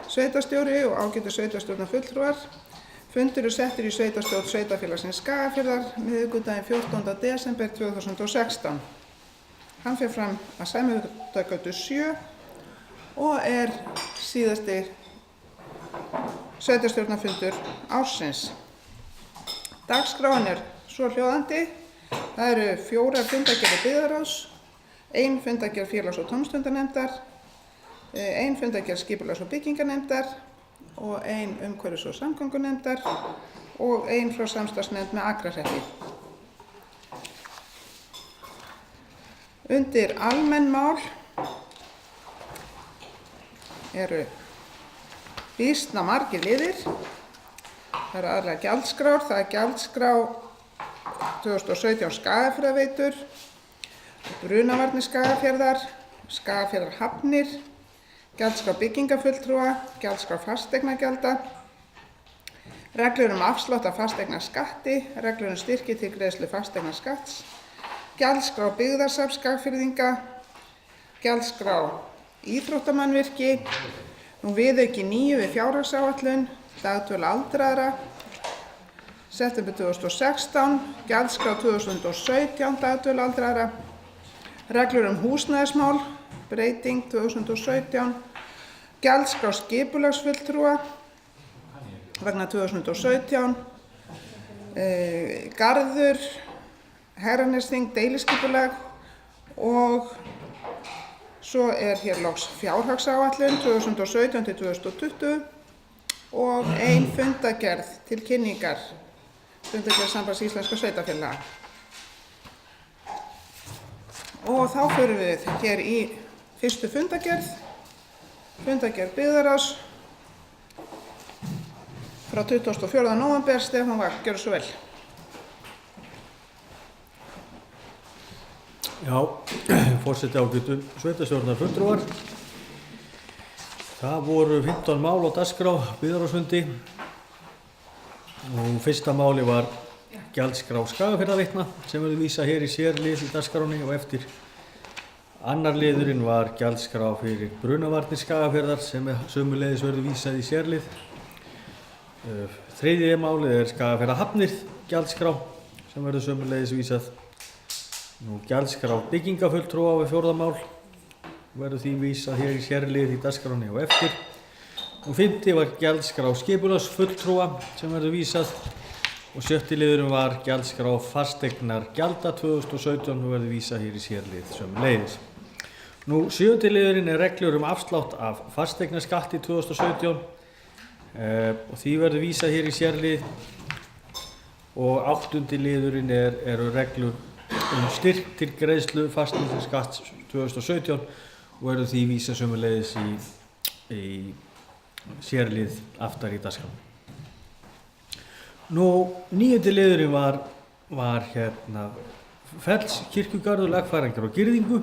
Sveitarstjóri og ágætu sveitarstjórnarfulltrúar. Fundir eru settir í sveitarstjórn Sveitarfélagsins Skagafjarðar miðvikudaginn 14. desember 2016. Hann fer fram að Sæmundargötu 7 og síðasti sveitarstjórnarfundur ársins. Dagskráin svohljóðandi. Það eru 4 fundargerðir byggðarráðs, 1 fundargerð félags- og tómstundanefndar, 1 fundargerð skipulags- og byggingarnefndar og 1 umhverfis- og samgöngunefndar og 1 frá samstarfsnefnd með Akrahreppi. Undir almenn mál eru býsna margir liðir. Það eru aðallega gjaldskrár. Það er gjaldskrá 2017 Skagafjarðarveitur, brunavarnir Skagafjarðar, Skagafjarðarhafnir, gjaldskrá byggingafulltrúa, gjaldskrá fasteignagjalda, reglur afslátt af fasteignaskatti, reglur styrki til greiðslu fasteignaskatts, gjaldskrá byggðasafns Skagfirðinga, gjaldskrá íþróttamannvirki, viðauki 9 við fjárhagsáætlun, dagdvöl aldraðra, september 2016, gjaldskrá 2017, dagdvöl aldraðra, reglur húsnæðismál, breyting 2017, gjaldskrá skipulagsfulltrúa vegna 2017, garður, Hegranessþing, deiliskipulag og svo hér loks fjárhagsáætlun 2017 til 2020 og 1 fundargerð til kynningar, fundargerð Sambands íslenskra sveitarfélaga. Og þá förum við hér í fyrstu fundargerð byggðarráðs frá 24. nóvember. Stefán Vagn, gjörðu svo vel. Já, forseti ágætu sveitarstjórnarfulltrúar. Það voru 15 mál á dagskrá byggðarráðsfundi og fyrsta máli var gjaldskrá Skagafjarðarveitna sem verður vísað hér í sérlið í dagskránni og eftir. Annar liðurinn var gjaldskrá fyrir brunavarnir Skagafjarðar sem sömuleiðis verður vísað í sérlið. Þriðja málið Skagafjarðarhafnir gjaldskrá sem verður sömuleiðis vísað. Gjaldskrá byggingafulltrúa við 4. mál verður því vísað hér í sérlið í dagskránni og eftir. Og 5. var gjaldskrá skipulagsfulltrúa sem verður vísað og 7. liðurinn var gjaldskrá fasteignagjalda 2017 og verður vísað hér í sérlið sömuleiðis. 7. liðurinn reglur afslátt af fasteignaskatti 2017 og því verður vísað hér í sérlið og 8. liðurinn eru reglur styrk til greiðslu fasteignaskatts 2017 og verður því vísað sömuleiðis í sérlið aftar í dagskrá. 9. liðurinn var Fells kirkjugarður, lagfæringar og girðingu.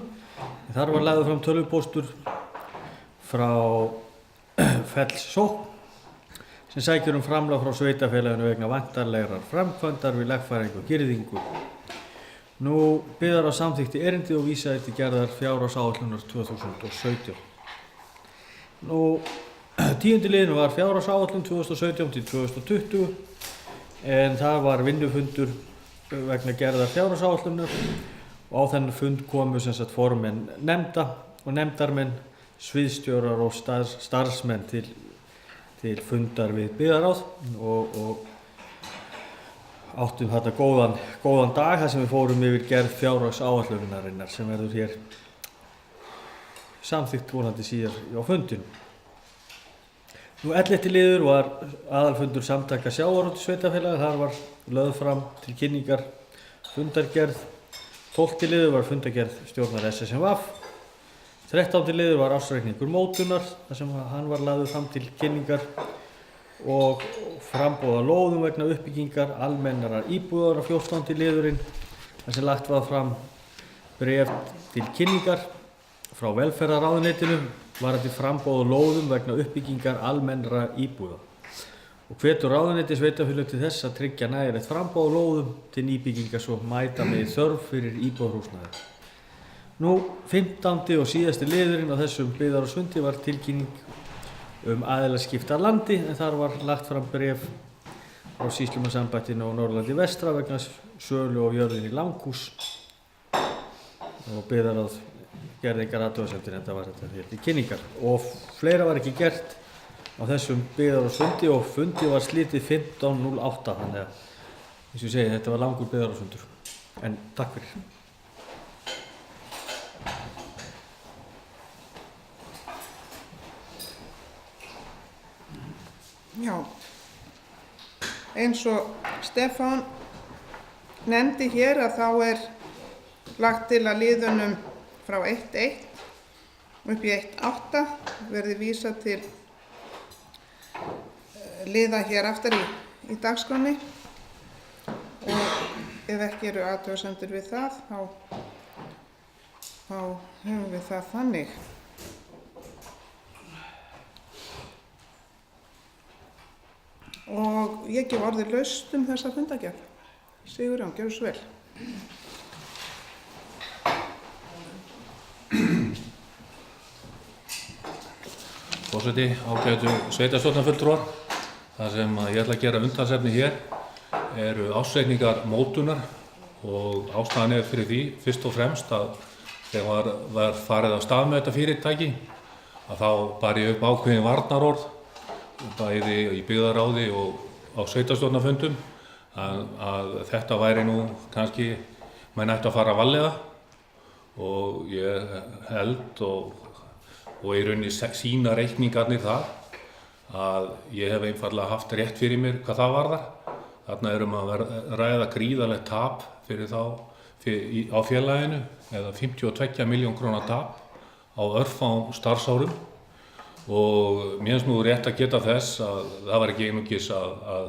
Þar var lagður fram tölvupóstur frá Fells sókn sem sækir framlag frá sveitarfélaginu vegna væntanlegrar framkvæmdar við lagfæringu og girðingu. Byggðarráð samþykkti erindið og vísaði til gerðar fjárhagsáætlunar 2017. 10. liðurinn var fjárhagsáætlun 2017 til 2020 en það var vinnufundur vegna gerðar fjárhagsáætlunar og á þennan fund komu formenn nefnda og nefndarmenn, sviðsstjórar og starfsmenn til fundar við byggðarráð og áttum þarna góðan dag þar sem við fórum yfir gerð fjárhagsáætlunarinnar sem verður hér samþykkt vonandi síðar á fundinum. 11. liður var aðalfundur samtaka sjávarútvegssveitarfélaga. Þar var lögð fram til kynningar fundargerð. 12. liður var fundargerð stjórnar SSMV. 13. liður var ársreikningur mótunar þar sem hann var lagður fram til kynningar og framboð af lóðum vegna uppbyggingar almennrar íbúðar á 14. liðurinn þar sem lagt var fram bréf til kynningar frá velferðarráðuneytinu varðandi framboð af lóðum vegna uppbyggingar almennra íbúða og hvetur ráðuneyti sveitarfélög til þess að tryggja nægilegt framboð af lóðum til nýbyggingar svo mæta með þörf fyrir íbúðarhúsnæði. 15. og síðasti liðurinn á þessum byggðarráðsfundi var tilkynning aðilaskipti af landi, en þar var lagt fram bréf frá sýslumannsembættinu á Norðurlandi vestra vegna sölu á jörðinni Langhús og byggðarráð gerði engar athugasemdir, en það var þetta til kynningar. Og fleira var ekki gert á þessum byggðarráðsfundi og fundi var slitið 15:08, þannig að eins og ég segi, þetta var langur byggðarráðsfundur. En takk fyrir. Já, eins og Stefán nefndi hér að þá lagt til að liðunum frá 1.1 upp í 1.8 verði vísað til liða hér aftar í dagskránni, og ef ekki eru athugasemdir við það, þá höfum við það þannig. Og ég gef orðið laust þessa fundargerð. Sigurjón, gjörðu svo vel. Forseti, ágætu sveitarstjórnarfulltrúar, það sem ég ætla að gera umtalsefni hér eru ársreikningar mótunar, og ástæðan fyrir því fyrst og fremst að þegar var farið af stað með þetta fyrirtæki að þá bar ég upp ákveðin varnarorð bæði í byggðarráði og á sveitarstjórnarfundum að þetta væri nú kannski menn ættu að fara varlega, og ég held og í rauninni sýna reikningarnir það að ég hef einfaldlega haft rétt fyrir mér hvað það varðar. Þarna að ræða gríðarlegt tap fyrir þá á félaginu, eða 52 milljón króna tap á örfáum starfsárum, og mér finnst nú rétt að geta þess að það var ekki einungis að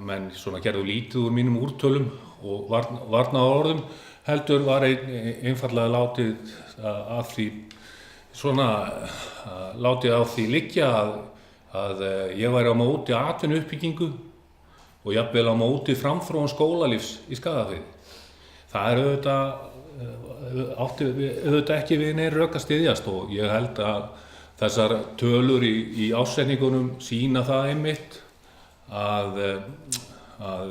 menn svona gerðu lítið úr mínum úrtölum og varnaðarorðum, heldur var einfaldlega látið af því liggja að ég væri á móti atvinnuuppbyggingu og jafnvel á móti framþróun skólalífs í Skagafirði. Það auðvitað ekki við nein rök að styðjast, og ég held að þessar tölur í ársreikningunum sýna það einmitt að það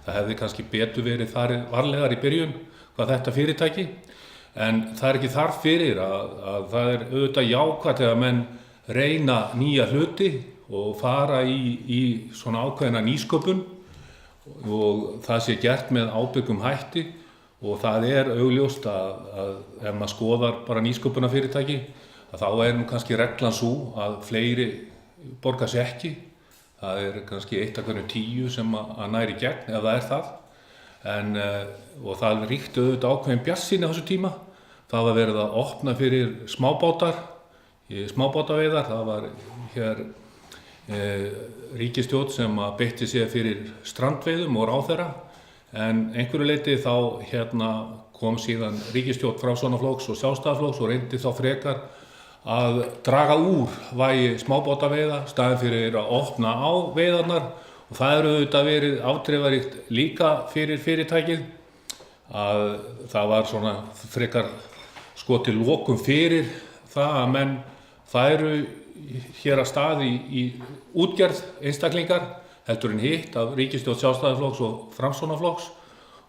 hefði kannski betur verið farið varlegar í byrjun hvað þetta fyrirtæki, en það ekki þarf fyrir að það auðvitað jákvætt þegar menn reyna nýja hluti og fara í svona ákveðna nýsköpun, og það sé gert með ábyrgum hætti, og það augljóst að ef maður skoðar bara nýsköpunarfyrirtæki að þá nú kannski reglan svo að fleiri borga sig ekki. Það kannski 1 af hverjum 10 sem að næri gegn, ef það það. Og það ríkti auðvitað ákveðin bjartsýni á þessu tíma. Það var verið að opna fyrir smábátaveiðar. Það var hér ríkisstjórn sem beitti sér fyrir strandveiðum og ráðherra. En einhverju leyti þá kom síðan ríkisstjórn Framsóknarflokks og Sjálfstæðisflokks og reyndi þá frekar að draga úr vægi smábátaveiða staðinn fyrir að opna á veiðarnar, og það auðvitað verið afdrifaríkt líka fyrir fyrirtækið að það var svona frekar skotið lokum fyrir það að menn færu hér að stað í útgerð einstaklingar heldur en hitt af ríkisstjórn Sjálfstæðisflokks og Framsóknarflokks,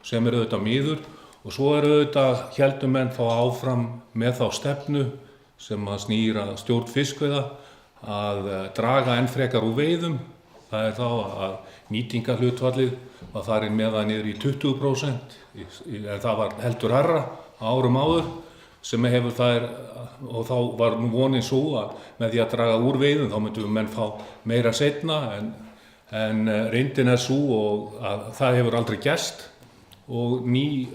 sem auðvitað miður, og svo auðvitað héldu menn þá áfram með þá stefnu sem að snýra stjórn fiskveiða að draga enn frekar úr veiðum. Það þá að nýtingarhlutfallið var farið með það niður í 20%, en það var heldur hærra árum áður, sem hefur og þá var nú vonin svo að með því að draga úr veiðum þá myndum menn fá meira seinna, en reyndin svo og að það hefur aldrei gerst, og nýtt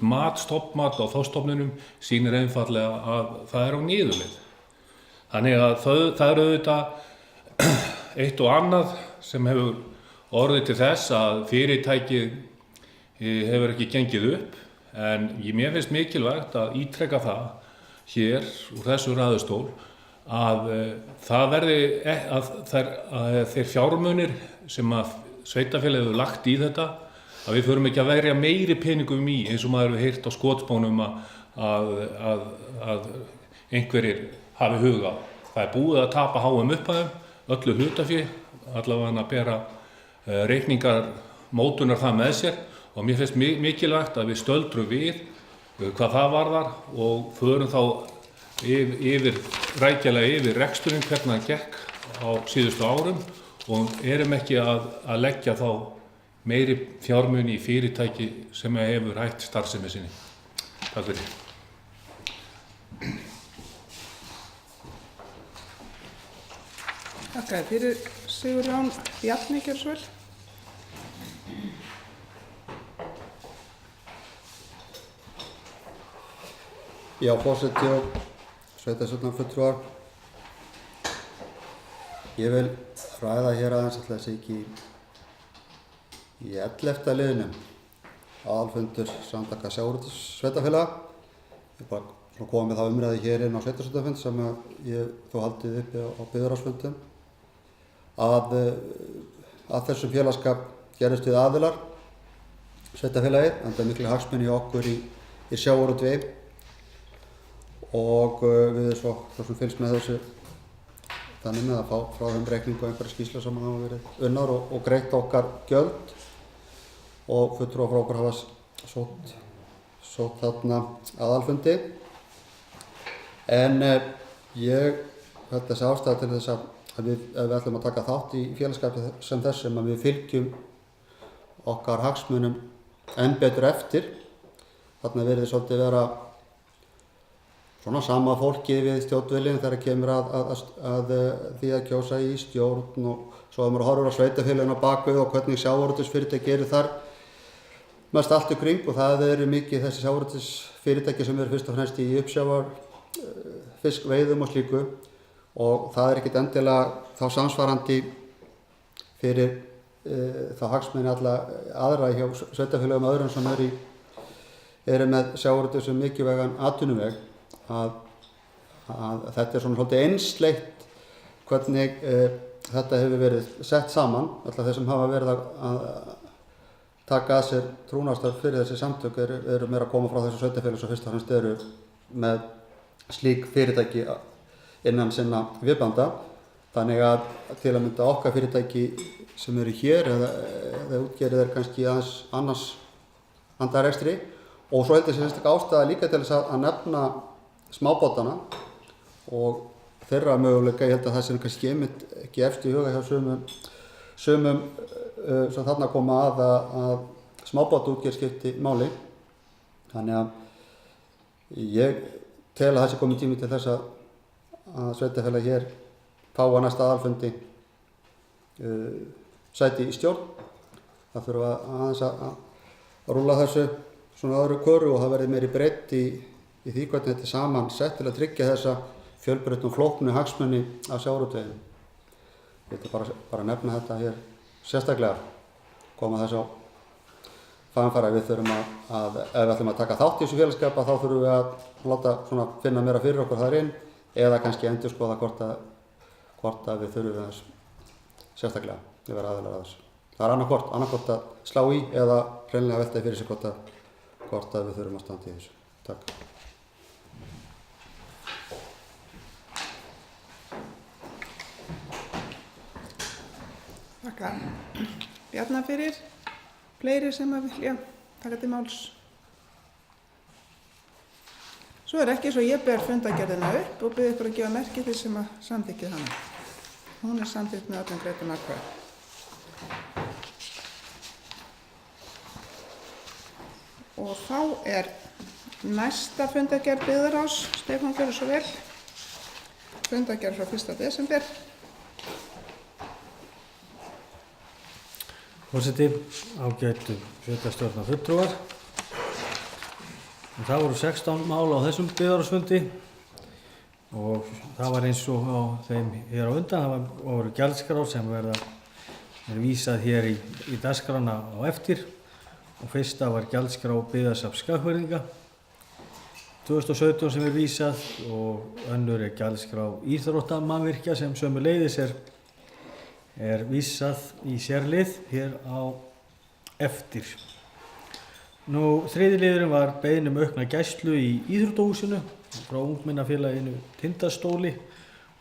mat, stofnmat á þorskstofninum sýnir einfaldlega að það á niðurleið. Þannig að það auðvitað eitt og annað sem hefur orðið til þess að fyrirtækið hefur ekki gengið upp, en mér finnst mikilvægt að ítreka það hér úr þessu ræðustól að það verði að þeir fjármunir sem að sveitarfélagið hefur lagt í þetta, að við förum ekki að verja meiri peningum í, eins og maður hefur heyrt á skotspónum að einhverjir hafi hug á. Það búið að tapa háum upphæðum, öllu hlutafé, allavega að bera reikningar mótunar það með sér og mér finnst mikilvægt að við stöldrum við hvað það varðar og förum þá rækilega yfir reksturinn, hvernig það gekk á síðustu árum og erum ekki að leggja þá meiri fjármuni í fyrirtæki sem hefur hætt starfsemi sinni. Takk fyrir. Takk fyrir Sigurjón. Bjarni, gjörðu svo vel. Já, forseti og sveitarstjórnarfulltrúar. Ég vil ræða hér aðeins ætla þessi ekki í 11. liðnum aðalfundur samtaka sjávarútvegssveitarfélaga. Ég bara komið þá umræði hér inn á sveitarstjórnarfund sem ég þó haldið uppi á byggðarráðsfundum að þessum félagsskap gerðust við aðilar sveitarfélagið, enda miklu hagsmuni hjá okkur í sjávarútvegi og við svo sem fylgst með þessu þannig með að fá frá þeim reikningu einhverja skýrsla sem hafa verið unnar og greitt okkar gjöld og fulltrúar frá okkur hafa sótt þarna aðalfundi. En ég held þessi ástæða til þess að ef við ætlum að taka þátt í félagsskapi sem þessum að við fylgjum okkar hagsmunum enn betur eftir. Þarna verði svolítið vera svona sama fólki við stjórnvölinn þegar kemur að því að kjósa í stjórn og svo að maður horfir á sveitarfélögin á bakvið og hvernig sjávarútvegsfyrirtæki eru þar mest allt í kring og það eru mikið þessi sjávarútvegsfyrirtæki sem eru fyrst og fremst í uppsjávar, fiskveiðum og slíku og það ekkert endilega þá samsvarandi fyrir þá hagsmuni alla aðra hjá sveitarfélögum öðrum sem eru með sjávarútvegs sem mikilvægan atvinnuveg að þetta svona svolítið einsleitt hvernig þetta hefur verið sett saman. Alltaf þeir sem hafa verið að taka að sér trúnaðarstörf fyrir þessi samtök eru meira að koma frá þessu sveitarfélögum sem fyrst og fremst eru með slík fyrirtæki innan sinna viðbanda. Þannig að til að mynda okkar fyrirtæki sem eru hér eða útgerið kannski aðeins annars handarekstri og svo heldur sérstaklega ástæða líka til þess að nefna smábátana og þeirra möguleika. Ég held að það sem kannski einmitt ekki efst í huga hjá sumum sem þarna koma að smábátaútgerð skipti máli. Þannig að ég tel að það sé komið tími til þess að sveitarfélag hér fá að næsta aðalfundi sæti í stjórn. Það þurfa aðeins að rúlla þessu svona öðru hvoru og það verði meiri breidd í því hvernig þetta er saman sett til að tryggja þessa fjölbreyttu og flóknu hagsmuni af sjávarútveginu. Ég ætla bara að nefna þetta hér sérstaklega, koma þess á framfæri. Við þurfum ef við ætlum að taka þátt í þessu félagsskapa þá þurfum við að láta svona finna meira fyrir okkur þar inn eða kannski endurskoða hvort að við þurfum þess sérstaklega að vera aðilar að þessu. Það er annarkvort að slá í eða hreinlega velta fyrir sig hvort að við þurfum að standa í þessu. Takk. Þakka Bjarna fyrir. Fleiri sem að vilja taka til máls. Svo ekki svo ég ber fundargerðina upp og bið ykkur að gefa merki því sem að samþykkið hana. Hún er samþykkt með öllum greiddum atkvæðum. Og þá næsta fundargerð byggðarráðs. Stefán, gjörðu svo vel. Fundargerð frá 1. desember. Forseti, ágætu sveitarstjórnarfulltrúar. Það voru 16 mál á þessum byggðarráðsfundi og það var eins og á þeim hér á undan. Það voru gjaldskrár sem er vísað hér í dagskrána á eftir og fyrsta var gjaldskrá byggðasafns Skagfirðinga 2017 sem er vísað og önnur gjaldskrá íþróttamannvirkja sem sömuleiðis er vísað í sérlið hér á eftir. Þriði liðurinn var beiðni aukna gæslu í íþróttahúsinu frá ungmennafélaginu Tindastóli.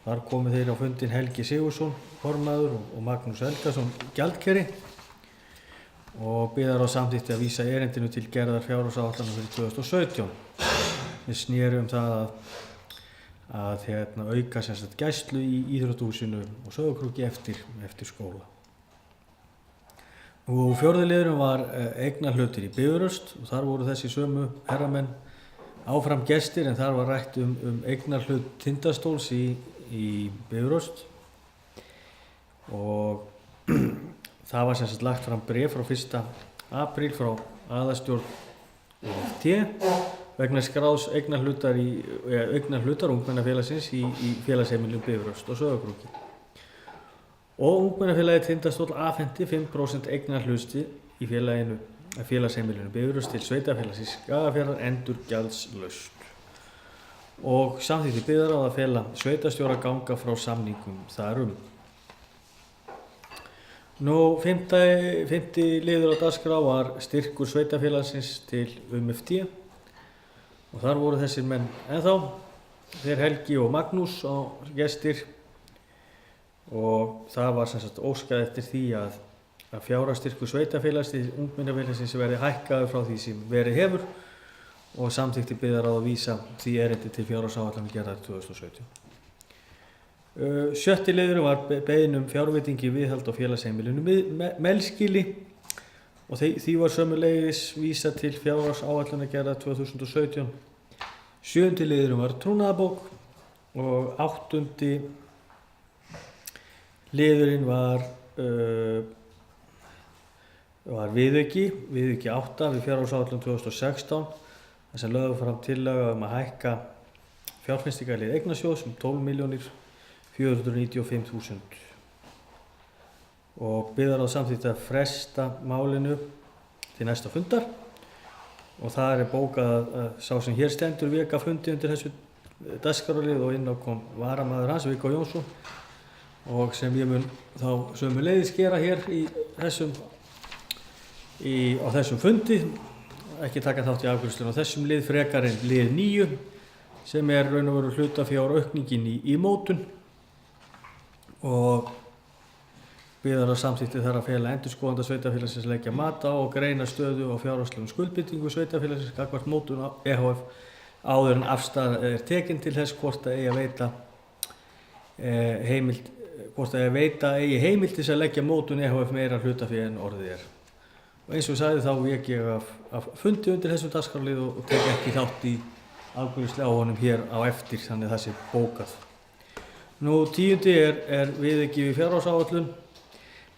Þar komu þeir á fundin Helgi Sigurðsson, formaður, og Magnús Helgason, gjaldkeri, og biðar á samþykkt að vísa erindinu til gerðar fjárhagsáætlana fyrir 2017. Við snerum það að auka gæslu í íþróttahúsinu og Sauðárkróki eftir skóla. Og fjórði liðurinn var eignarhlutir í Bifröst, og þar voru þessi sömu herramenn áfram gestir, en þar var rætt eignarhlut Tindastóls í Bifröst, og það var lagt fram bréf frá 1. apríl frá aðalstjórn OFT vegna skráðs eignarhlutar ungmennafélagsins í félagsheimilinu Bifröst og Sauðárkróki. Og ungmennafélagið Tindastóll afhenti 5% eignarhluti í félagsheimilinu Bifröst til sveitarfélagsins Skagafjarðar endurgjaldslaust, og samþykkti byggðarráð að fela sveitarstjóra að ganga frá samningum þar. Fimmti liður á dagskrá var styrkur sveitarfélagsins til UMFT, og þar voru þessir menn ennþá, þeir Helgi og Magnús á gestir, og það var óskað eftir því að fjárhagsstyrkur sveitarfélagsins til ungmennafélagsins verði hækkaður frá því sem verið hefur, og samþykkti byggðarráð að vísa því erindi til fjárhagsáætlana gerðar 2017. Sjötti liðurinn var beiðni fjárveitingi viðhald á félagsheimilinu Melskili, og því var sömuleiðis vísað til fjárhagsáætlana gerðar 2017. Sjöundi liðurinn var trúnaðarbók, og áttundi liðurinn var viðauki 8 við fjárhagsáætlun 2016, þar sem lögðu fram tillaga að hækka fjárfestingarlið eignasjóðs 12.495.000, og biðar á samþykkt að fresta málinu til næsta fundar, og það bókað að sá sem hér stendur vek að fundi undir þessu dagskrárlið, og inn á kom varamaður hans, Viggo Jónsson, og sem ég mun þá sömuleiðis gera hér á þessum fundi, ekki taka þátt í afgreiðslunni á þessum lið frekar en lið 9, sem raun og veru hlutafjáraukningin í mótun, og biðar á samþykkt þar að fela endurskoðanda sveitarfélagsins leggja mat á og greina stöðu og fjárhagslegum skuldbindingu sveitarfélagsins gagnvart mótun EHF áður en afstaða tekin til þess hvort að eigi heimild til að leggja mótun EHF meira hlutafé en orðið er. Og eins og sagði þá vék ég af fundi undir þessum dagskrárlið og tek ekki þátt í afgreiðslu á honum hér á eftir, þannig að það sé bókað. 10. er viðauki við fjárhagsáætlun,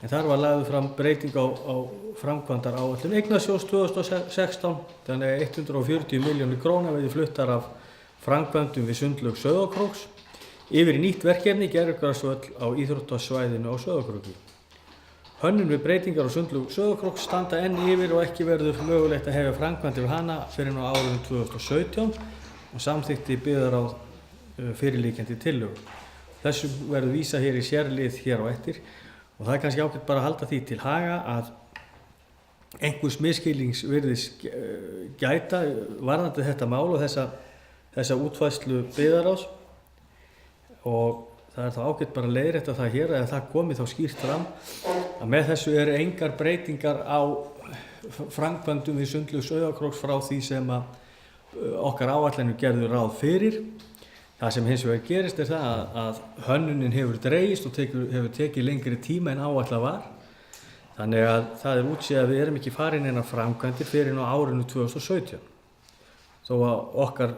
en þar var lagður fram breyting á framkvæmdaráætlun eignasjóðs 2016, þannig að 140 milljónir króna verði fluttar af framkvæmdum við sundlaug Sauðárkróks yfir í nýtt verkefni gervigrasvöll á íþróttasvæðinu á Sauðárkróki. Hönnun við breytingar á sundlaug Sauðárkróks standa enn yfir og ekki verður mögulegt að hefja framkvæmdir við hana fyrr en á árinu 2017, og samþykkti byggðarráð fyrirliggjandi tillögur. Þessu verður vísað hér í sérlið hér á eftir, og það kannski ágætt bara að halda því til haga að einhvers misskilnings virðist gæta varðandi þetta mál og þessa útfærslu byggðarráðs, og það þá ágætt bara að leiðrétta það hér, eða það komi þá skýrt fram að með þessu engar breytingar á framkvæmdum við sundlaug Sauðárkróks frá því sem okkar áætlanir gerðu ráð fyrir. Það sem hins vegar gerist það að hönnunin hefur dregist og hefur tekið lengri tíma en áætlað var. Þannig að það útséð að við erum ekki farin inn á framkvæmdir fyrir á árinu 2017. Þó að okkar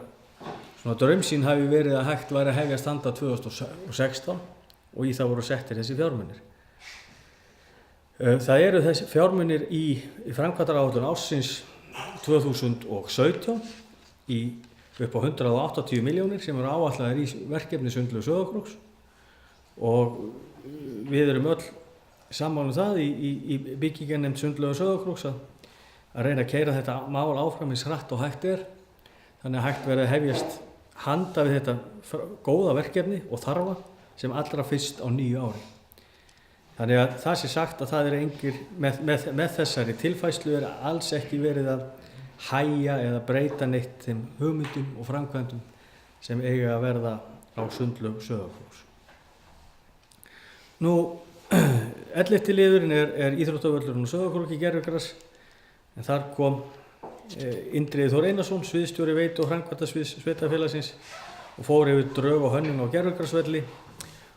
draumsýn hafi verið að hægt væri að hefja standa 2016 og í það voru settir þessi fjármunir. Það eru þessi fjármunir í framkvæmdaráætlun ársins 2017 upp á 180 milljónir sem eru áætlaðir í verkefni sundlaug Sauðárkróks, og við erum öll sammála það í byggingarnefnd sundlaugar Sauðárkróks að reyna að keyra þetta mál áfram eins hratt og hægt er, þannig að hægt verði að hefjast handa við þetta góða verkefni og þarfa sem allra fyrst á nýju ári. Þannig að það sé sagt að það engir, með þessari tilfærslu alls ekki verið að hægja eða breyta neitt þeim hugmyndum og framkvæmdum sem eiga að verða á sundlaug Sauðárkróks. Nú, 11. liðurinn er íþróttavöllurinn á Sauðárkróki gervigras, en þar kom Indriði Þór Einarsson, sviðsstjóri veitu- og framkvæmdasviðs sveitarfélagsins og fór yfir drög og hönnun á gervigrasvelli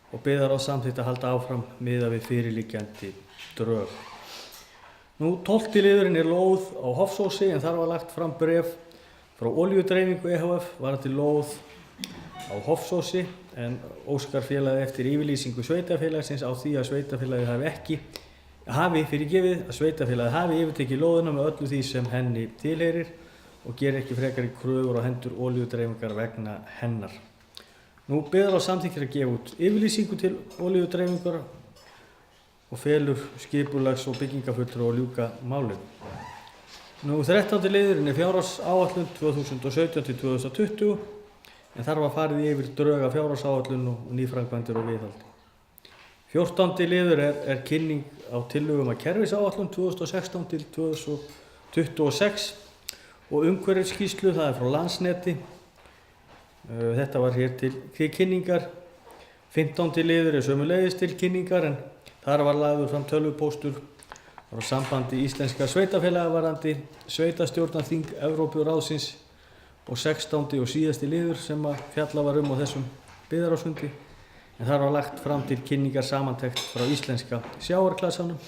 og biðar á samþykkt að halda áfram miðað við fyrirliggjandi drög. Nú, 12. liðurinn er lóð á Hofsósi, en þar var lagt fram bréf frá Olíudreifingu EHF varðandi lóð á Hofsósi, en óskar félagið eftir yfirlýsingu sveitarfélagsins á því að sveitarfélagið hafi yfirtekið lóðina með öllu því sem henni tilheyrir og gerir ekki frekari kröfur á hendur Olíudreifingar vegna hennar. Nú, biður á samþykkir að gefa út yfirlýsingu til Olíudreifingar og felur skipulags- og byggingafulltrúa að ljúka málinu. Nú, 13. liðurinn er fjárhagsáætlun 2017-2020, en þar var farið yfir drög af fjárhagsáætlun og nýframkvæmdir og viðhaldi. 14. liður er kynning á tillögum að kerfisáætlun 2016-2026 og umhverfisskýrslu, það er frá Landsneti. Þetta var hér til kynningar. 15. liður er sömuleiðis til kynningar, en þar var lagður fram tölvupóstur frá Sambandi íslenskra sveitarfélaga varðandi sveitarstjórnarþing Evrópuráðsins og 16. og síðasti liður sem að fjalla var á þessum biðarásfundi, en þar var lagt fram til kynningar samantekt frá íslenska sjávarklasanum,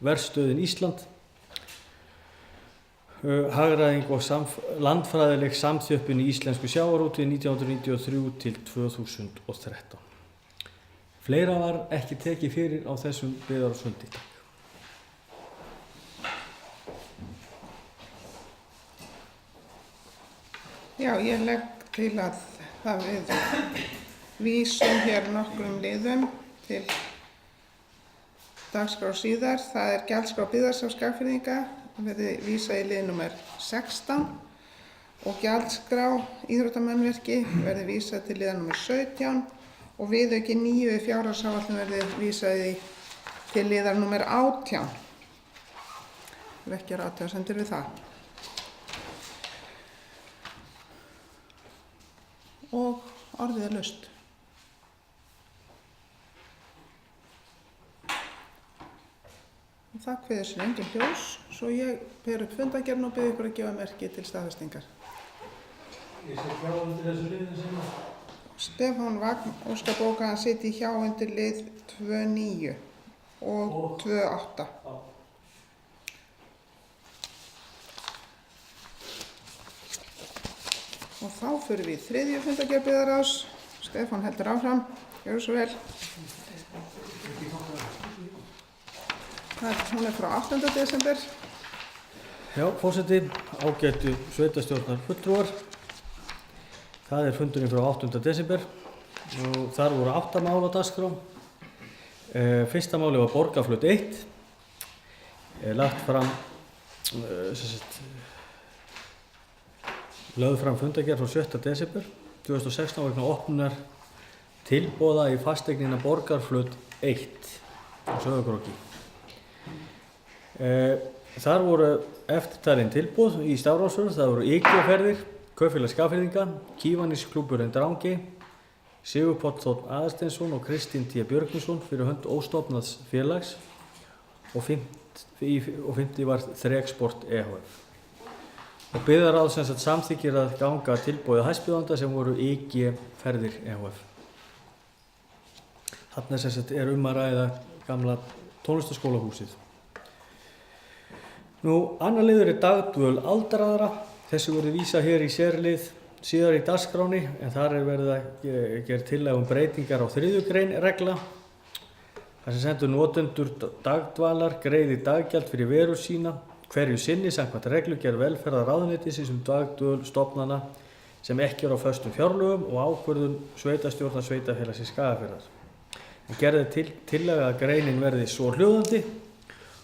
verðstöðin Ísland, hagræðing og landfræðileg samþjöppun í íslensku sjávarútvegi 1993-2013. Fleira var ekki tekið fyrir á þessum biðarásfundi. Já, ég legg til að við vísum hér nokkrum liðum til dagskrár síðar. Það er gjaldskrá byggðasafns Skagfirðinga, verði vísað í lið númer 16 og gjaldskrá íþróttamannvirki verði vísað til liðar númer 17 og viðauki 9 í fjárhagsáætlun verði vísað til liðar númer 18. Vekkjar athugasemdir við það. Og orðið er laust. Það kveður sér engin ljós, svo ég ber upp fundargerð og bið ykkur að gefa merki til staðfestingar. Ég sé hjá undir þessu liðin sem að... Stefán Vagn óskar bóka að hann sitji hjá undir lið 2.9 og 2.8. Og þá fyrir við í 3. fundargerð byggðarráðs. Stefán heldur áfram. Gjörðu svo vel. Hún er frá 8. desember. Já, forseti, ágætu sveitarstjórnar fulltrúar. Það er fundurinn frá 8. desember og þar voru 8 mál á dagskrá. Fyrsta máli var Borgarflöt 1. Lagt fram, lögð fram fundargerð frá 7. desember 2016 vegna opnunar tilboða í fasteignina Borgarflöt 1 á Sauðárkróki. Þar voru eftirtalin tilboð í stafrófsvörð. Það voru IKEA-ferðir, Kaupfélag Skagfirðinga, Kívanisklúbburinn Drangey, Sigurpáll Þ. Aðalsteinsson og Kristín T. Björgvinsson fyrir hönd óstofnaðs félags og 50 var Þreksport EHF. Og byggðarráð samþykkir að ganga tilboði hæstbjóðanda sem voru IG-ferðir EHF. Þarna er að ræða gamla tónlistarskólahúsið. Nú, annar liður er dagdvöl aldraðra. Þessu verður vísað hér í sérlið síðar í dagskráni, en þar er verið að gera tillaga breytingar á 3. grein regla. Það sem sendur notendur dagdvalar greiði daggjald fyrir veru sína hverju sinni samkvæmt reglugerð velferðarráðuneytisins dagdvöl stofnana sem ekki á föstum fjárlögum og ákvörðun sveitarstjórnar sveitarfélagsins Skagafjarðar. Gerði tillaga að greinin verði svohljóðandi: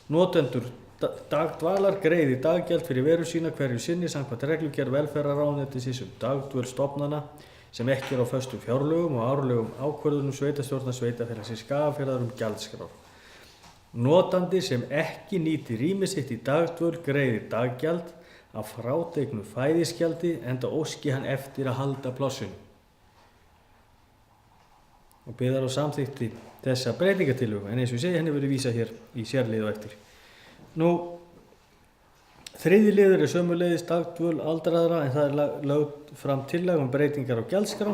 notendur dagdvalar greiði daggjald fyrir veru sína hverju sinni samkvæmt reglugerð velferðarráðuneytisins dagdvöl stofnana sem ekki á föstum fjárlögum og árlegum ákvörðunum sveitarstjórnar sveitarfélagsins Skagafjarðar gjaldskrár. Notandi sem ekki nýti rými sitt í dagdvöl greiðir daggjald af frádregnu fæðisgjaldi enda óski hann eftir að halda plássinu. og biðar á samþykti þessa breytingartillögu, en eins og ég segi henni verður vísað hér í sérlið á eftir. Nú, þriðji liður er sömuleiðis dagdvöl aldraðra, en það er lögð fram tillaga um breytingar á gjaldskrá.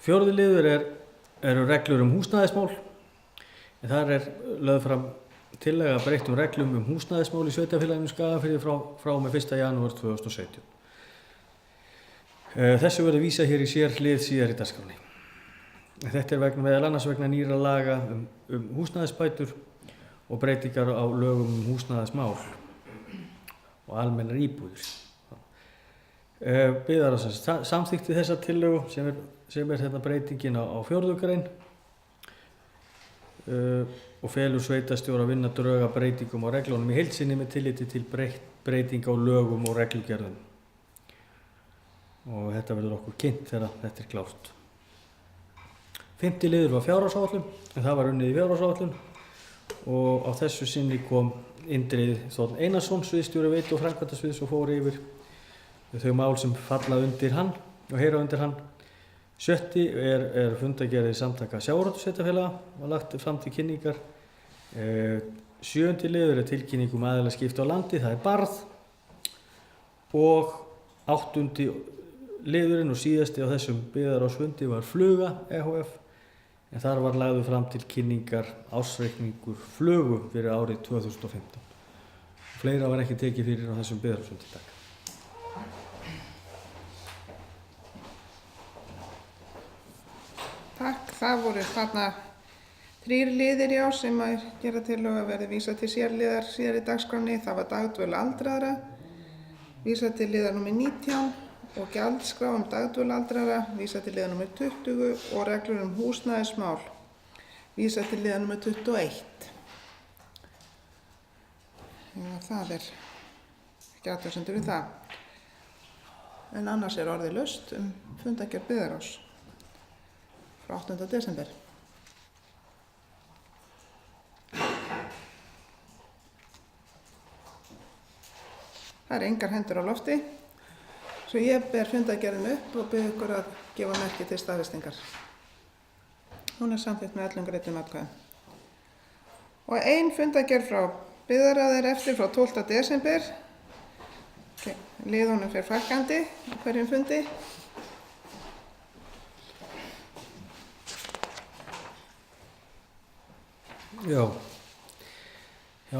Fjórði liður eru reglur um húsnæðismál, en þar er lögð fram tillaga breyttum reglum um húsnæðismál í sveitarfélaginu Skagafirði frá og með 1. janúar 2017. Þessu verður vísað hér í sérlið síðar í dagskránni. Þetta er meðal annars vegna nýra laga um húsnæðisbætur og breytingar á lögum um húsnæðismál og almennar íbúðir. Biðar á samþykti þessa tillögu sem er þetta breytingin á 4. grein og felur sveitarstjóra að vinna drög að breytingum á reglunum í heild sinni með tilliti til breytinga á lögum og reglugerðum. Og þetta verður okkur kynnt þegar þetta er klárt. 5. liður var fjárhagsáætlun, en það var unnið í fjárhagsáætlun og á þessu sinni kom Indriði Þórn Einarsson, sviðsstjóri veitu- og framkvæmdasviðs og fór yfir þau mál sem falla undir hann og heyra undir hann. 7. er fundargerðir samtaka sjávarútvegssveitarfélaga var lagt fram til kynningar. 7. liður er tilkynning um aðilaskipti á landi, það er barð. Og 8. liðurinn og síðasti á þessum byggðarásfundi var Fluga ehf. En þar var lagður fram til kynningar ársreikningur Flugu fyrir árið 2015. Fleira var ekki tekið fyrir á þessum byggðarásfundi í dag. Takk, það voru þarna 3 liðir í ár sem að gera tillögu að verði vísað til sérliðar síðar í dagskránni. Það var dagdvöl aldraðra, vísað til liðar nr. 19 og gjaldskrá um dagdvöl aldraðra, vísað til liðar nr. 20 og reglur um húsnæðismál, vísað til liðar nr. 21. Já, það er ekki athugasemdir við það. En annars er orðið laust fundargerð Byggðarás frá 8. desember. Það er engar hendur á lofti, svo ég ber fundargerðin upp og bið ykkur að gefa merki til staðfestingar. Hún er samþykkt með öllum greiddum atkvæðum. Og ein fundargerð frá Byggðarráði er eftir frá 12. desember. Liðunum fer fækkandi á hverjum fundi. Já,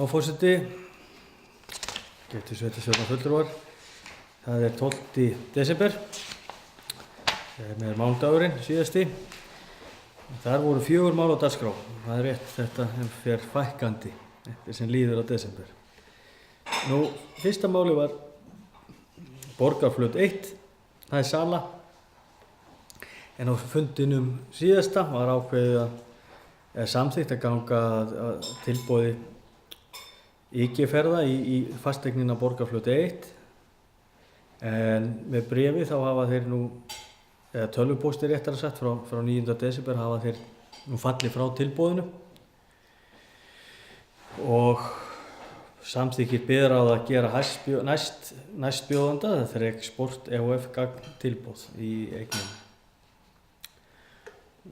forseti, getur sveitarstjórnar fulltrúar. Það er 12. desember, með mánudagurinn síðasti. Þar voru 4 mál á dagskrá. Það er rétt, þetta fer fækkandi eftir sem líður á desember. Nú, fyrsta máli var Borgarflöt 1, það er sala. En á fundinum síðasta var ákveðið að samþykkt að ganga að tilboði IG-ferða í fasteignina Borgarflöt 1. En með bréfi þá hafa þeir nú, eða tölvupósti réttara sagt frá 9. desember hafa þeir nú fallið frá tilboðinu og samþykkir Byggðarráð að gera næstbjóðanda, það er Sport ehf. Gagn tilboð í eignum.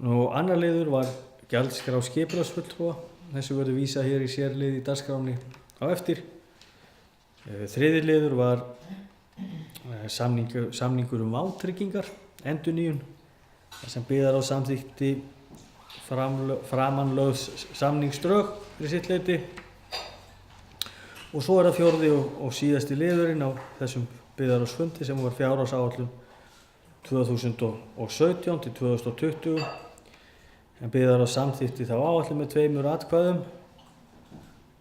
Nú, annar liður var gjaldskrá skipulagsfulltrúa. Þessu verður vísað hér í sérlið í dagskránni á eftir. 3. liður var samningur um vátryggingar, endurnýjun, þar sem Byggðarráð samþykkti framanlögð samningsdrög fyrir sitt leyti. Og svo er það 4. og síðasti liðurinn á þessum Byggðarráðsfundi sem var fjárhagsáætlun 2017 til 2020. En Byggðarráð samþykkti þá áætlun með 2 atkvæðum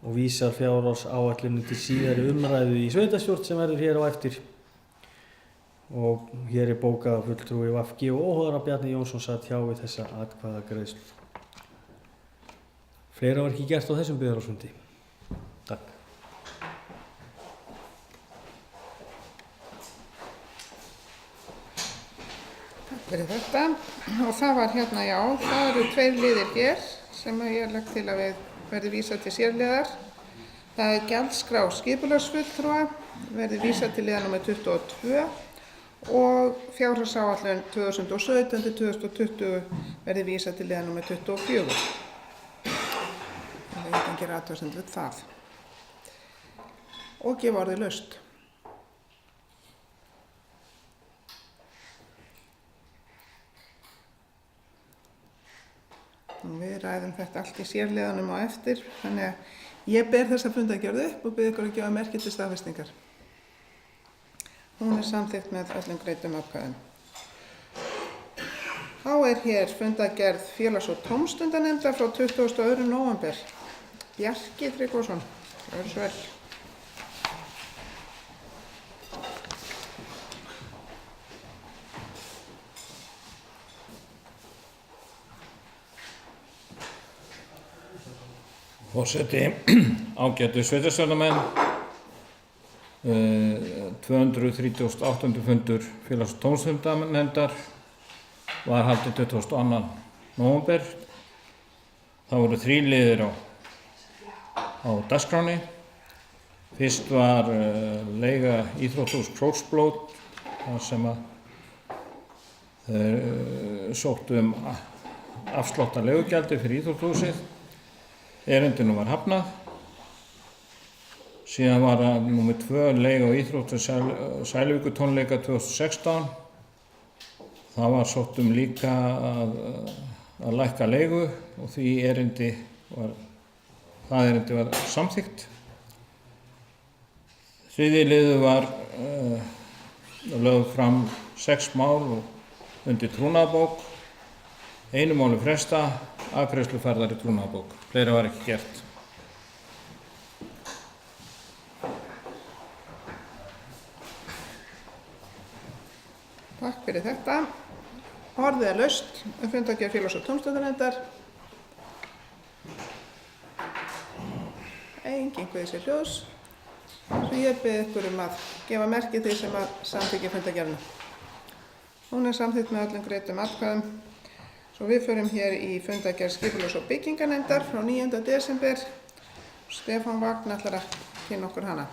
og vísar fjárhagsáætlunin til síðari umræðu í sveitarstjórn sem verður hér á eftir. Og hér er bókað fulltrúi VG og óháðara Bjarni Jónsson sat hjá við þessa atkvæðagreiðslu. Fleira var ekki gert á þessum Byggðarráðsfundi. Takk. Takk fyrir þetta. Og það var hérna, já, það eru 2 liðir hér sem ég legg til að við verði vísað til sérliðar. Það er gjaldskrá skipulagsfulltrúa, verði vísað til liðar nr. 22 og fjárhagsáætlun 2017 til 2020 verði vísað til liðar númer 24. Það er engin athugasemd við það. Og gefa orðið laust. Við ræðum þetta allt í sérliðanum á eftir, þannig að ég ber þessa fundargerð upp og bið ykkur að gefa merki til staðfestingar. Hún er samþykkt með öllum greiddum atkvæðum. Þá er hér fundargerð félags- og tómstundanefndar frá 22. nóvember. Bjarki Tryggvason, gjörðu svo vel. Forseti, ágætu sveitarstjórnarmenn, 238. fundur félags- og tómstundanefndar var haldinn 22. nóvember. Það voru 3 liðir á dagskránni. Fyrst var leiga íþróttahús Króksblót, þar sem að sóttu afslátt af leigugjaldi fyrir íþróttahúsið. Erindinu var hafnað. Síðan var það númer 2 leiga á íþróttu Sæluvíkutónleika 2016. Það var sótt líka að lækka leigu og það erindi var samþykkt. Þriðji liður var lögð fram 6 mál undir trúnaðarbók. Einu máli fresta, afgreiðslu færðar í trúnaðarbók. Fleira var ekki gert. Takk fyrir þetta. Orðið er laust um fundargerð félags- og tómstundanefndar. Enginn guði sér hljóðs. Svo ég bið ykkur að gefa merki því sem að samþykja fundargerðina. Hún er samþykkt með öllum greiddum atkvæðum. Svo við förum hér í fundargerð skipulags- og bygginganefndar frá 9. desember. Stefán Vagn ætlar að kynna okkur hana.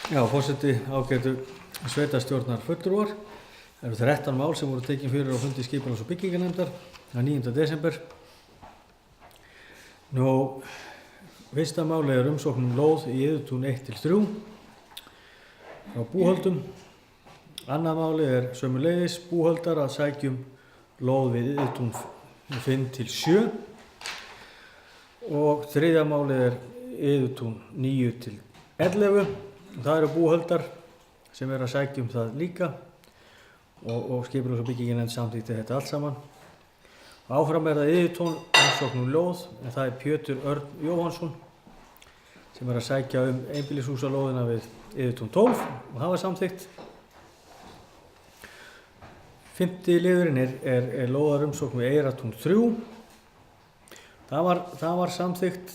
Já, forseti, ágætu sveitarstjórnar fulltrúar. Það eru 13 mál sem voru tekin fyrir á fundi skipulags- og bygginganefndar 9. desember. Nú, fyrsta máli er umsókn lóð í Iðutún 1-3 frá búhöldum. Annað máli er sömuleiðis búhöldar að sækjum lóð við Iðutún 5-7 og þriðja máli er Iðutún 9-11. Það eru búhöldar sem eru að sækjum það líka og skipulags- og bygginganefnd samþykkti þetta allt saman. Áfram er það Iðutún umsókn lóð, en það er Pétur Örn Jóhannsson sem er að sækja einbýlishúsalóðina við Iðutún 12 og það var samþykkt. 5. liðurinn er lóðarumsókn við Eyratún 3. Það var samþykkt.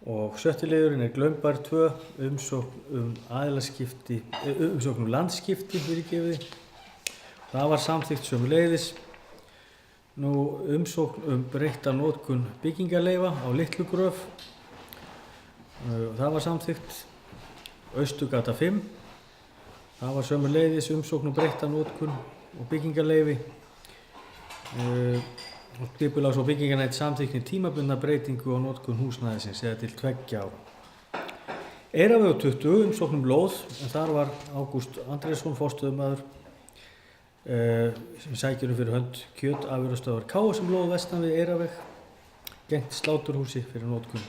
Og 7. liðurinn er Glaumbær 2, umsókn landskipti fyrirgefið. Það var samþykkt sömuleiðis. Nú umsókn breytta notkun byggingarleyfa á Litlugröf. Það var samþykkt. Austurgata 5. Það var sömuleiðis umsókn breytta notkun og byggingarleyfi. Skipulags- og bygginganefnd samþykkti tímabundna breytingu á notkun húsnæðisins eða til 2 ára. Eyrarvegur 20 umsókn lóð, en þar var Ágúst Andrésson forstöðumaður sem sækir fyrir hönd kjötafurðastöðvar K sem lóð vestan við Eyrarveg gegnt sláturhúsi fyrir notkun.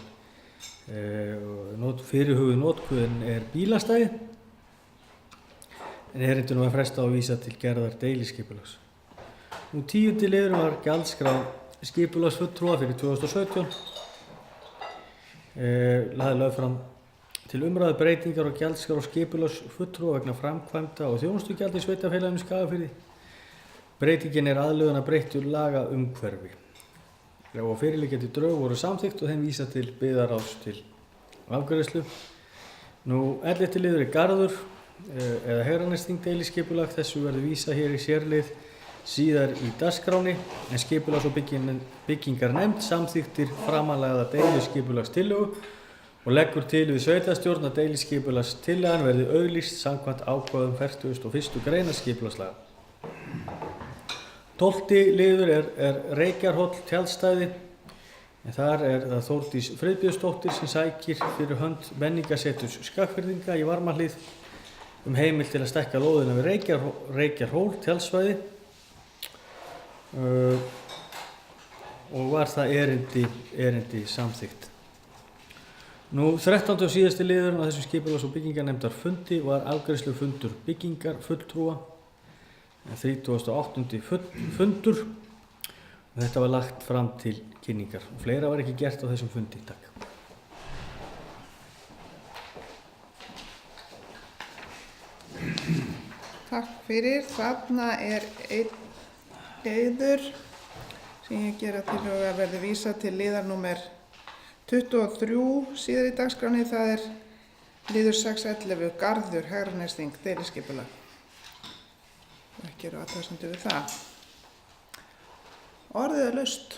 Fyrirhuguð notkun er bílastæði en erindinu var frestað og vísað til gerðar deiliskipulags. Nú 10. liðurinn var gjaldskrá skipulagsfulltrúa fyrir 2017. Lögð fram til umræðu breytingar á gjaldskrá skipulagsfulltrúa vegna framkvæmda og þjónustugjaldi í sveitarfélaginu Skagafirði. Breytingin er aðlögun að breyttu lagaumhverfi. Og fyrirliggjandi drög voru samþykkt og þeim vísað til byggðarráðs til afgreiðslu. Nú 11. liður er garður eða Hegranessþing deiliskipulag. Þessu verður vísað hér í sérlið síðar í dagskráni en skipulags- og byggingarnefnd samþykktir framanlagða deiliskipulagstillögu og leggur til við sveitarstjórn að deiliskipulagstillagan verði auglýst samkvæmt ákvæðum 41. greinar skipulagslaga. 12. liður er Reykjarhóll tjaldstæði en þar er það Þórdís Friðbjörnsdóttir sem sækir fyrir hönd menningarseturs Skagfirðinga í Varmahlíð heimild til að stækka lóðina við Reykjarhól tjaldsvæði og var það erindi samþykkt. Nú 13. og síðasti liðurinn á þessum skipulags- og byggingarnefndar fundi var afgreiðslufundur byggingarfulltrúa 38. fundur og þetta var lagt fram til kynningar og fleira var ekki gert á þessum fundi. Takk. Takk fyrir. Þarna er einn liður sem ég gera tillögu að verði vísað til liðar númer 23 síðar í dagskráni. Það er liður 6.11 Garður Hegranesþing deiliskipulag. Ekki eru athugasemdir við það. Orðið er laust.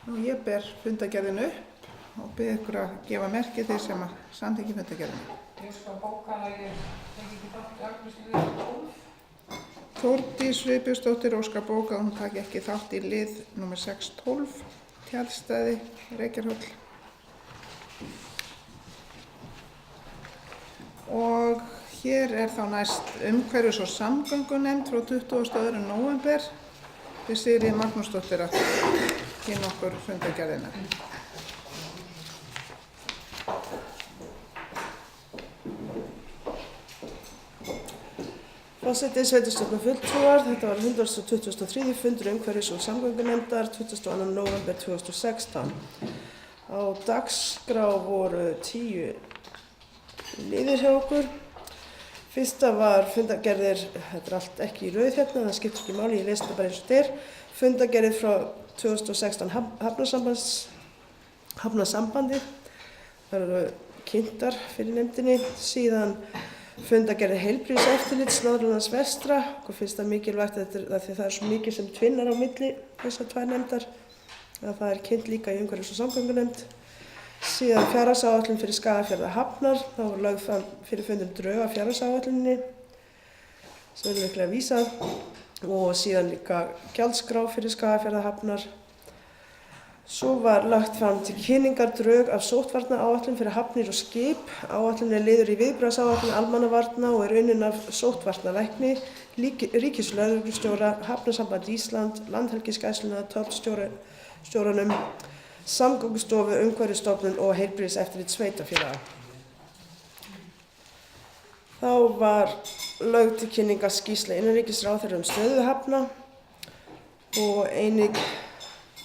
Nú ég ber fundargerðinu upp og bið ykkur að gefa merki þeir sem að samþykki fundargerðinu. Ég skal bóka að ég tek ekki þátt í afgreiðslu liðar 12. Þórdís Friðbjörnsdóttir óskar bóka að hún taki ekki þátt í lið nr. 612 tjaldstæði Reykjarhóll. Og hér er þá næst umhverfis- og samgöngunefnd frá 22. nóvember. Við Sigríður Magnúsdóttir að kynna okkur fundargerðina. Forseti sveitarstjórnar fulltrúar, þetta var 123. fundur umhverfis- og samgöngunefndar 22. nóvember 2016. Á dagskrá voru 10 liðir hjá okkur. Fyrsta var fundargerðir, þetta er allt ekki í rauð hérna, það skiptir ekki máli, ég lesi þetta bara eins og þetta er. Fundargerðir frá 2016 hafnasambandi, það eru kynntar fyrir nefndinni. Síðan fundargerðir heilbrigðiseftirlits Norðurlands vestra, okkur finnst það mikilvægt að það er svo mikið sem tvinnar á milli þessar tvær nefndar, að það er kynnt líka í umhverfis- og samgöngunefnd. Síðan fjárhagsáætlun fyrir Skagafjarðarhafnar, þá var lögð fram fyrir fundum drög af fjárhagsáætluninni sem er líklega vísað og síðan líka gjaldskrá fyrir Skagafjarðarhafnar. Svo var lagt fram til kynningar drög af sóttvarnaáætlun fyrir hafnir og skip. Áætlun er liður í viðbragðsáætlun almannavarna og er unnin af sóttvarnalækni, ríkislögreglustjóra, Hafnasamband Ísland, Landhelgisgæsluna, tollstjóranum, Samgöngustofu, Umhverfisstofnun og heilbrigðiseftirlit sveitarfélaga. Þá var lögð til kynningar skýrsla innanríkisráðherra stöðu hafna og einnig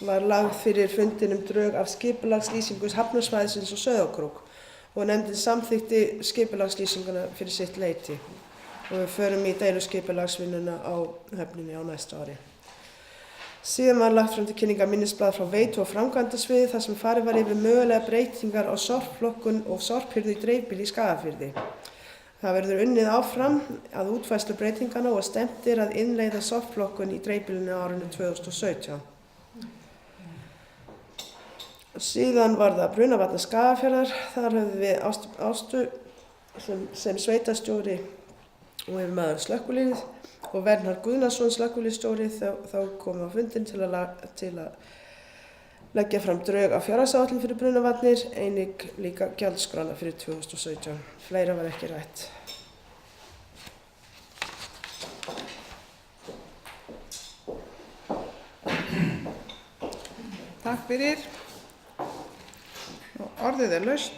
var lagð fyrir fundinum drög af skipulagslýsingu hafnarsvæðisins og Sauðárkrók og nefndin samþykkti skipulagslýsinguna fyrir sitt leyti og við förum í deiluskipulagsvinnuna á höfninni á næsta ári. Síðan var lagt fram til kynningar minnisblað frá veitu- og framkvæmdasviði þar sem farið var yfir mögulega breytingar á sorpflokkun og sorphirðu í dreifbýli í Skagafirði. Það verður unnið áfram að útfærslu breytingana og stefnt er að innleiða sorpflokkun í dreifbýlinu á árinu 2017. Síðan var það Brunavarna Skagafjarðar, þar höfðum við Ástu sem sveitarstjóri og yfirmaður slökkviliðið og Vernharð Guðnason slökkviliðsstjóri þá komum á fundinn til að leggja fram drög af fjárhagsáætlun fyrir Brunavarnir, einnig líka gjaldskrána fyrir 2017. Fleira var ekki rætt. Takk fyrir. Orðið er laust.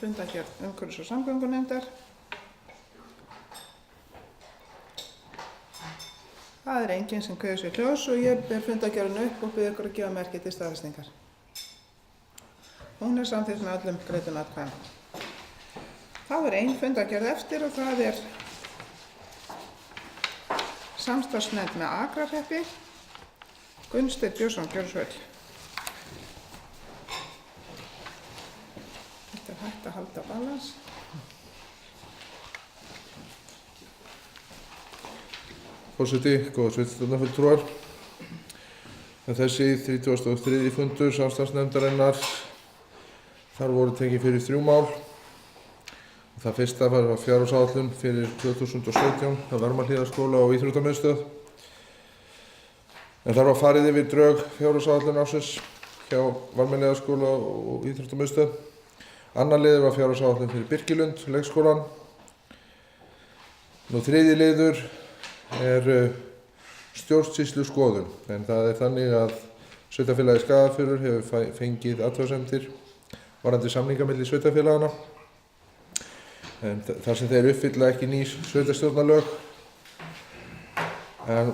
Fundargerð umhverfis- og samgöngunefndar. Það er enginn sem kveður sér hljóðs og ég ber fundargerðinu upp og bið ykkur að gefa merki til staðfestingar. Hún er samþykkt með öllum greiddum atkvæðum. Þá er ein fundargerð eftir og það er samstarfsnefnd með Akrahreppi. Gunnsteinn Björnsson, gjörðu svo vel. halda balans. Forseti, góða sveitarstjórnarfulltrúar. Þessi 33. fundur samstarfsnefndarinnar, þar voru tekin fyrir 3 mál. Það fyrsta var fjárhagsáætlun fyrir 2017 hjá Varmahlíðarskóla og Íþróttamiðstöð. En þar var farið yfir drög fjárhagsáætlun ársins hjá Varmahlíðarskóla og Íþróttamiðstöð. Annar liður var fjárhagsáætlun fyrir Birkilund, leikskólan. Þriðji liður er stjórnsýsluskoðun, en það er þannig að Sveitarfélagið Skagafjörður hefur fengið athugasemdir varðandi samninga milli sveitarfélaganna. En þar sem þeir uppfylla ekki ný sveitarstjórnarlög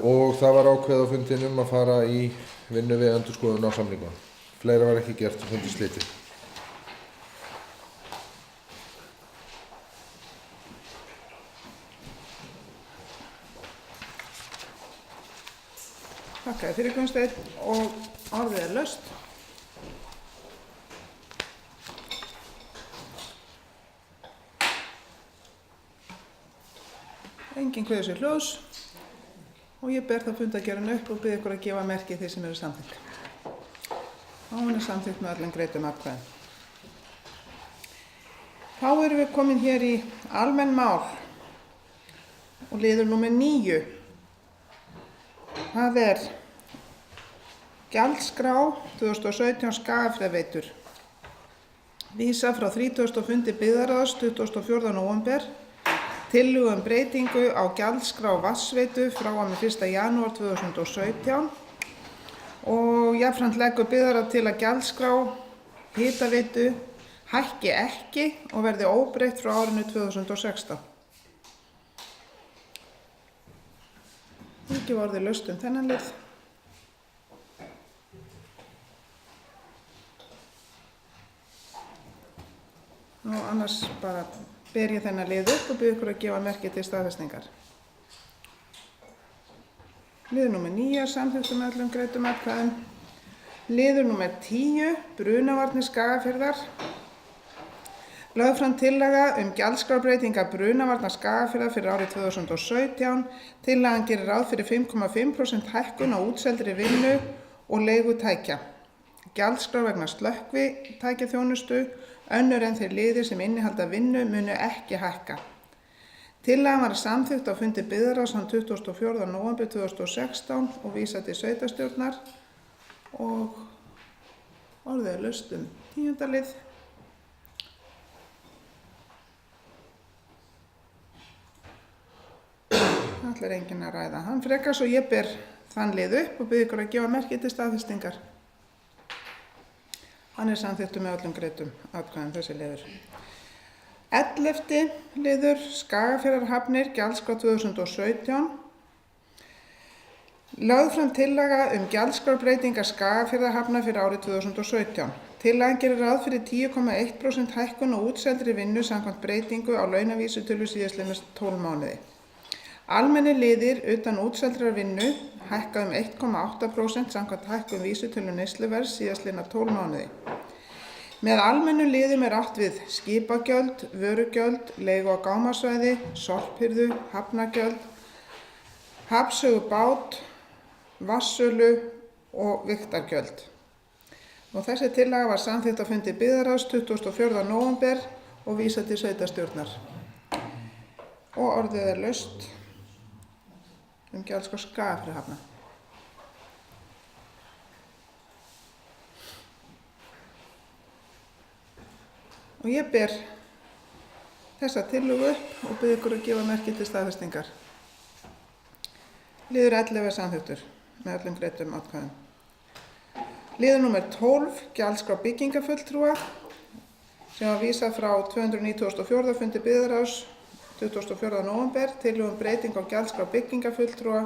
og það var ákveðið á fundinum að fara í vinnu við endurskoðun á samningum. Fleira var ekki gert og fundi slitið. Þakka þér fyrir, Gunnsteinn, og orðið er laust. Enginn kveður sér hljóðs og ég ber þá fundargerðina upp og bið ykkur að gefa merki þeir sem eru samþykkt. Hún er samþykkt með öllum greiddum atkvæðum. Þá erum við komin hér í almenn mál og liður númer 9. Það er gjaldskrá 2017 Skagafjarðarveitur. Vísa frá 30. fundi byggðarráðs 24. nóvember. Tillögu breytingu á gjaldskrá vatnsveitu frá og með 1. janúar 2017 og jafnframt leggur byggðarráð til að gjaldskrá hitaveitu hækki ekki og verði óbreytt frá árinu 2016. Ekki var orðið laust þennan lið. Nú annars bara ber ég þennan lið upp og bið ykkur að gefa merki til staðfestingar. Liður númer 9 samþykktur með öllum greiddum atkvæðum. Liður númer 10 brunavarnir Skagafjarðar. Lögð fram tillaga gjaldskrárbreytingar brunavarna Skagafjarðar fyrir árið 2017. Tillagan gerir ráð fyrir 5,5% hækkun á útseldri vinnu og leigutækja. Gjaldskrár vegna slökkvitækjaþjónustu, önnur en þeir liðir sem innihalda vinnu munu ekki hækka. Tillagan var samþykkt á fundi byggðarráðs 24. nóvember 2016 og vísað til sveitarstjórnar og orðið er laust 10. lið. Það ætlar enginn að ræða hann frekar svo ég ber þann lið upp og bið ykkur að gefa merki til staðfestingar. Hann er samþykktur með öllum greiddum atkvæðum þessi liður. 11. liður Skagafjarðarhafnir gjaldskrá 2017. Lögð fram tillaga gjaldskrárbreytingar Skagafjarðarhafnar fyrir árið 2017. Tillagan gerir ráð fyrir 10,1% hækkun og útseldri vinnu samkvæmt breytingu á launavísitölu síðastliðna 12 mánuði. Almennir liðir utan útseldrar vinnu hækka 1,8% samkvæmt hækkun vísitölu neysluverðs síðastliðna 12 mánuði. Með almennu liðum er átt við skipagjöld, vörugjöld, leigu á gámasvæði, sorphirðu, hafnargjöld, hafnsögu bát, vatnssölu og vigtargjöld. Og þessi tillaga var samþykkt á fundi byggðarráðs 24. nóvember og vísað til sveitarstjórnar. Og orðið er laust gjaldskrá Skagafjarðarhafnar. Og ég ber þessa tillögu upp og bið ykkur að gefa merki til staðfestingar. Liður 11 er samþykktur með öllum greiddum atkvæðum. Liður númer 12 gjaldskrá byggingafulltrúa sem var vísað frá 294. fundi byggðarráðs 24. nóvember tillögu breyting á gjaldskrá byggingafulltrúa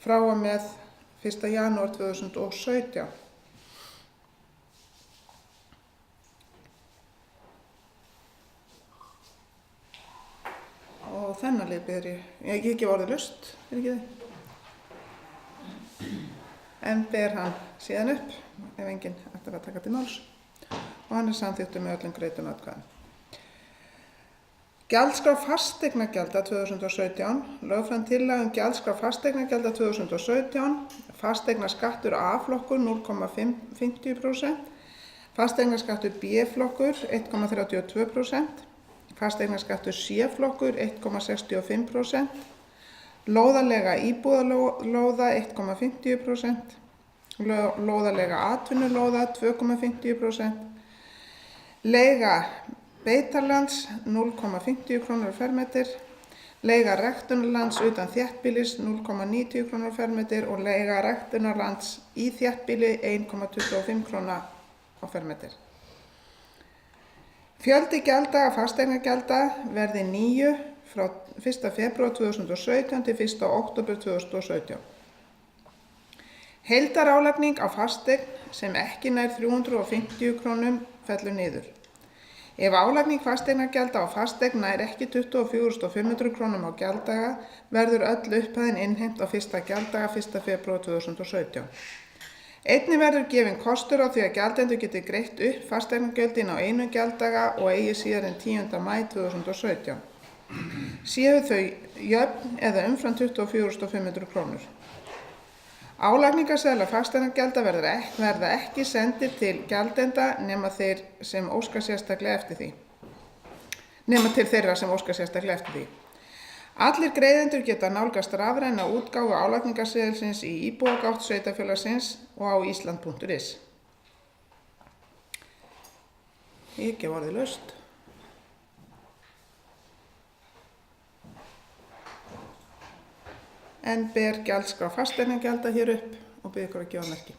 frá og með 1. janúar 2017. Og þennan lið ber ég ekki orðið laust, ekki þið? En ber hann síðan upp ef enginn ætlar að taka til máls og hann er samþykktur með öllum greiddum atkvæðum. Gjaldskrá fasteignagjalda 2017, lögð fram tillaga um gjaldskrá fasteignagjalda 2017, fasteignaskattur A-flokkur 0,50%, fasteignaskattur B-flokkur 1,32%, fasteignaskattur C-flokkur 1,65%, lóðarlega íbúðalóða 1,50%, lóðarlega atvinnulóða 2,50%, leiga beitarlands 0,50 krónur á fermetr, leiga ræktunarlands utan þéttbýlis 0,90 krónur á fermetr og leiga ræktunarlands í þéttbýli 1,25 króna á fermetr. Fjöldi gjalddaga fasteignagjalda verði 9 frá 1. febrúar 2017 til 1. október 2017. Heildarálagning á fasteign sem ekki nær 350 krónum fellur niður. Ef álagning fasteignagjalda á fasteign nær ekki 24.500 krónum á gjalddaga verður öll upphæðin innheimt á fyrsta gjalddaga 1. febrúar 2017. Einnig verður gefinn kostur á því að gjaldendur geti greitt upp fasteignagjöldin á einum gjalddaga og eigi síðar en 10. maí 2017. Séu þau jöfn eða umfram 24.500 krónur. Álagningarseðlar fasteignagjalda verða ekki sendir til gjaldenda nema til þeirra sem óska sérstaklega eftir því. Allir greiðendur geta nálgast rafræna útgáfu álagningarseðilsins í íbúagátt sveitarfélagsins og á island.is. Ég gef orðið laust. En ber gjaldskrá fasteignagjalda hér upp og bið ykkur að gefa merki.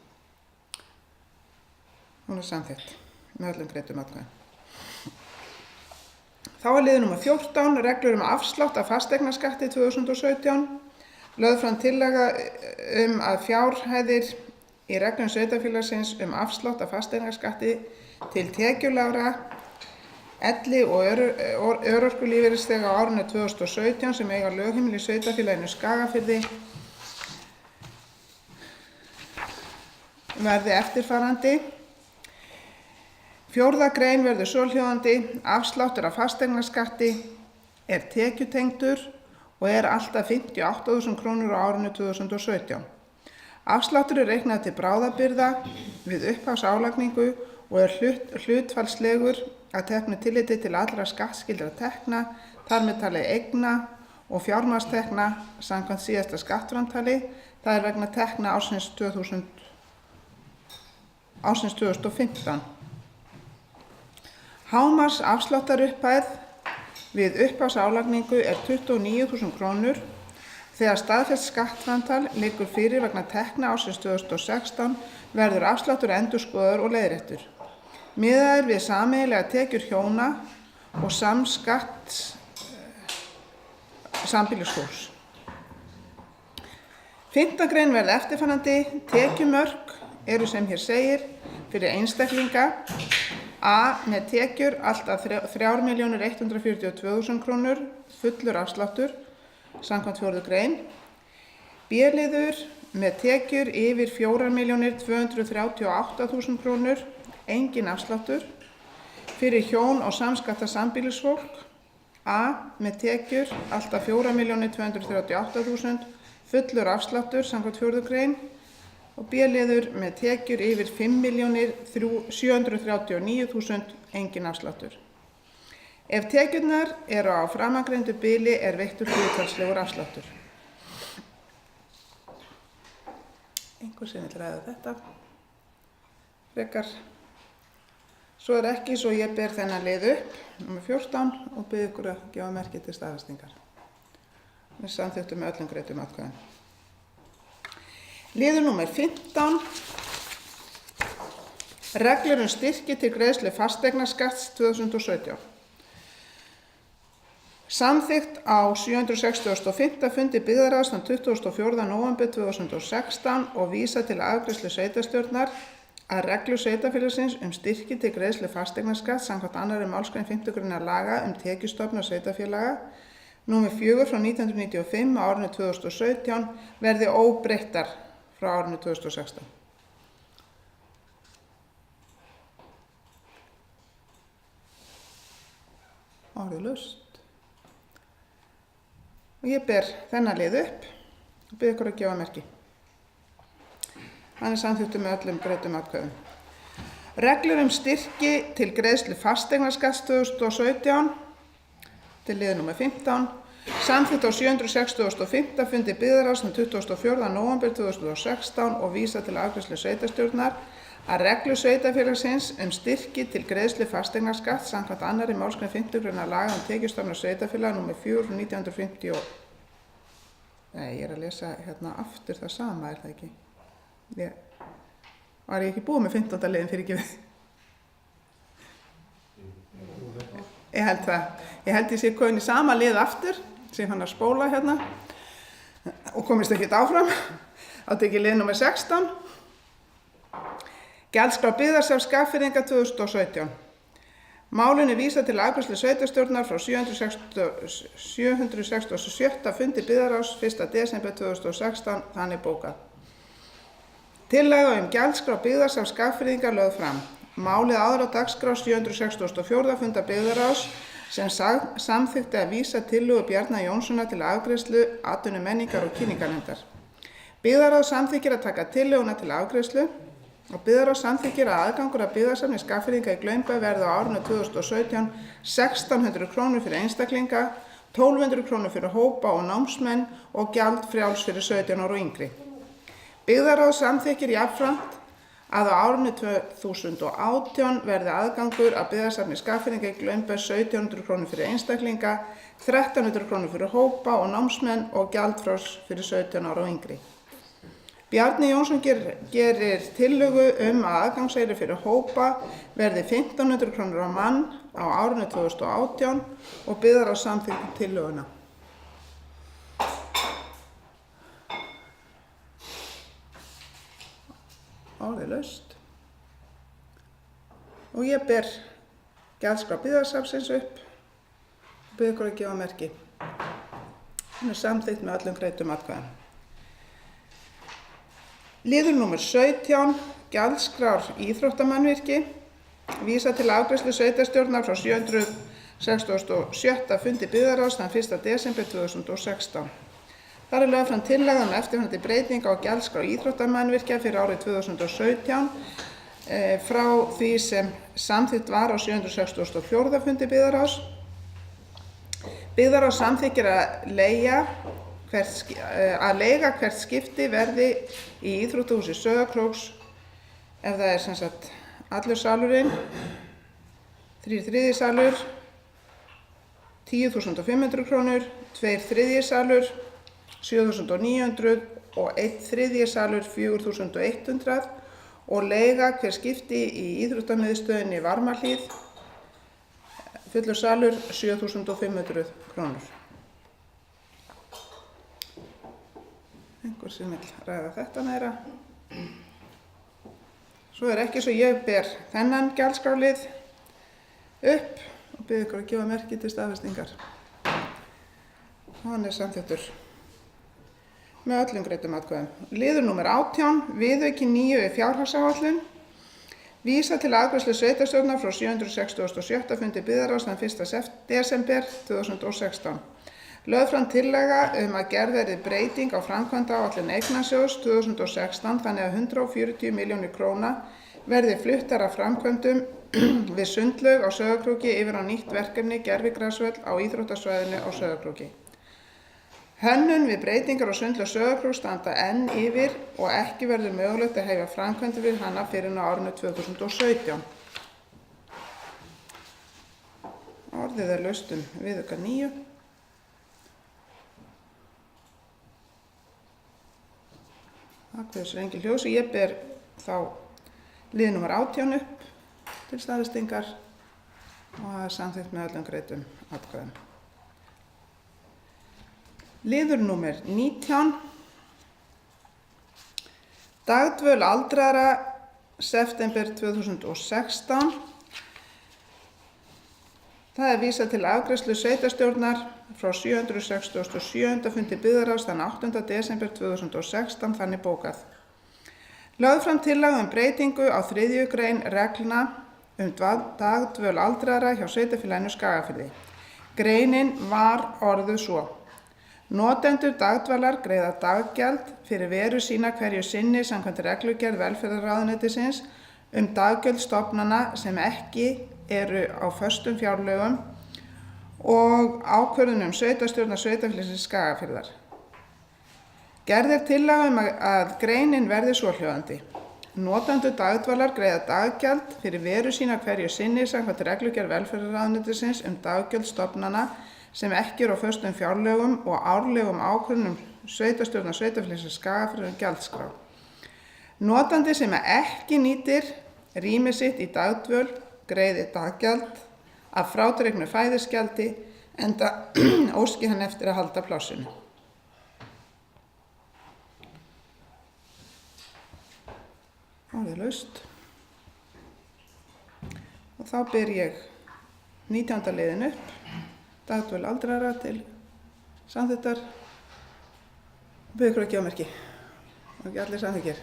Hún er samþykkt með öllum greiddum atkvæðum. Þá er liður númer 14, reglur um afslátt af fasteignaskatti 2017. Lögð fram tillaga að fjárhæðir í reglum sveitarfélagsins afslátt af fasteignaskatti til tekjulágra elli- og örorkulífeyrisþega á árinu 2017 sem eiga lögheimili í sveitarfélaginu Skagafirði verði eftirfarandi. 4. grein verður svohljóðandi: afsláttur af fasteignaskatti er tekjutengdur og er alltaf 58.000 krónur á árinu 2017. Afsláttur er reiknaður til bráðabirgða við upphafsálagningu og er hlutfallslegur að teknu tilliti til allra skattskyldra tekna, þar með talið eigna og fjármagnstekna samkvæmt síðasta skattframtali, það er vegna tekna ársins 2015. Hámarks afsláttarupphæð við upphafsálagningu er 29.000 krónur. Þegar staðfest skattframtal liggur fyrir vegna tekna ársins 2016 verður afsláttur endurskoðaður og leiðréttur. Miðað er við sameiginlegar tekjur hjóna og samskatts sambýlisfólks. 5. grein verði eftirfarandi: tekjumörk eru sem hér segir fyrir einstaklinga: A. Með tekjur allt að 3.142.000 krónur, fullur afsláttur, samkvæmt 4. grein. B-liður með tekjur yfir 4.238.000 krónur, engin afsláttur. Fyrir hjón og samskatta sambýlisfólk: A. Með tekjur allt að 4.238.000, fullur afsláttur, samkvæmt 4. grein. Og B-liður með tekjur yfir 5.739.000, engin afsláttur. Ef tekjurnar eru á framangreindu bili er veittur hlutfallslegur afsláttur. Einhver sem vill ræða þetta? Frekar. Svo er ekki, svo ég ber þennan lið upp, númer 14, og bið ykkur að gefa merki til staðfestingar. Við samþykktum með öllum greiddum atkvæðum. Liður númer 15. Reglur um styrki til greiðslu fasteignaskatts 2017. Samþykkt á 765. fundi byggðarráðs þann 24. nóvember 2016 og vísa til afgreiðslu sveitarstjórnar að reglur sveitarfélagsins styrki til greiðslu fasteignaskatts samkvæmt 2. málsgrein 5. greinar laga tekjustofna sveitarfélaga númer 4 frá 1995 á árinu 2017 verði óbreyttar frá árinu 2016. Orðið laust. og ég ber þennan lið upp og bið ykkur að gefa merki. Hann er samþykktur með öllum greiddum atkvæðum. Reglur styrki til greiðslu fasteignaskatts 2017 til liður númer 15. Samþykkt á 765. fundi byggðarráðs 24. nóvember 2016 og vísa til afgreiðslu sveitarstjórnar að reglu sveitarfélagsins styrki til greiðslu fasteignaskatts samkvæmt 2. málsgrein 5. grein laga tekjustofna sveitarfélaga númer 4/1950. Nei, ég er að lesa hérna aftur það sama, er það ekki? Var ég ekki búið með 15. liðin fyrir ekki við? Ég held það. Ég held ég sé komin í sama lið aftur, sem hann að spóla hérna og komist ekkert áfram. Þá tek ég lið nummer 16. Gjaldskrá byggðasafns Skagfirðinga 2017. Málinu vísað til afgreiðslu sveitarstjórnar frá 767. fundi byggðarráðs 1. desember 2016, þannig bókað. Tillaga gjaldskrá byggðasafns Skagfirðinga lögð fram. Málið áður á dagskrá 764. fundar byggðarráðs sem samþykkti að vísa tillögu Bjarna Jónssonar til afgreiðslu atvinnu menningar og kynningarnefndar. Byggðarráð samþykkir að taka tillöguna til afgreiðslu og byggðarráð samþykkir að aðgangur að byggðasafni Skagfirðinga í Glaumbæ verði á árinu 2017 1.600 krónur fyrir einstaklinga, 1.200 krónur fyrir hópa og námsmenn og gjaldfrjáls fyrir 17 ára og yngri. Byggðarráð samþykkir jafnframt að á árinu 2018 verði aðgangur að byggðasafni Skagfirðinga í Glaumbæ 1.700 krónur fyrir einstaklinga, 1.300 krónur fyrir hópa og námsmenn og gjaldfrjáls fyrir 17 ára og yngri. Bjarni Jónsson gerir tillögu að aðgangseyri fyrir hópa verði 1.500 krónur á mann á árinu 2018 og byggðarráð samþykkir tillöguna. Orðið laust. Og ég ber gjaldskrá byggðasafnsins upp og bið ykkur að gefa merki. Hún er samþykkt með öllum greiddum atkvæðum. Liður númer 17, gjaldskrár íþróttamannvirki, vísa til afgreiðslu sveitarstjórnar frá 767. fundi byggðarráðs þann 1. desember 2016. Þar er lögð fram tillaga eftirfarandi breytinga á gjaldskrá íþróttamannvirkja fyrir árið 2017 frá því sem samþykkt var á 764. fundi byggðarráðs. Byggðarráð samþykkir að leiga hvert skipti verði í íþróttahúsi Sauðárkróks ef það er sem sagt allur salurinn, 3/3 salur, 10.500 krónur, 2/3 salur, 7.900 og 1/3 salur, 4.100 og leiga hver skipti í íþróttamiðstöðinni Varmahlíð, fullur salur, 7.500 krónur. Einhver sem vil ræða þetta meira. Svo er ekki svo ég ber þennan gjaldskrárlið upp og bið ykkur að gefa merki til staðfestingar. Hann er samþykktur með öllum greiddum atkvæðum. Liður númer 18, viðauki 9 við fjárhagsáætlun. Vísa til afgreiðslu sveitarstjórnar frá 767. fundi byggðarráðs þann 1. desember 2016. Lögð fram tillaga að gerð verði breyting á framkvæmdaáætlun Eignasjóðs 2016 þannig að 140 milljónir króna verði fluttar af framkvæmdum við sundlaug á Sauðárkróki yfir á nýtt verkefni gervigrasvöll á íþróttasvæðinu á Sauðárkróki. Hönnun við breytingar á sundlaug Sauðárkróks standa enn yfir og ekki verður mögulegt að hefja framkvæmdir við hana fyrr en á árinu 2017. Orðið er laust viðauka 9. Atkvæðis engin ljós og ég ber þá lið númer 18 upp til staðfestingar og það er samþykkt með öllum greiddum atkvæðum. Liður númer 19, dagdvöl aldraðra september 2016. Það er vísað til afgreiðslu sveitarstjórnar frá 767. fundi byggðarráðs þann 8. desember 2016, þannig bókað. Lögð fram tillaga breytingu á 3. grein reglna dagdvöl aldraðra hjá sveitarfélaginu Skagafirði. Greinin var orðuð svo: Notendur dagdvalar greiða daggjald fyrir veru sína hverju sinni samkvæmt reglugerð velferðarráðuneytisins daggjöld stofnana sem ekki eru á föstum fjárlögum og ákvörðunum sveitarstjórnar sveitarfélagsins Skagafjarðar. Gerð tillaga að greinin verði svohljóðandi. Notendur dagdvalar greiða daggjald fyrir veru sína hverju sinni samkvæmt reglugerð velferðarráðuneytisins daggjöld stofnana sem ekki eru á föstum fjárlögum og árlegum ákvörðunum sveitarstjórnar sveitarfélagsins Skagafjarðar gjaldskrá. Notandi sem ekki nýtir rými sitt í dagdvöl greiði daggjald að frádregnu fæðisgjaldi enda óski hann eftir að halda plássinu. Orðið laust. Og þá ber ég 19. liðin upp, dagdvöl aldraðra til samþykktar. Bið ykkur að gefa merki. Og ekki allir samþykkir.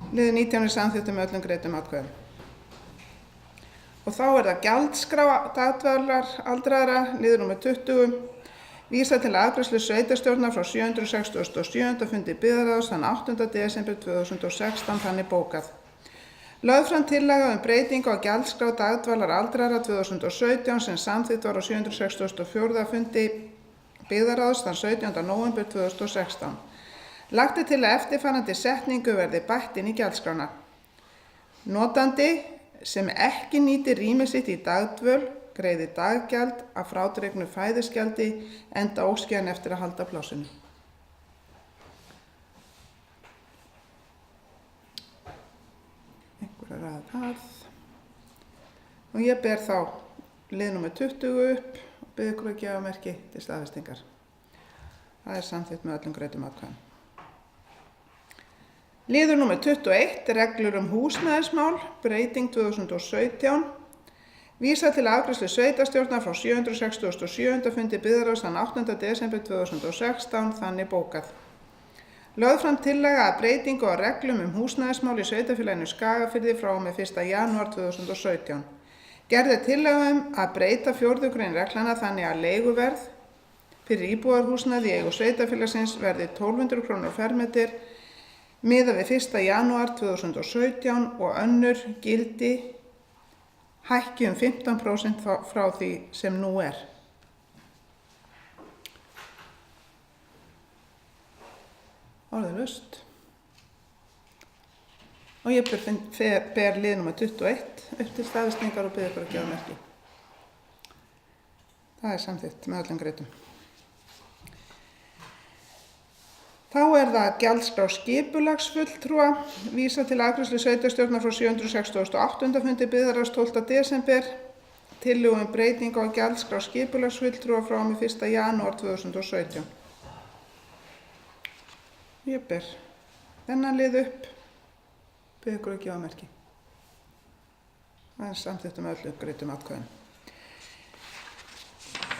Liður 19 er samþykktur með öllum greiddum atkvæðum. Og þá er það gjaldskrá dagdvalar aldraðra, liður númer 20. Vísa til afgreiðslu sveitarstjórnar frá 767. fundi byggðarráðs þann 8. desember 2016 þannig bókað. Lögð fram tillaga breytingu á gjaldskrá dagdvalar aldraðra 2017 sem samþykkt var á 764. fundi byggðarráðs þann 17. nóvember 2016. Lagt til að eftirfarandi setningu verði bætt inn í gjaldskrána. Notandi sem ekki nýtir rými sitt í dagdvöl greiði daggjald að frádregnu fæðisgjaldi enda óski hann eftir að halda plássinu. Einhver að ræða það. Og ég ber þá lið númer 20 upp og bið ykkur að gefa merki til staðfestingar. Það er samþykkt með öllum greiddum atkvæðum. Liður númer 21, reglur húsnæðismál, breyting 2017. Vísa til afgreiðslu sveitarstjórnar frá 767. fundi byggðarráðs þann 8. desember 2016 þannig bókað. Lögð fram tillaga að breytingu á reglum húsnæðismál í sveitarfélaginu Skagafirði frá og með 1. janúar 2017. Gerð tillaga að breyta 4. grein reglana þannig að leiguverð fyrir íbúðarhúsnæði í eigu sveitarfélagsins verði 1200 kr. fermetr miðað við 1. janúar 2017 og önnur gildi hækki 15% frá því sem nú er. Orðið laust. Og ég ber lið númer 21 upp til staðfestingar og bið ykkur að gefa merki. Það er samþykkt með öllum greiddum. Þá er það gjaldskrá skipulagsfulltrúa, vísa til afgreiðslu sveitarstjórnar frá 768. fundi byggðarráðs 12. desember, tillögu breytingu á gjaldskrá skipulagsfulltrúa frá og með 1. janúar 2017. Ég ber þennan lið upp, bið ykkur að gefa merki. Það er samþykkt með öllum greiddum atkvæðum.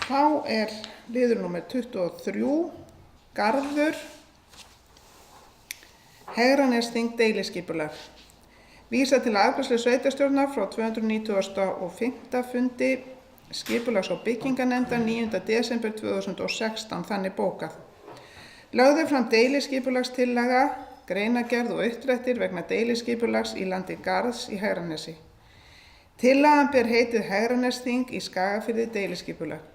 Þá er liður númer 23, Garður. Hegranesþing deiliskipulag. Vísa til afgreiðslu sveitarstjórnar frá 295. fundi skipulags- og bygginganefndar 9. desember 2016 þannig bókað. Lögð fram deiliskipulagstillaga, greinargerð og uppdrættir vegna deiliskipulags í landi Garðs í Hegranesi. Tillagan ber heitið Hegranesþing í Skagafirði deiliskipulag.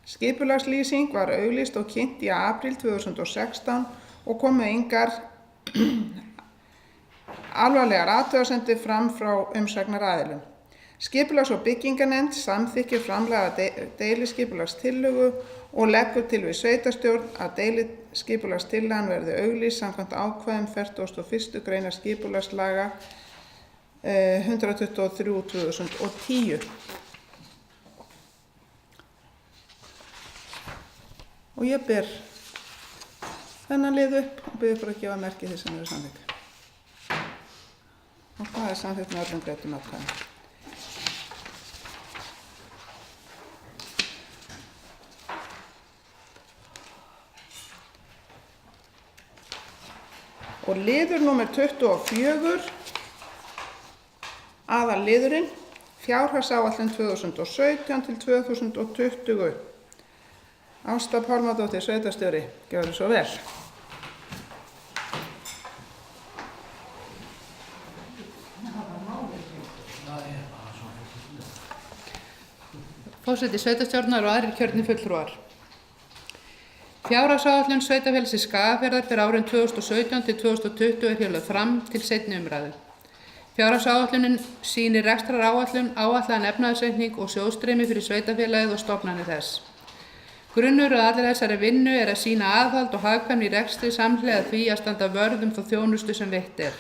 Skipulagslýsing var auglýst og kynnt í apríl 2016 og komu engar alvarlegar athugasemdir fram frá umsagnaraðilum. Skipulags- og bygginganefnd samþykkir framlagða deiliskipulagstillögu og leggur til við sveitarstjórn að deiliskipulagstillagan verði auglýst samkvæmt ákvæðum 41. greinar skipulagslaga 123/2010. Og ég ber þennan lið upp og bið ykkur að gefa merki því sem eru samþykkt. Og það er samþykkt með öllum greiddum atkvæðum. Og liður númer 24, Ásta Pálmadóttir, sveitarstjóri, gjörðu svo vel. Forseti sveitarstjórnar og aðrir kjörnir fulltrúar. Fjárhagsáætlun Sveitarfélagsins Skagafjarðar fyrir árin 2017 til 2020 er hér lögð fram til seinni umræðu. Fjárhagsáætlunin sýnir rekstraráætlun, áætlaðan efnahagsreikning og sjóðstreymi fyrir sveitarfélagið og stofnanir þess. Grunnur að allri þessari vinnu er að sýna aðhald og hagkvæmni í rekstri samhliða því að standa vörð þá þjónustu sem veitt er.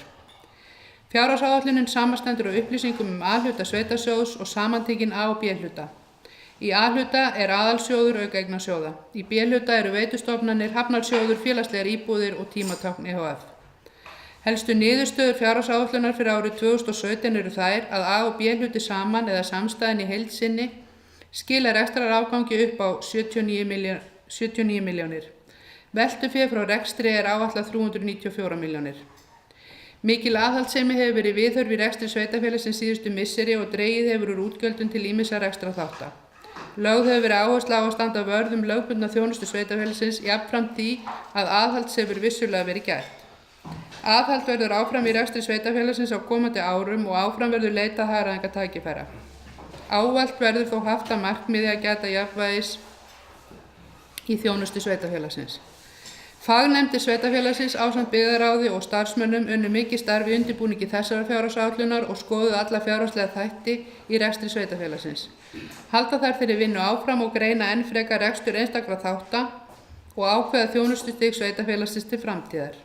Fjárhagsáætlunin samanstendur á upplýsingum A-hluta sveitarsjóðs og samantekin A- og B-hluta. Í A-hluta er aðalsjóður auk eignasjóða. Í B-hluta eru veitustofnanir, hafnarsjóður, félagslegar íbúðir og tímatákn EHF. Helstu niðurstöður fjárhagsáætlunar fyrir árið 2017 eru þær að A- og B-hluti saman eða samstæðan í heild sinni skila rekstrarafgangi upp á 79 milljónir. Veltufé frá rekstri er áætlað 394 milljónir. Mikil aðhaldssemi hefur verið viðhorf í rekstri sveitarfélagsins síðustu misseri og dregið hefur úr útgjöldum til ýmissa rekstrarþátta. Lögð hefur verið áhersla á að standa vörð lögbundna þjónustu sveitarfélagsins jafnframt því að aðhalds hefur vissulega verið gætt. Aðhald verður áfram í rekstri sveitarfélagsins á komandi árum og áfram verður leitað hagræðingar tækifæra. Ávallt verður þó haft að markmiði að gæta jafnvægis í þjónustu sveitarfélagsins. Fagnefndir sveitarfélagsins ásamt byggðarráði og starfsmönnum unnu mikið starf í undirbúningi þessarar fjárhagsáætlunar og skoðuðu alla fjárhagslega þætti í rekstri sveitarfélagsins. Halda þær þeirri vinnu áfram og greina enn frekar rekstur einstakra þátta og ákveða þjónustustig sveitarfélagsins til framtíðar.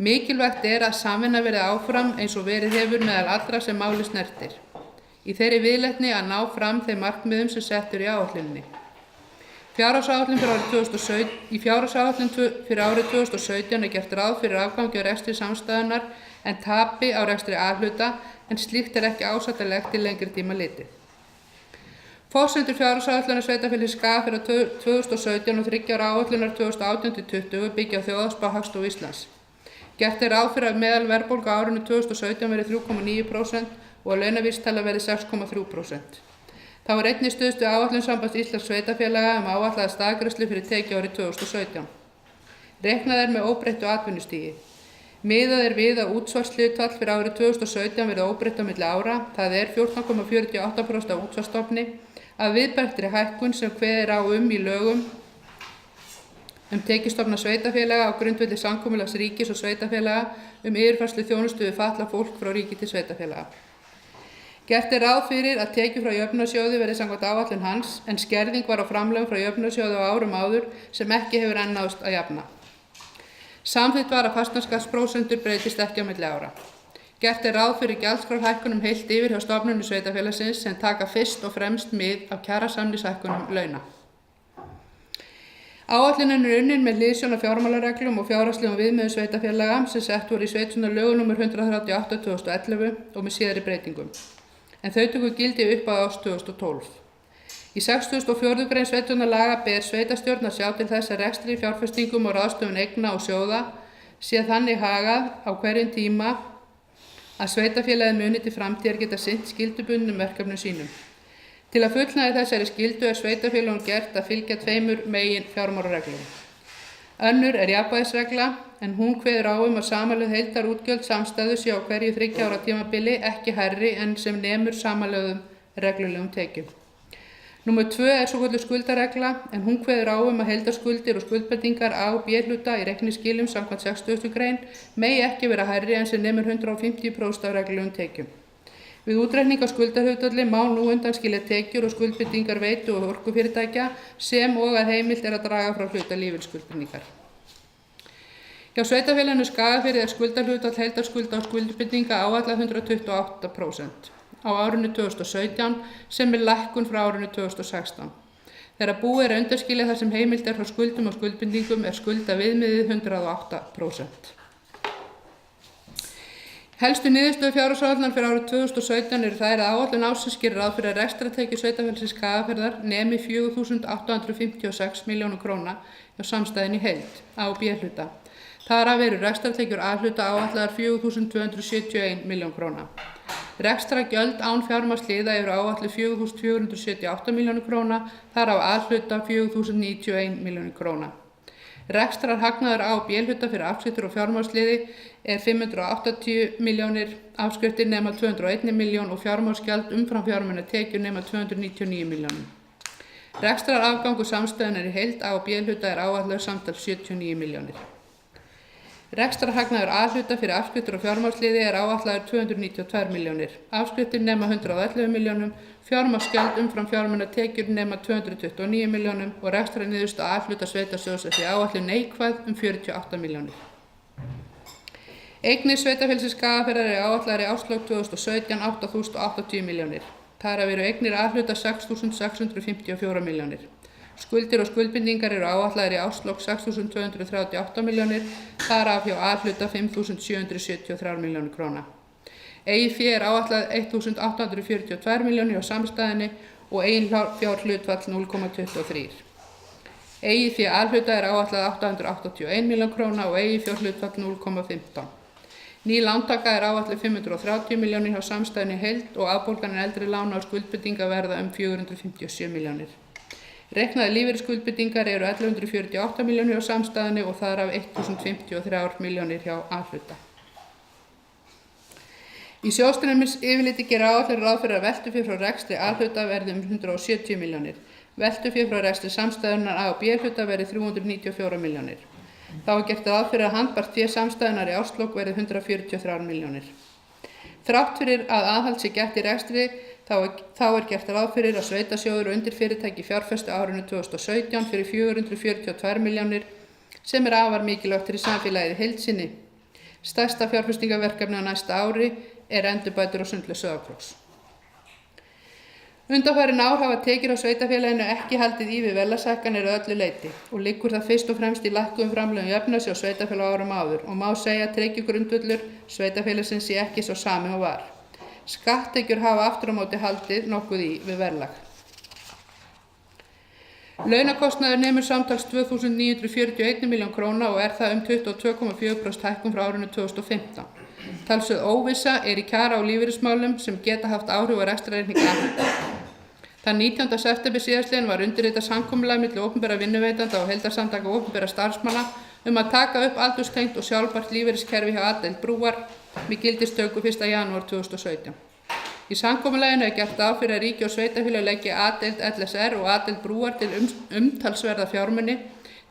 Mikilvægt er að samvinna verði áfram eins og verið hefur meðal allra sem máli snertir. Í þeirri viðleitni að ná fram þeim markmiðum sem settur í áætluninni. Fjárhagsáætlun fyrir árið 2017 er gert ráð fyrir afgangi á rekstri samstæðunnar en tapi á rekstri A-hluta en slíkt er ekki ásættanlegt til lengri tíma litið. Forsendur fjárhagsáætlunar sveitarfélagsins Skagafjarðar 2017 og 3 ára áætlunar 2018-2020 byggja á þjóðhagsspá Hagstofu Íslands. Gert er ráð fyrir að meðalverðbólga á árinu 2017 verði 3,9% og að launavísitala verði 6,3%. Þá er einnig stuðst við áætlun Sambands Íslenskra sveitarfélaga áætlaða staðgreiðslu fyrir tekjuárið 2017. Reiknað er með óbreyttu atvinnustigi. Miðað er við að útsvarshlutfall fyrir árið 2017 verði óbreytt á milli ára, það er 14,48% af útsvarsstofni, að viðbættri hækkun sem kveðið er á í lögum tekjustofna sveitarfélaga á grundvelli samkomulags ríkis og sveitarfélaga yfirfærslu þjónustu við fatlað fólk frá ríki til sveitarfélaga. Gert er ráð fyrir að tekjur frá jöfnunarsjóði verði samkvæmt áætlun hans en skerðing var á framlögum frá jöfnunarsjóði á árum áður sem ekki hefur enn náðst að jafna. Samþykkt var að fasteignaskattsprósentur breytist ekki á milli ára. Gert er ráð fyrir gjaldskrárhækkunum heilt yfir hjá stofnunum sveitarfélagsins sem taka fyrst og fremst mið af kjarasamningshækkunum launa. Áætlunin er unnin með hliðsjón af fjármálareglum og fjárhagslegum viðmiðum sveitarfélaga sem sett voru í sveitarstjórnarlögum nr. 138/2011 og með síðari breytingum. En þau tóku gildi upp á árs 2012. Í 64. grein sveitarstjórnarlaga ber sveitarstjórn að sjá til þess að rekstri, fjárfestingum og ráðstöfun eigna og sjóða sé þannig hagað á hverjum tíma að sveitarfélagið muni til framtíðar geta sinnt skyldubundnum verkefnum sínum. Til að fullnægja þessari skyldu er sveitarfélögum gert að fylgja 2 megin fjármálareglum. Önnur er jafnvægisregla en hún kveður á að samanlögð heildarútgjöld samstæðu sé á hverju 3 ára tímabili ekki hærri en sem nemur samanlögðum reglulegum tekjum. Númer 2 er svokölluð skuldaregla en hún kveður á að heildarskuldir og skuldbindingar A- og B-hluta í reikningsskilum samkvæmt 60. grein megi ekki vera hærri en sem nemur 150% af reglulegum tekjum. Við útreikning á skuldahlutfalli má nú undanskilja tekjur og skuldbindingar veitu og orkufyrirtækja sem og að heimilt er að draga frá hluta lífeyrisskuldbindingar. Hjá sveitarfélaginu Skagafirði er skuldahlutfall heildarskulda og skuldbindinga áætlað 128% á árinu 2017 sem er lækkun frá árinu 2016. Þegar búið er að undanskilja þar sem heimilt er frá skuldum og skuldbindingum er skuldaviðmiðið 108%. Helstu niðurstöður fjárhagsáætlunar fyrir árið 2017 eru þær að áætlun ársins gerir ráð fyrir að rekstrartekjur sveitarfélagsins Skagafjarðar nemi 4.856 milljónum króna hjá samstæðunni í heild A- og B-hluta. Þar af eru rekstrartekjur A-hluta áætlaðar 4.271 milljón króna. Rekstrargjöld án fjármagnsliða eru áætluð 4.478 milljónir króna, þar af A-hluta 4.091 milljónir króna. Rekstrarhagnaður A- og B-hluta fyrir afskriftir og fjármagnsliði er 580 milljónir, afskriftir nema 201 milljón og fjármagnsgjald umfram fjármunatekjur nema 299 milljónum. Rekstrarafgangur samstæðunnar í heild A- og B-hluta er áætlaður samtals 79 milljónir. Rekstrarhagnaður A-hluta fyrir afskriftir og fjármagnsliði er áætlaður 292 milljónir. Afskriftir nema 111 milljónum, fjármagnsgjald umfram fjármunatekjur nema 229 milljónum og rekstrarniðurstaða A-hluta sveitarsjóðs er því áætluð neikvæð 48 milljónir. Eignir sveitarfélagsins Skagafjarðar eru áætlaðar í árslok 2017 8.080 milljónir. Þar af eru eignir A-hluta 6.654 milljónir. Skuldir og skuldbindingar eru áætlaðar í árslok 6.238 milljónir, þar af hjá A-hluta 5.773 milljónir króna. Eigið fé er áætlað 1.842 milljónir á samstæðunni og eigin fjárhlutfall 0,23. Eigið fé A-hluta er áætlað 881 milljón króna og eigin fjárhlutfall 0,15. Ný lántaka er áætluð 530 milljónir hjá samstæðunni í heild og afborganir eldri lána og skuldbindinga verða 457 milljónir. Reiknaðar lífeyrisskuldbindingar eru 1148 milljónir á samstæðunni og þar af 1053 milljónir hjá A-hluta. Í sjóðstreymis yfirliti gera áætlanir ráð fyrir að veltufé frá rekstri A-hluta verði 170 milljónir. Veltufé frá rekstri samstæðunnar A- og B-hluta verði 394 milljónir. Þá er gert ráð fyrir að handbært fé samstæðunnar í árslok verði 143 milljónir. Þrátt fyrir að aðhald sé gætt í rekstri þá er gert ráð fyrir að sveitasjóður og undirfyrirtæki fjárfestu árinu 2017 fyrir 442 milljónir sem er afar mikilvægt fyrir samfélagið í heild sinni. Stærsta fjárfestingarverkefni á næsta ári er endurbætur á sundlaug Sauðárkróks. Undanfarin ár hafa tekjur á sveitarfélaginu ekki haldið í við verðlagshækkanir að öllu leyti og liggur það fyrst og fremst í lækkuðum framlögum jöfnunarsjóðs sveitarfélaga árum áður og má segja að tekjugrundvöllur sveitarfélagsins sé ekki sá sami og var. Skatttekjur hafa aftur á móti haldið nokkuð í við verðlag. Launakostnaður nemur samtals 2.941 milljón króna og er það 22,4% hækkun frá árinu 2015. Talsverð óvissa er í kjara- og lífeyrismálum sem geta haft áhrif á rekstrarreikning A-hluta. Þann 19. september síðastliðinn var undirritað samkomulag milli opinberra vinnuveitanda og heildarsamtaka opinberra starfsmanna að taka upp aldurstengt og sjálfbært lífeyriskerfi hjá A-deild Brúar með gildistöku 1. janúar 2017. Í samkomulaginu er gert ráð fyrir að ríki og sveitarfélög leggi A-deild LSR og A-deild Brúar til umtalsverða fjármuni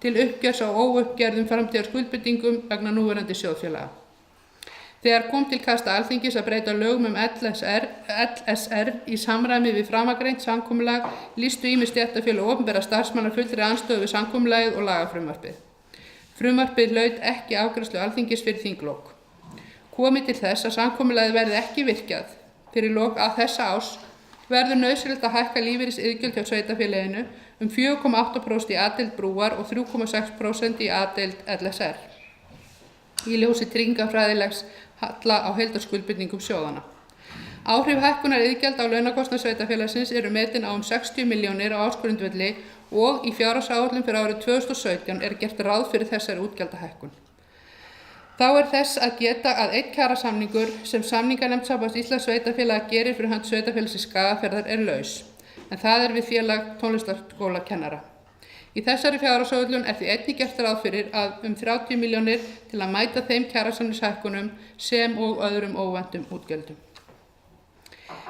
til uppgjörs á óuppgerðum framtíðar skuldbindingum vegna núverandi sjóðfélaga. Þegar kom til kasta Alþingis að breyta lögum LSR í samræmi við framangreint samkomulag lýstu ýmis stéttarfélög og opinberra starfsmanna fullri andstöðu við samkomulagið og lagafrumvarpið. Frumvarpið hlaut ekki afgreiðslu Alþingis fyrir þinglok. Komi til þess að samkomulagið verði ekki virkjað fyrir lok að þessa árs verður nauðsynlegt að hækka lífeyrisiðgjöld hjá sveitarfélaginu 4,8% í A-deild Brúar og 3,6% í A-deild LSR. Í ljósi tryggingafræðilegs halla á heildarskuldbindningum sjóðanna. Áhrif hækkunar iðgjalda á launakostnað sveitarfélagsins eru metin á 60 milljónir á ársgrundvelli og í fjárhagsáætlun fyrir árið 2017 er gert ráð fyrir þessari útgjaldahækkun. Þá er þess að geta að einn kjarasamningur sem samninganefnd Sambands Íslands sveitarfélaga gerir fyrir hönd sveitarfélagsins Skagafjarðar er laus, en það er við félag tónlistarskólakennara. Í þessari fjárhagsáætlun er því einnig gert ráð fyrir að 30 milljónir til að mæta þeim kjarasamningshækkunum sem og öðrum óvæntum útgjöldum.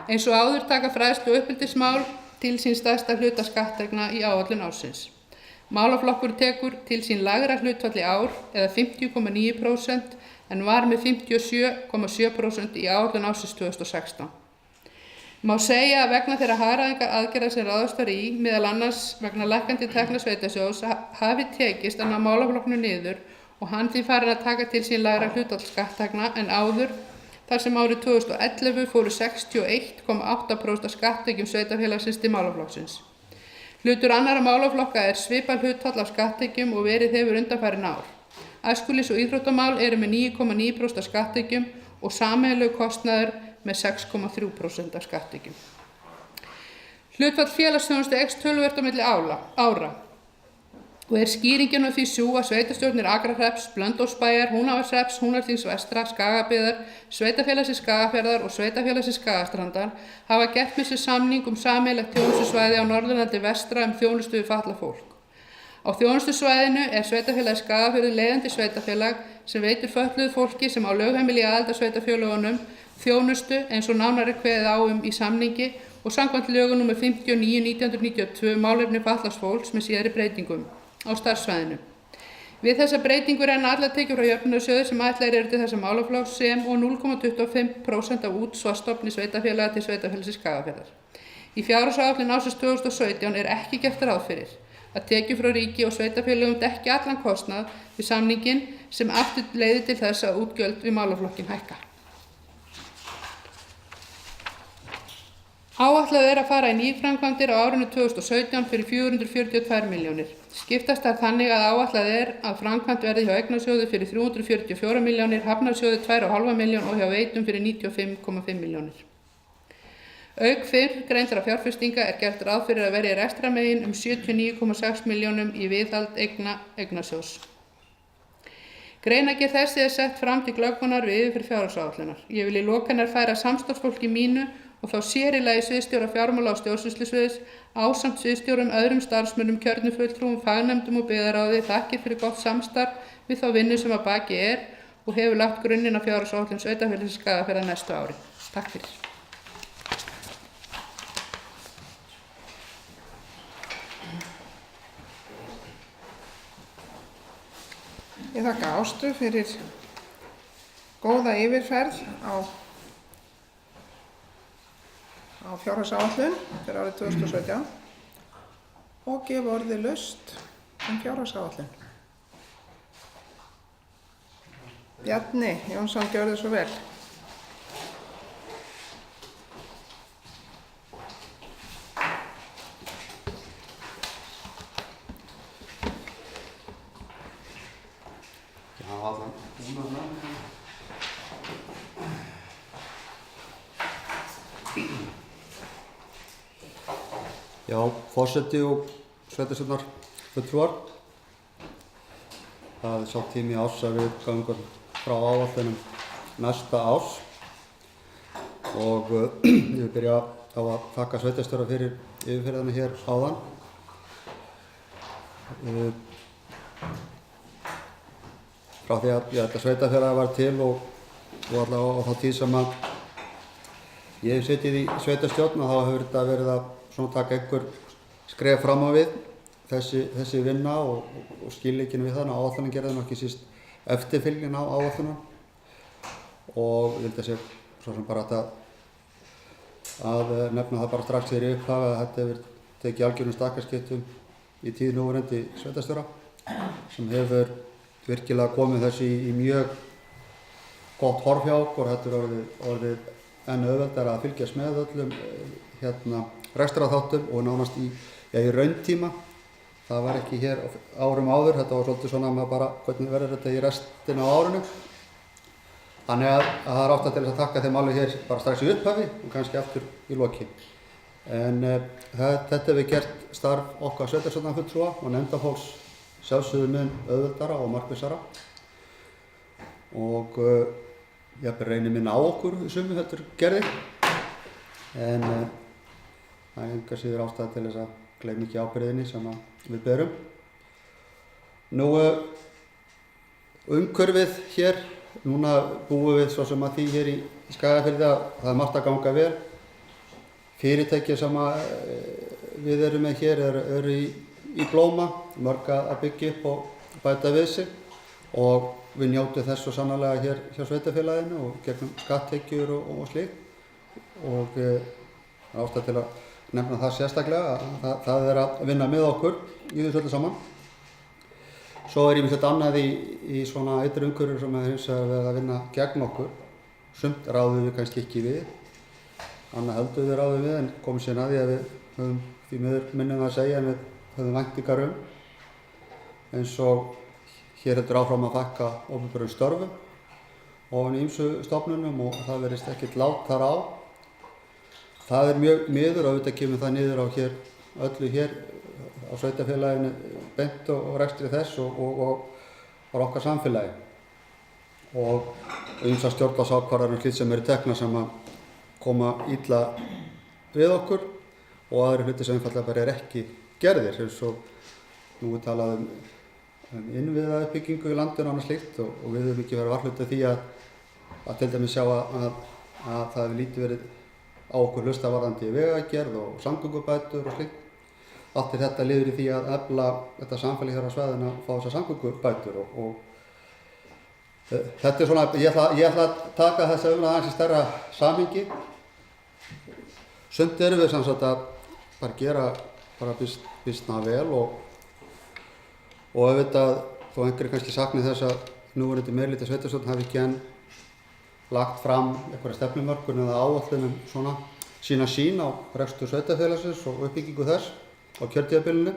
Eins og áður taka fræðslu og uppeldismál til sín stærsta hluta skatttekna í áætlun ársins. Málaflokkur tekur til sín lægra hlutfall í ár eða 50,9% en var með 57,7% í áætlun ársins 2016. Má segja að vegna þeirra hagræðingar aðgerða sem ráðist var í, meðal annars vegna lækkandi tekna sveitarsjóðs, hafi tekist að ná málaflokknum niður og hann því farin að taka til sín lægra hlutfall skatttekna en áður, þar sem árið 2011 fóru 61,8% af skatttekjum sveitarfélagsins til málaflokksins. Hlutur annarra málaflokka er svipað hlutfall af skatttekjum og verið hefur undanfarin ár. Æskulýðs- og íþróttamál eru með 9,9% af skatttekjum og sameiginlegur kostnaður með 6,3% af skatttekjum. Hlutfall félagsþjónustu eykst töluvert á milli ára. og skýringin á því sú að sveitarstjórnir Akrahrepps, Blönduósbæjar, Húnavatnshrepps, Húnaþings vestra, Skagabyggðar, Sveitarfélagsins Skagafjarðar og Sveitarfélagsins Skagastrandar hafa gert með sér samning sameiginlegt þjónustusvæði á Norðurlandi vestra þjónustu við fatlað fólk. Á þjónustusvæðinu Sveitarfélagið Skagafjörður leiðandi sveitarfélag sem veitir fötluðu fólki sem á lögheimili í aðildarsveitarfélögunum þjónustu eins og nánar kveðið á í samningi og samkvæmt lögum nr. 59/1992 málefni fatlaðs fólks með síðari breytingum á starfssvæðinu. Við þessa breytingu renna allar tekjur frá jöfnunarsjóði sem ætlaðir eru til þessa málaflokks sem og 0,25% af útsvarsstofni sveitarfélaga til Sveitarfélagsins Skagafjarðar. Í fjárhagsáætlun ársins 2017 ekki gert ráð fyrir að tekjur frá ríki og sveitarfélögum dekki allan kostnað við samninginn sem aftur leiðir til þess að útgjöld við málaflokkinn hækka. Áætlað að fara í nýframkvæmdir á árinu 2017 fyrir 442 milljónir. Skiptast þær þannig að áætlað að framkvæmt verði hjá Eignasjóði fyrir 344 milljónir, Hafnarsjóði 2,5 milljón og hjá Veitum fyrir 95,5 milljónir. Auk fyrrgreindra fjárfestinga gert ráð fyrir að verði í rekstrarmegin 79,6 milljónum í viðhald eigna Eignasjóðs. Greinargerð þessi sett fram til glöggvunar við yfirferð fjárhagsáætlunar. Ég vil í lok hennar færa samstarfsfólki mínu og þá sér í lagi sviðsstjóra fjármála- og stjórnsýslusviðs ásamt sviðsstjórum, öðrum starfsmönnum, kjörnum fulltrúum, fagnefndum og byggðarráði þakkir fyrir gott samstarf við þá vinnu sem að baki og hefur lagt grunninn að fjárhagsáætlun Sveitarfélagsins Skagafjarðar næstu ári. Takk fyrir. Ég þakka Ástu fyrir góða yfirferð á fjárhagsáætlun fyrir árið 2017 og gefa orðið laust fjárhagsáætlun. Bjarni Jónsson, gjörðu svo vel. Já, forseti og sveitarstjórnar fulltrúar. Það er sá tími árs að við göngum frá áætlunum næsta árs og ég vil byrja á að þakka sveitarstjóra fyrir yfirferðina hér áðan. Frá því að þetta sveitarfélag var til og allavega á þá tíð sem að ég hef setið í sveitarstjórn og þá hefur þetta verið að taka einhver skref fram á við þessi vinna og skilíkin við þannig að áætlunin gerði ekki síst eftirfylgin á áætlunum og ég held að sé svo sem bara að nefna það bara strax þegar í upphafi að þetta hefur tekið algjörum stakkaskiptum í tíð núverandi sveitarstjóra sem hefur virkilega komið þessu í mjög gott horf hjá okkur. Þetta er orðið enn auðveldara að fylgjast með öllum rekstrarþáttum og nánast í rauntíma. Það var ekki hér árum áður, þetta var svolítið svona með bara hvernig verður þetta í restina á árinu. Þannig að það er ástæða til þess að þakka þeim alveg hér bara strax í upphafi og kannski aftur í lokin. En þetta hefur gert starf okkar sveitarstjórnarfulltrúa og nefndarfólks sjálfsögðu mun auðveldara og markvissara. Og ég reynir minna á okkur í sumu heldur gerði. En það er engar síður ástæða til þess að gleyma ekki ábyrgðinni sem við berum. Nú, umhverfið hér, núna búum við svo sem að því hér í Skagafirði að það er margt að ganga vel. Fyrirtæki sem við erum með hér eru í blóma, mörg að byggja upp og bæta við sig og við njótum þess svo sannarlega hér hjá sveitarfélaginu og gegnum skatttekjur og slíkt. Og það er ástæða til að nefna það sérstaklega að það er að vinna með okkur í þessu öllu saman. Svo er ýmislegt annað í svona ytri umhverfi sem er hins vegar verið að vinna gegn okkur. Sumt ráðum við kannski ekki við, annað heldur við ráðum við en komum síðan að því að við höfum því miður minnum að segja en við höfum væntingar eins og hér heldur áfram að fækka opinberum störfum ofan í ýmsu stofnunum og það verðist ekkert lát þar á. Það er mjög miður og auðvitað kemur það niður á öllu hér á sveitarfélaginu beint og rekstri þess og bara okkar samfélagi. Og ýmsar stjórnvaldsákvarðanir slíkt sem eru teknar sem að koma illa við okkur og aðrir hlutir sem einfaldlega bara ekki gerðir, eins og nú er talað um innviðauppbyggingu í landinu og annað slíkt og við höfum ekki verið varhluta því að til dæmis sjá að það hefur lítið verið á okkur hlustað varðandi vegagerð og samgöngubætur og slíkt. Allt þetta liður í því að efla þetta samfélag hér á svæðinu að fá þessar samgöngubætur og þetta svona, ég ætla að taka þessa umræðu aðeins í stærra samhengi. Sumt erum við sem sagt að bara gera býsna vel og auðvitað þó einhverjir kannski sakni þess að núverandi meirihluti sveitarstjórn hafi ekki enn lagt fram einhverja stefnumörkun eða áætlun svona sína sýn á rekstur sveitarfélagsins og uppbyggingu þess á kjörtímabilinu,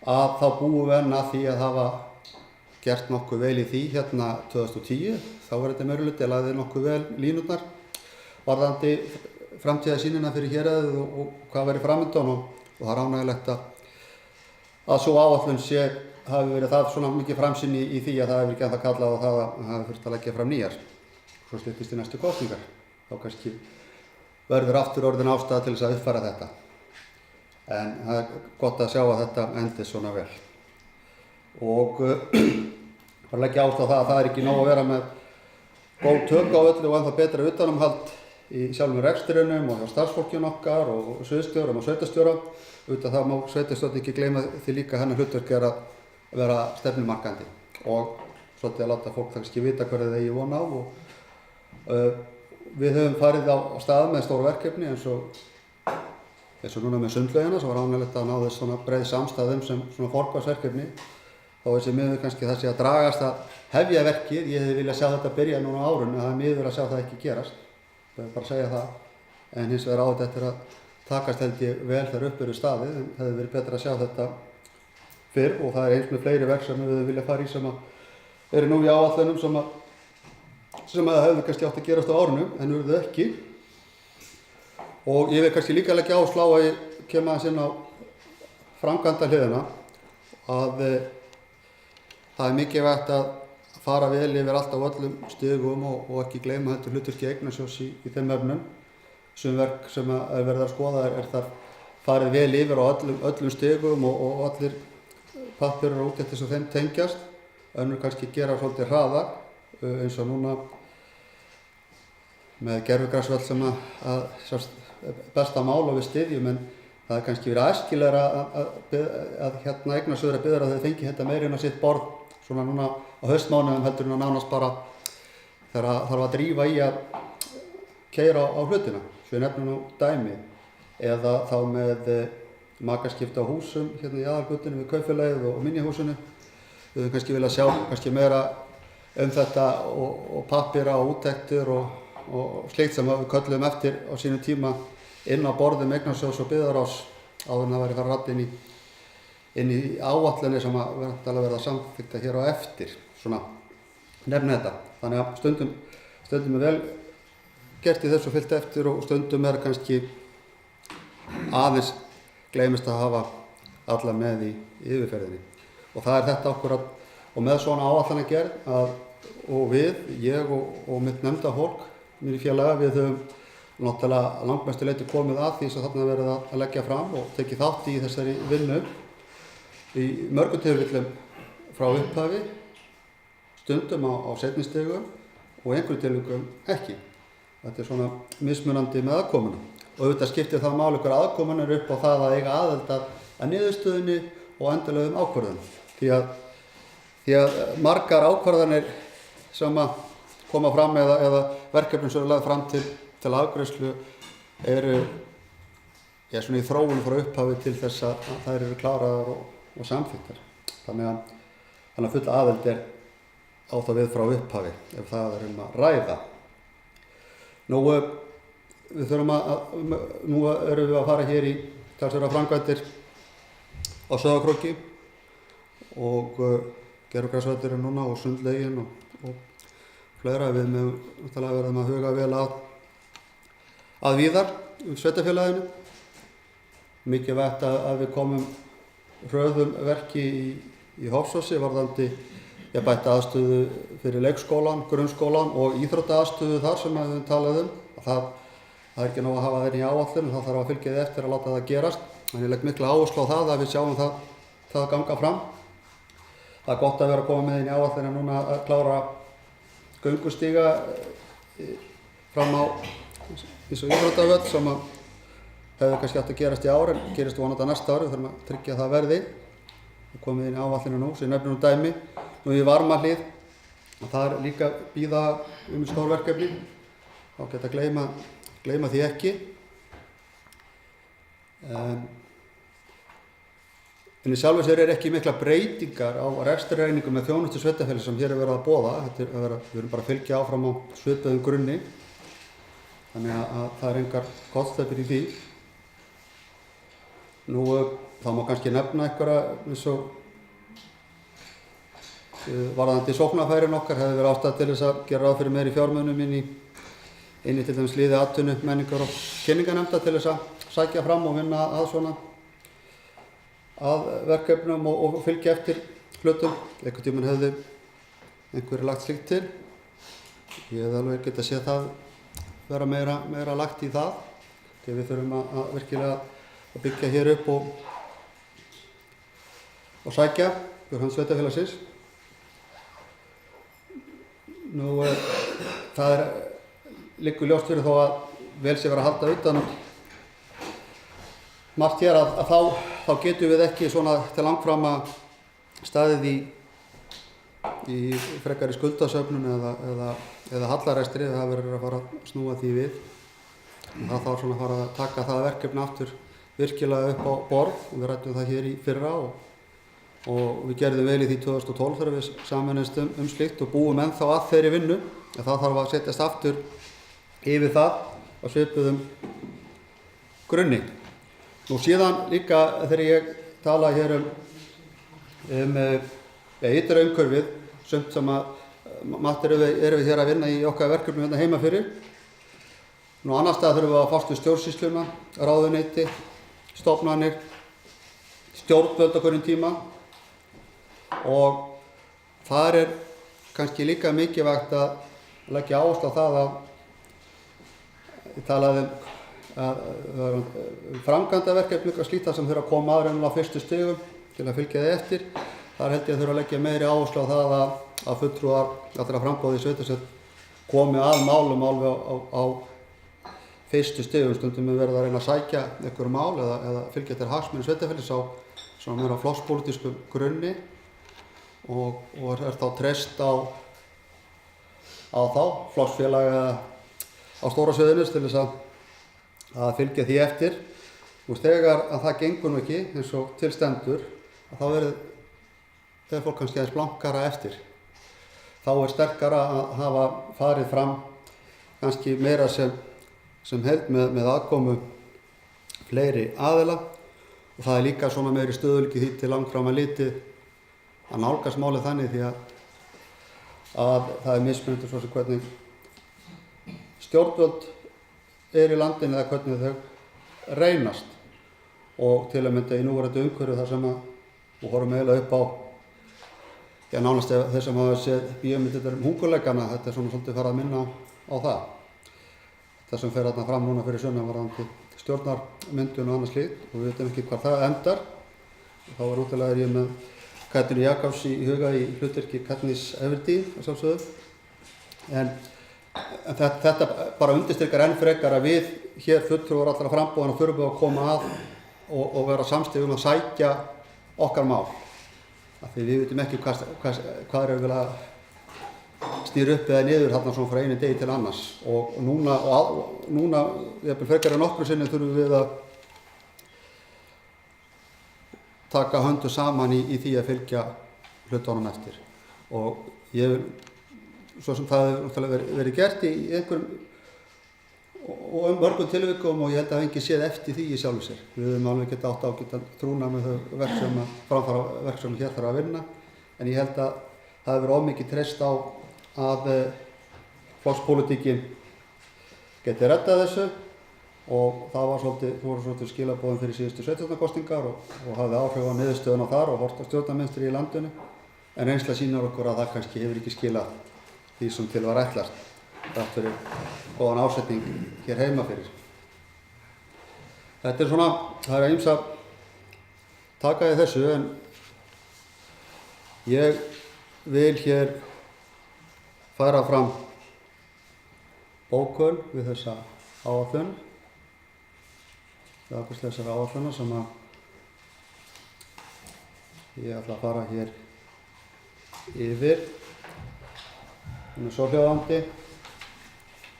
að þá búum við enn að því að hafa gert nokkuð vel í því hérna 2010. Þá var þetta meirihluti að lagði nokkuð vel línurnar varðandi framtíðarsýnina fyrir héraðið og hvað verið framundan og það er ánægjulegt að svo áætlun hafi verið það svona mikið framsýni í því að það hefur ekki ennþá kallað á það að það hefur þurft að leggja fram nýjar svo styttist í næstu kosningar. Þá kannski verður aftur orðin ástæða til þess að uppfæra þetta. En það er gott að sjá að þetta endist svona vel. Og bara leggja ástæða á það að það er ekki nóg að vera með góð tök á öllu og ennþá betra utanumhald í sjálfum rekstrinum og hjá starfsfólkinu okkar og sviðsstjórum og sveitarstjórum. Auðvitað þá má sveitarstjórn ekki gleyma því líka hennar hlutverk er að vera stefnumarkandi og svolítið að láta fólk kannski vita hverju þeir eigi von á og við höfum farið á stað með stóru verkefni eins og núna með sundlaugina sem var ánægjulegt að ná þess svona breið samstæðum sem svona forgangsverkefni. Þá þessi miður kannski það sé að dragast að hefja verkið. Ég hefði viljað sjá þetta byrja núna á árinu en það er miður að sjá það ekki gerast. Það er bara að segja það. En hins vegar á þetta eftir að takast held ég vel þegar upp eru staðið en það hefði verið betra að sjá þetta fyrr og það er eins með fleiri verk sem við vilja fara í sem eru nú í áætlunum sem að hefðu kannski átt að gerast á árinu en urðu ekki. Og ég vil kannski líka leggja áherslu á að ég kem aðeins inn á framkvæmdahliðina að það er mikilvægt að fara vel yfir allt á öllum stigum og ekki gleyma heldur hlutverki eignasjóðs í þeim efnum. Sum verk sem að verða að skoða er þar farið vel yfir á öllum stigum og allir pappírar og úttektir sem þeim tengjast. Önnur kannski gera svolítið hraðar eins og núna með gervigrasvöll sem að besta mál og við styðjum en það er kannski verið æskilegra að hérna eignasjóður að biðra að þau fengi þetta meira inn á sitt borð svona núna á haustmánuðum heldur en að nánast bara þegar þarf að drífa í að keyra á hlutina, svo ég nefnum nú dæmi, eða þá með makaskipti á húsum hérna í aðalgötunni við kaupfélagið og minjahúsinu. Við höfum kannski viljað sjá kannski meira þetta og pappíra og úttektir og slíkt sem við kölluðum eftir á sínum tíma inn á borðum eignasjóðs og byggðarráðs áður en það væri farið rætt inn í áætlunni sem að verða samþykkta hér á eftir, svona nefna þetta. Þannig að stundum er vel gert í þessu fyllt eftir og stundum er kannski aðeins gleymist að hafa alla með í yfirferðinni. Og það er þetta akkurat og með svona áætlanagerð og ég og mitt nefnda fólk, mér í félaga, við höfum náttúrulega langmestu leyti komið að því sem þarna verið að leggja fram og tekið þátt í þessari vinnu í mörgum tilfellum frá upphafi, stundum á seinni stigum og einhverjum tilvikum ekki. Þetta er svona mismunandi með aðkomuna og auðvitað skiptir það máli hver aðkoman er upp á það að eiga aðild að niðurstöðunni og endanlegum ákvörðunum. Því að margar ákvarðanir sem að koma fram eða verkefnin sem eru lagð fram til afgreiðslu eru svona í þróun frá upphafi til þess að þær eru kláraðar og samþykktar. Þannig að full aðild er á það við frá upphafi ef það er að ræða. Nú erum við að fara hér í talsverðar framkvæmdir á Sauðárkróki og gervigrasvöllurinn núna og sundlaugin og fleira. Við verðum að huga vel að víðar sveitarfélaginu. Mikilvægt að við komum hröðum verki í Hofsósi varðandi bætta aðstöðu fyrir leikskólan, grunnskólan og íþróttaaðstöðu þar sem við höfum talað um. Það er ekki nóg að hafa þeirri í áætlun, það þarf að fylgja því eftir að láta það gerast. En ég legg mikla áherslu á það að við sjáum það ganga fram. Það er gott að vera að koma með inn í áætlunina núna að klára göngustíga fram á eins og íþróttavöll sem hefur kannski átt að gerast í ár en gerist vonandi næsta ári. Við þurfum að tryggja að það verði. Það komið inn í áætlunina nú, sem nefnir dæmi. Nú í Varmahlíð, það er líka bíða stór verkefni. Þá geta gleyma því ekki. En í sjálfu sér ekki mikla breytingar á rekstrareiningum með þjónustu sveitarfélags sem hér er verið að boða. Við erum bara að fylgja áfram á svipuðum grunni. Þannig að það er engar kollsteypur í því. Nú, þá má kannski nefna einhverja eins og varðandi sóknarfærin okkar hefði verið ástæða til þess að gera ráð fyrir meiri fjármunum inn í til dæmis liði atvinnu, menningar og kynningarnefnda til þess að sækja fram og vinna að verkefnum og fylgja eftir hlutum. Einhvern tímann hefði einhverju lagt slíkt til. Ég hefði alveg getað séð það vera meira lagt í það. Þegar við þurfum að virkilega að byggja hér upp og sækja fyrir hönd sveitarfélagsins. Nú, það liggur ljóst fyrir þó að vel sé verið að halda utan margt hér að þá getum við ekki svona til langframa staðið í frekari skuldasöfnun eða hallarekstri. Það verður að fara að snúa því við. Það þarf svona að fara að taka það verkefni aftur virkilega upp á borð. Við ræddum það hér í fyrra og við gerðum vel í því 2012 þegar við sameinuðumst slíkt og búum ennþá að þeirri vinnu. En það þarf að setjast aftur yfir það á svipuðum grunni. Nú síðan líka þegar ég tala hér um ytra umhverfið, sumt sem margt erum við hér að vinna í okkar verkefni hérna heima fyrir. Nú annars staðar þurfum við að fást við stjórnsýsluna, ráðuneyti, stofnanir, stjórnvöld á hverjum tíma og þar er kannski líka mikilvægt að leggja áherslu á það að ég talaði framkvæmdaverkefni og slíkt sem þurfa að koma aðra á fyrstu stigum til að fylgja þið eftir. Þar held ég að þurfa að leggja meiri áherslu á það að fulltrúar allra framboði í sveitarstjórn komi að málum alveg á fyrstu stigum. Stundum við verðum að reyna að sækja einhver mál eða fylgja til hagsmuni sveitarfélags á svona meira flokkspólitískum grunni og er þá treyst á þá flokksfélaga á stóra sviðinu til þess að fylgja því eftir. Þegar að það gengur nú ekki eins og til stendur, þá þegar fólk kannski aðeins blankara eftir. Þá er sterkara að hafa farið fram kannski meira sem held með aðkomu fleiri aðila og það er líka svona meiri stöðugleiki því til langframa litið að nálgast málið þannig því að það er mismunandi svo sem hvernig stjórnvöld í landinu eða hvernig þau reynast og til að mynda í núverandi umhverfi þar sem við horfum eiginlega upp á nánast þeir sem hafa séð bíómyndirnar hungurleikana, þetta er svona svolítið farið að minna á það. Það sem fer þarna fram núna fyrir sunnan varðandi stjórnarmyndun og annað slíkt og við veitum ekki hvar það endar. Þá var útilega ég með Katrínu Jakobs í huga í hlutverki Katniss Everdeen að sjálfsögðu. En þetta bara undirstrikar enn frekar að við hér fulltrúar allra framboðanna þurfum að koma að og vera samstíð að sækja okkar mál. Af því við veitum ekki hvað er vel að stýra upp eða niður þarna svona frá einu degi til annars. Og núna jafnvel frekar en nokkru sinni þurfum við að taka höndu saman í því að fylgja hlutunum eftir. Og ég vil svo sem það hefur verið gert í einhverjum og mörgum tilvikum og ég held að hafa enginn séð eftir því í sjálfu sér. Við höfum alveg getað átt ágætan trúna með þau framfara verk sem hér þarf að vinna en ég held að það hefur of mikið treyst á að flokkspólitíkin geti reddað þessu og það voru svolítið skilaboðin fyrir síðustu sveitarstjórnarkosningar og hafði áhrif á niðurstöðuna þar og horft á stjórnarmynstri í landinu. En reynsla sýnir okkur að það kannski hefur ekki skilað því sem til var ætlast, þrátt fyrir góðan ásetning hér heima fyrir. Þetta er svona, það er að ýmsa taka í þessu, en ég vil hér færa fram bókun við þessa áætlun, þessar áætlunar sem að ég ætla að fara hér yfir. Hún er svohljóðandi.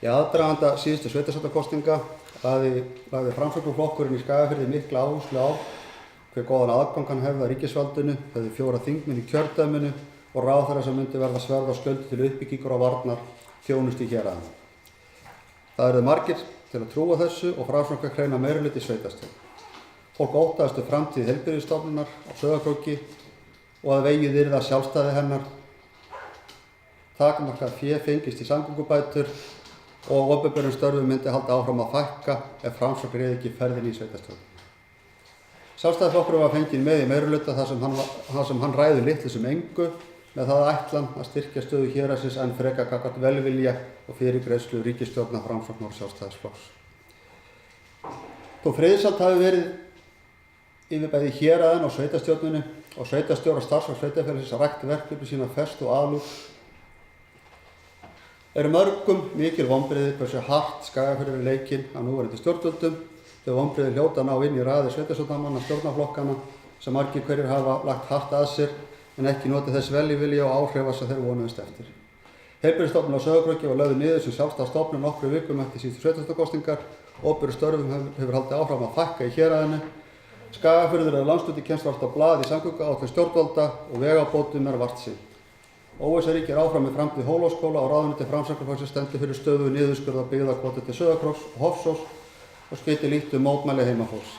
Í aðdraganda síðustu sveitarstjórnarkosninga lagði Framsóknarflokkurinn í Skagafirði mikla áherslu á hve góðan aðgang hann hefði að ríkisvaldinu, hefði 4 þingmenn í kjördæminu og ráðherra sem myndi verða sverð á skjöldu til uppbyggingar og varnar þjónustu í héraðinu. Það eru margir til að trúa þessu og Framsóknar hreina meirihluta í sveitarstjórn. Fólk óttaðist framtíð heilbrigðisstofnunar á Sauðárkróki og að vegið yrði að sjálfstæði hennar. Takmarkað fé fengist í samgöngubætur og opinberum störfum myndi halda áfram að fækka ef Framsókn réði ekki ferðinni í sveitarstjórn. Sjálfstæðisflokkurinn var fenginn með í meirihluta þar sem hann ræður litlu sem engu með það ætlan að styrkja stöðu héraðsins en frekar gagnvart velvilja og fyrirgreiðslu ríkisstjórnar Framsóknar og Sjálfstæðisflokks. Þó friðsamt hafi verið yfir bæði héraðin og sveitarstjórninni og sveitarstjórar starfsfólk sveitarfélagsins rækt verkefni sína festu og alúð, eru mörgum mikil vonbrigði hversu hart Skagafjörður er leikinn af núverandi stjórnvöldum. Þau vonbrigði hljóta ná inn í raðir sveitarstjórnarmanna stjórnarflokkana sem margir hverjir hafa lagt hart að sér en ekki notið þess velvilja og áhrifa sem þeir vonuðust eftir. Heilbrigðisstofnun á Sauðárkróki var lögð niður sem sjálfstæð stofnun nokkrum vikum eftir síðustu sveitarstjórnarkosningar. Opinberum störfum hefur haldið áfram að fækka í héraðinu. Skagafjörður er landshluti kemst vart á blað í samgönguáætlun stjórnvalda og vegabótum er vart sinnt. Óvissa ríkir áfram með framtíð Hólaskóla og ráðuneyti Framsóknarflokksins stendur fyrir stöðugu niðurskurð á byggðakvóta til Sauðárkróks og Hofsós og skeyti lítt mótmæli heimafólks.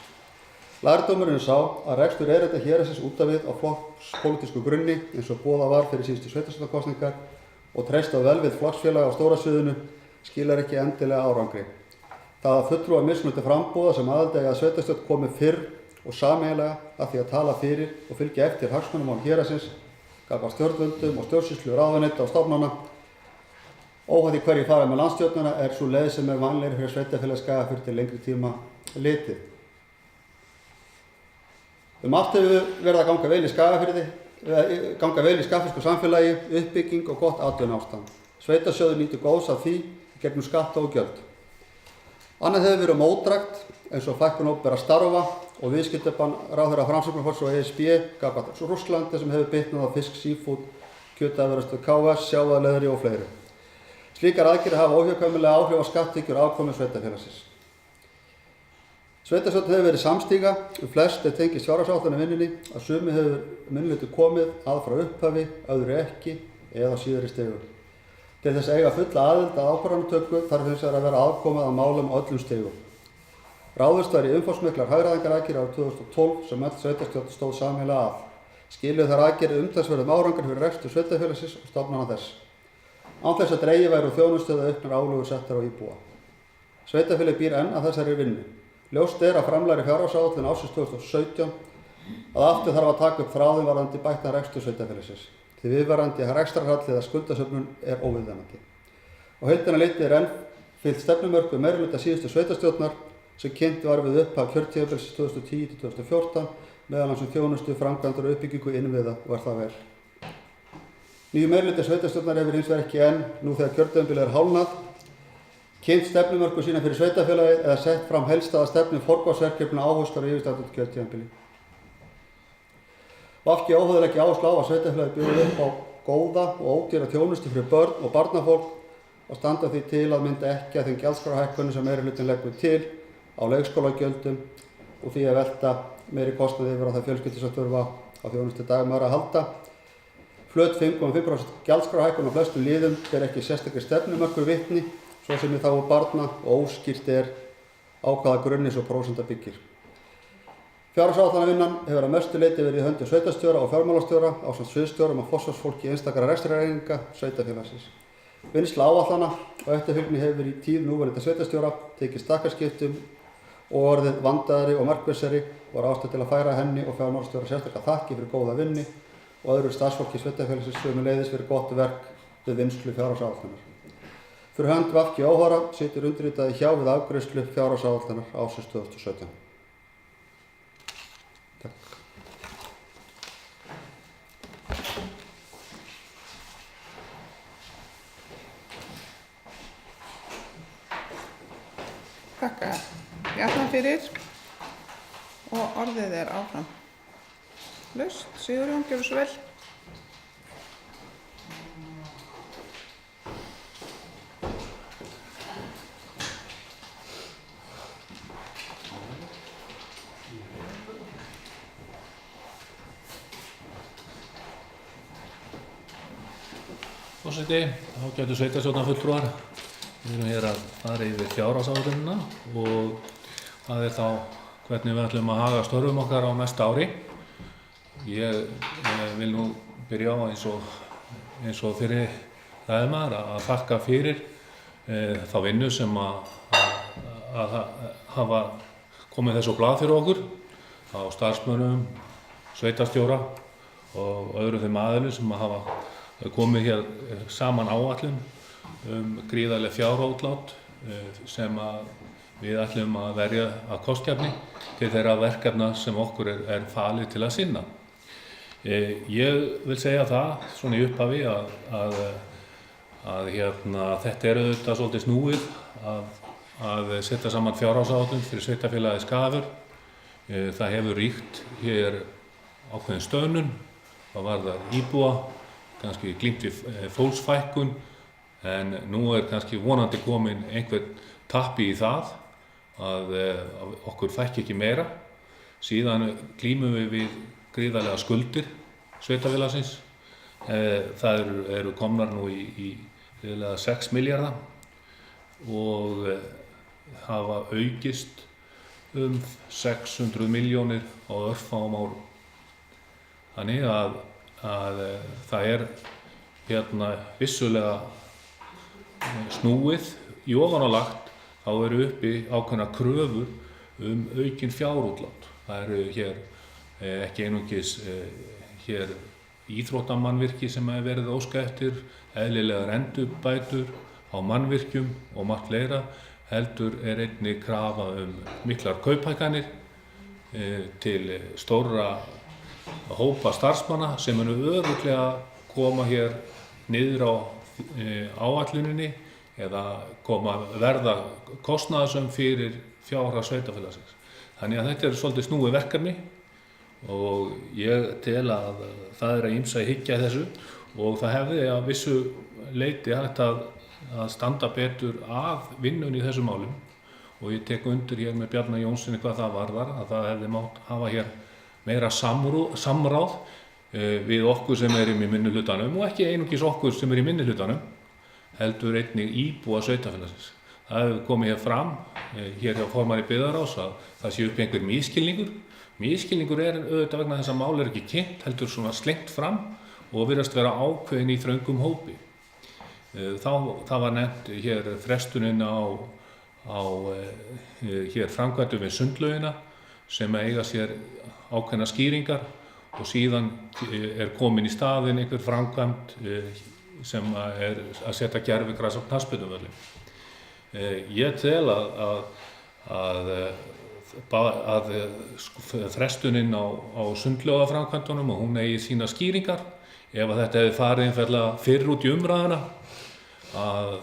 Lærdómurinn er sá að rekstur þetta héraðsins út af við á flokkspólitísku grunni eins og boðað var fyrir síðustu sveitarstjórnarkosningar og treyst á velvild flokksfélaga á stóra sviðinu skilar ekki endilega árangri. Það að fulltrúar mismunandi framboða sem aðaldi að sveitarstjórn komi fyrr og sameiginlega að því að tala fyrir og fylgja eftir hagsmunamálum héraðsins gagnvart stjórnvöldum og stjórnsýslu ráðuneyta og stofnana. Óháð því hverjir fara með landsstjórnina er sú leið sem er vanlegri fyrir sveitarfélag Skagafjörð til lengri tíma litið. Allt hefur verið að ganga vel í Skagafirði, ganga vel í skagfirsku samfélagi, uppbygging og gott atvinnuástand. Sveitarsjóður nýtur góðs af því gegnum skatta og gjöld. Annað hefur verið mótdrægt eins og fækkun opinberra starfa og viðskiptabann ráðherra Framsóknarflokks og ESB gagnvart Rússlandi sem hefur bitnað á fisk, seafood, kjötafurðastöð KS, sjávarleðri og fleiri. Slíkar aðgerðir hafa óhjákvæmilega áhrif á skatttekjur og afkomu sveitarfélagsins. Sveitarstjórn hefur verið samstíga flest tengist fjárhagsáætlunarvinnunni að sumi hefur minnihluti komið að frá upphafi, öðru ekki eða síðari stigum. Til þess að eiga fulla aðild að ákvarðanatöku þarf hins vegar að vera aðkomið að málum á öllum stigum. Ráðist var í umfangsmiklar hagræðingaraðgerðir árið 2012 sem öll sveitarstjórn stóð sameiginlega að. Skiluðu þær aðgerðir umtalsverðum árangur fyrir rekstur sveitarfélagsins og stofnana þess. Án þess að dregið væri úr þjónustu eða auknar álögur settar á íbúa. Sveitarfélagið býr enn að þessari vinnu. Ljóst er að framlagðri fjárhagsáætlun ársins 2017 að aftur þarf að taka upp þráðinn varðandi bættan rekstur sveitarfélagsins. Því viðvarandi rekstrarhalli eða skuldasöfnun er óviðunandi. Á heildina litið er enn fylgt stefnumörkun meirihluta síðustu sveitarstjórnar sem kynnt var við upphaf kjörtímabils 2010-2014 meðal annars þjónustu, framkvæmdir og uppbyggingu innviða og er það vel. Nýju meirihluti sveitarstjórnar hefur hins vegar ekki enn, nú þegar kjörtímabilið er hálfnað, kynnt stefnumörkun sína fyrir sveitarfélagið eða sett fram helstæða stefnu forgangsverkefna áherslur á yfirstandandi kjörtímabili. VG áhugað ekki áherslu á að sveitarfélagið bjóði upp á góða og ódýra þjónustu fyrir börn og barnafólk og standa því til að mynda ekki að þeim gjaldskrárahækkunum sem meirihlutinn leggur til á leikskólagjöldum og því að velta meiri kostnaði yfir á þær fjölskyldur sem þurfa á þjónustu dagmæðra að halda. Flöt 5,5% gjaldskrárahækkun á flestum liðum ber ekki sérstakri stefnumörkur vitni, svo sem í þágu barna og óskýrt er á hvaða grunni svo prósenta byggir. Fjárhagsáætlanavinnan hefur að mestu leyti verið í höndum sveitarstjóra og fjármálastjóra ásamt sviðsstjórum og forsvarsfólki einstakra rekstrareininga sveitarfélagsins. Vinnsla áætlana og eftirfylgni hefur í tíð núverandi sveitarstjóra tekið stakkarskiptum og orðið vandaðri og markvissari og er ástæða til að færa henni og fjármálastjóra sérstaklega þakki fyrir góða vinnu og öðru starfsfólki sveitarfélagsins sömuleiðis fyrir gott verk við vinnslu fjárhagsáætlunar. Fyrir hönd VG Óhara situr undirritaði hjá við afgreiðslu fjárhagsáætlunar ársins 2017. Þakka Bjarna fyrir og orðið er áfram laust. Sigurjón, gjörðu svo vel. Forseti, ágætu sveitarstjórnarfulltrúar. Við erum hér að fara yfir fjárhagsáætlunina og það er þá hvernig við ætlum að haga störfum okkar á næsta ári. Ég vil nú byrja á eins og fyrir ræðumaður að þakka fyrir þá vinnu sem að hafa komið þessu á blað fyrir okkur á starfsmönnum, sveitarstjóra og öðrum þeim aðilum sem hafa komið hér saman áætlun gríðarleg fjárútlát sem við ætlum að verja að kostgæfni til þeirra verkefna sem okkur er falið til að sinna. Ég vil segja það svona í upphafi að þetta er auðvitað svolítið snúið að setja saman fjárhagsáætlun fyrir sveitarfélagið Skagafjörð. Það hefur ríkt hér ákveðin stöðnun, það varðar íbúa, kannski glímt við fólksfækkun, en nú er kannski vonandi komin einhver tappi í það að okkur fækki ekki meira. Síðan glímum við gríðarlega skuldir sveitarfélagsins. Það eru komnar nú í 6 milljarða og hafa aukist 600 milljónir á örfáum árum. Þannig að það er vissulega snúið í ofanálag þá eru uppi ákveðnar kröfur aukin fjárútlát. Það eru hér ekki einungis hér íþróttamannvirki sem hefur verið óskað eftir, eðlilegar endurbætur á mannvirkjum og margt fleira, heldur er einnig krafa miklar kauphækkanir til stórra hópa starfsmanna sem munu örugglega koma hér niður á áætluninni eða verða kostnaðarsöm fyrir fjárhag sveitarfélagsins. Þannig að þetta er svolítið snúið verkefni og ég tel að það er að ýmsa að hyggja þessu og það hefði að vissu leyti hægt að standa betur að vinnunni í þessum málum og ég tek undir hér með Bjarna Jónssoni hvað það varðar að það hefði mátt hafa hér meira samráð við okkur sem erum í minnihlutanum og ekki einungis okkur sem er í minnihlutanum, heldur einnig íbúa sveitarfélagsins. Það hefur komið hér fram, hér hjá formanni byggðarráðs að það sé uppi einhver misskilningur. Misskilningur er auðvitað vegna þess að mál er ekki kynnt, heldur svona slengt fram og virðast vera ákveðin í þröngum hópi. Það var nefnt hér frestuninn á hér framkvæmdum við sundlaugina sem eiga sér ákveðna skýringar og síðan er komin í staðinn einhver framkvæmd sem er að setja gervigras á knattspyrnuvöllinn. Ég tel að frestuninn á sundlaugaframkvæmdunum og hún eigi sína skýringar. Ef að þetta hefði farið einfaldlega fyrr út í umræðuna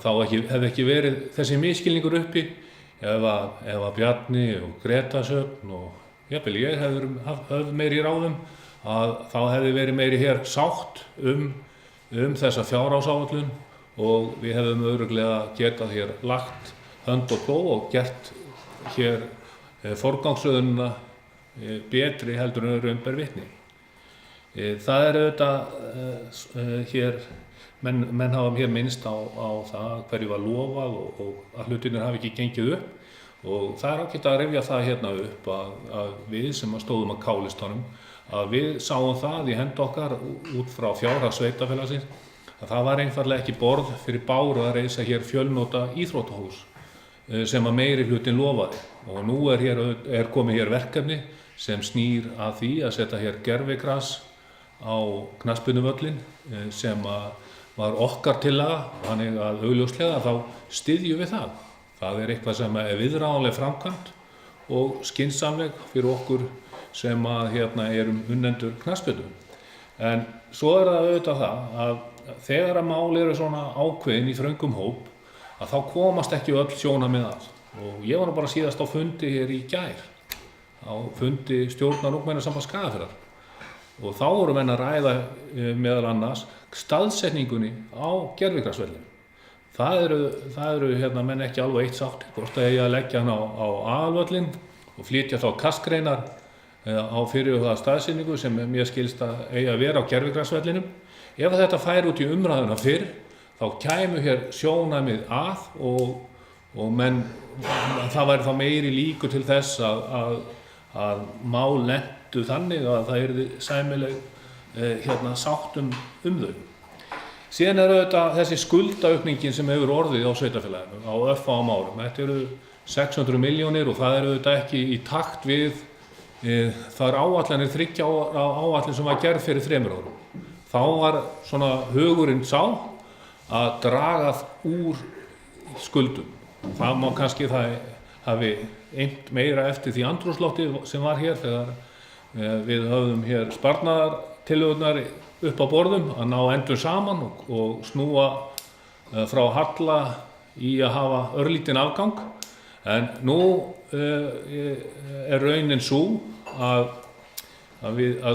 þá hefði ekki verið þessi misskilningur uppi. Ef að Bjarni og Greta Sjöfn og jafnvel ég hefði meiri í ráðum þá hefði verið meiri hér sátt þessa fjárhagsáætlun og við hefðum örugglega getað hér lagt hönd og plóg og gert hér forgangsröðunina betri heldur en raun ber vitni. Það er auðvitað hér, menn hafa hér minnst á það hverju var lofað og að hlutirnir hafi ekki gengið upp og það er ágætt að rifja það hérna upp að við sem stóðum að kálistanum að við sáum það í hendi okkar út frá fjárhag sveitarfélagsins að það var einfaldlega ekki borð fyrir báru að reisa hér fjölnota íþróttahús sem að meiri hlutin lofaði. Og nú er komið hér verkefni sem snýr að því að setja hér gervigras á knattspyrnuvöllinn sem var okkar tillaga, þannig að augljóslega þá styðjum við það. Það er eitthvað sem er viðráðanleg framkvæmd og skynsamleg fyrir okkur sem erum unnendur knattspyrnu. En svo er það auðvitað það að þegar að mál eru svona ákveðin í þröngum hóp, að þá komast ekki öll sjónarmið að. Og ég var nú bara síðast á fundi hér í gær, á fundi stjórnar Ungmennasambands Skagafjarðar. Og þá voru menn að ræða meðal annars staðsetningunni á gervigrasvellinum. Það eru menn ekki alveg eitt sáttir, hvort það eigi að leggja hann á aðalvöllinn og flytja þá kastgreinar á fyrirhugaða staðsetningu sem mér skilst að eigi að vera á gervigrasvellinum. Ef þetta færi út í umræðuna fyrr, þá kæmu hér sjónarmið að og menn, það væri þá meiri líkur til þess að mál lentu þannig að það yrði sæmileg sátt um þau. Síðan er auðvitað þessi skuldaaukningin sem hefur orðið á sveitarfélaginu á örfáum árum. Þetta eru 600 milljónir og það er auðvitað ekki í takt við þær áætlanir 3 ára áætlun sem var gerð fyrir 3 árum. Þá var svona hugurinn sá að draga úr skuldum. Það má kannski það hafi eimt meira eftir því andrúmslofti sem var hér þegar við höfðum hér sparnaðartillögurnar upp á borðum að ná endum saman og snúa frá halla í að hafa örlítinn afgang. En nú er raunin sú að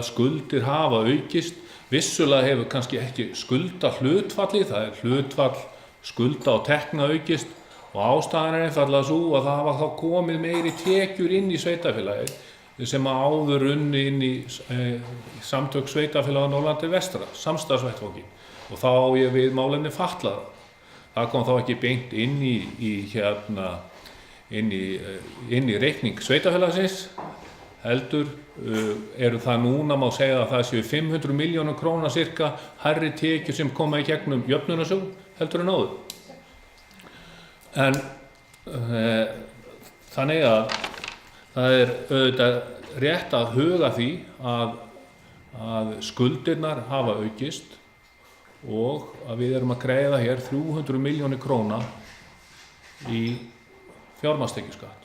skuldir hafa aukist. Vissulega hefur kannski ekki skuldahlutfallið, það er hlutfall skulda og tekna aukist og ástæðan er einfaldlega sú að það hafa þá komið meiri tekjur inn í sveitarfélagið sem áður runnu inn í samtök sveitarfélaga Norðurlandi vestra, samstarfsvettvangi, og þá á ég við málefni fatlaðra. Það kom þá ekki beint inn í reikning sveitarfélagsins, heldur eru það núna má segja að það séu 500 milljónir króna cirka hærri tekjur sem koma í gegnum jöfnunarsjóð heldur en áður. En þannig að það er auðvitað rétt að huga því að skuldirnar hafa aukist og að við erum að greiða hér 300 milljónir króna í fjármagnstekjuskatt.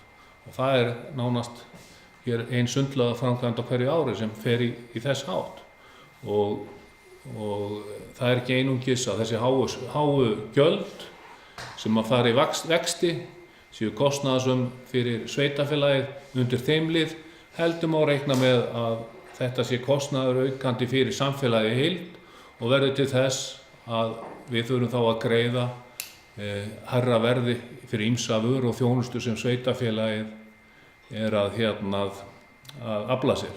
Og það er nánast hér ein sundlaga framkvæmd á hverju ári sem fer í þess átt. Og það er ekki einungis að þessi háu gjöld sem að fara í vexti séu kostnaðarsöm fyrir sveitarfélagið undir þeim lið, heldur má reikna með að þetta sé kostnaður aukandi fyrir samfélagið heild og verður til þess að við þurfum þá að greiða hærra verði fyrir ýmsa vöru og þjónustu sem sveitarfélagið er að afla sér.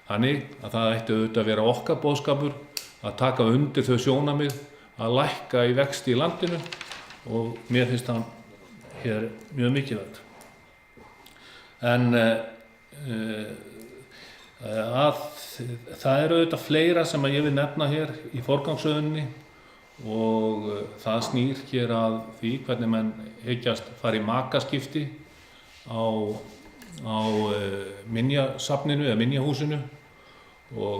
Þannig að það ætti auðvitað að vera okkar boðskapur að taka undir þau sjónarmið að lækka í vexti í landinu og mér finnst það hér mjög mikilvægt. En það er auðvitað fleira sem ég vil nefna hér í forgangsröðinni og það snýr hér að því hvernig menn hyggjast fara í makaskipti á minjasafninu eða minjahúsinu og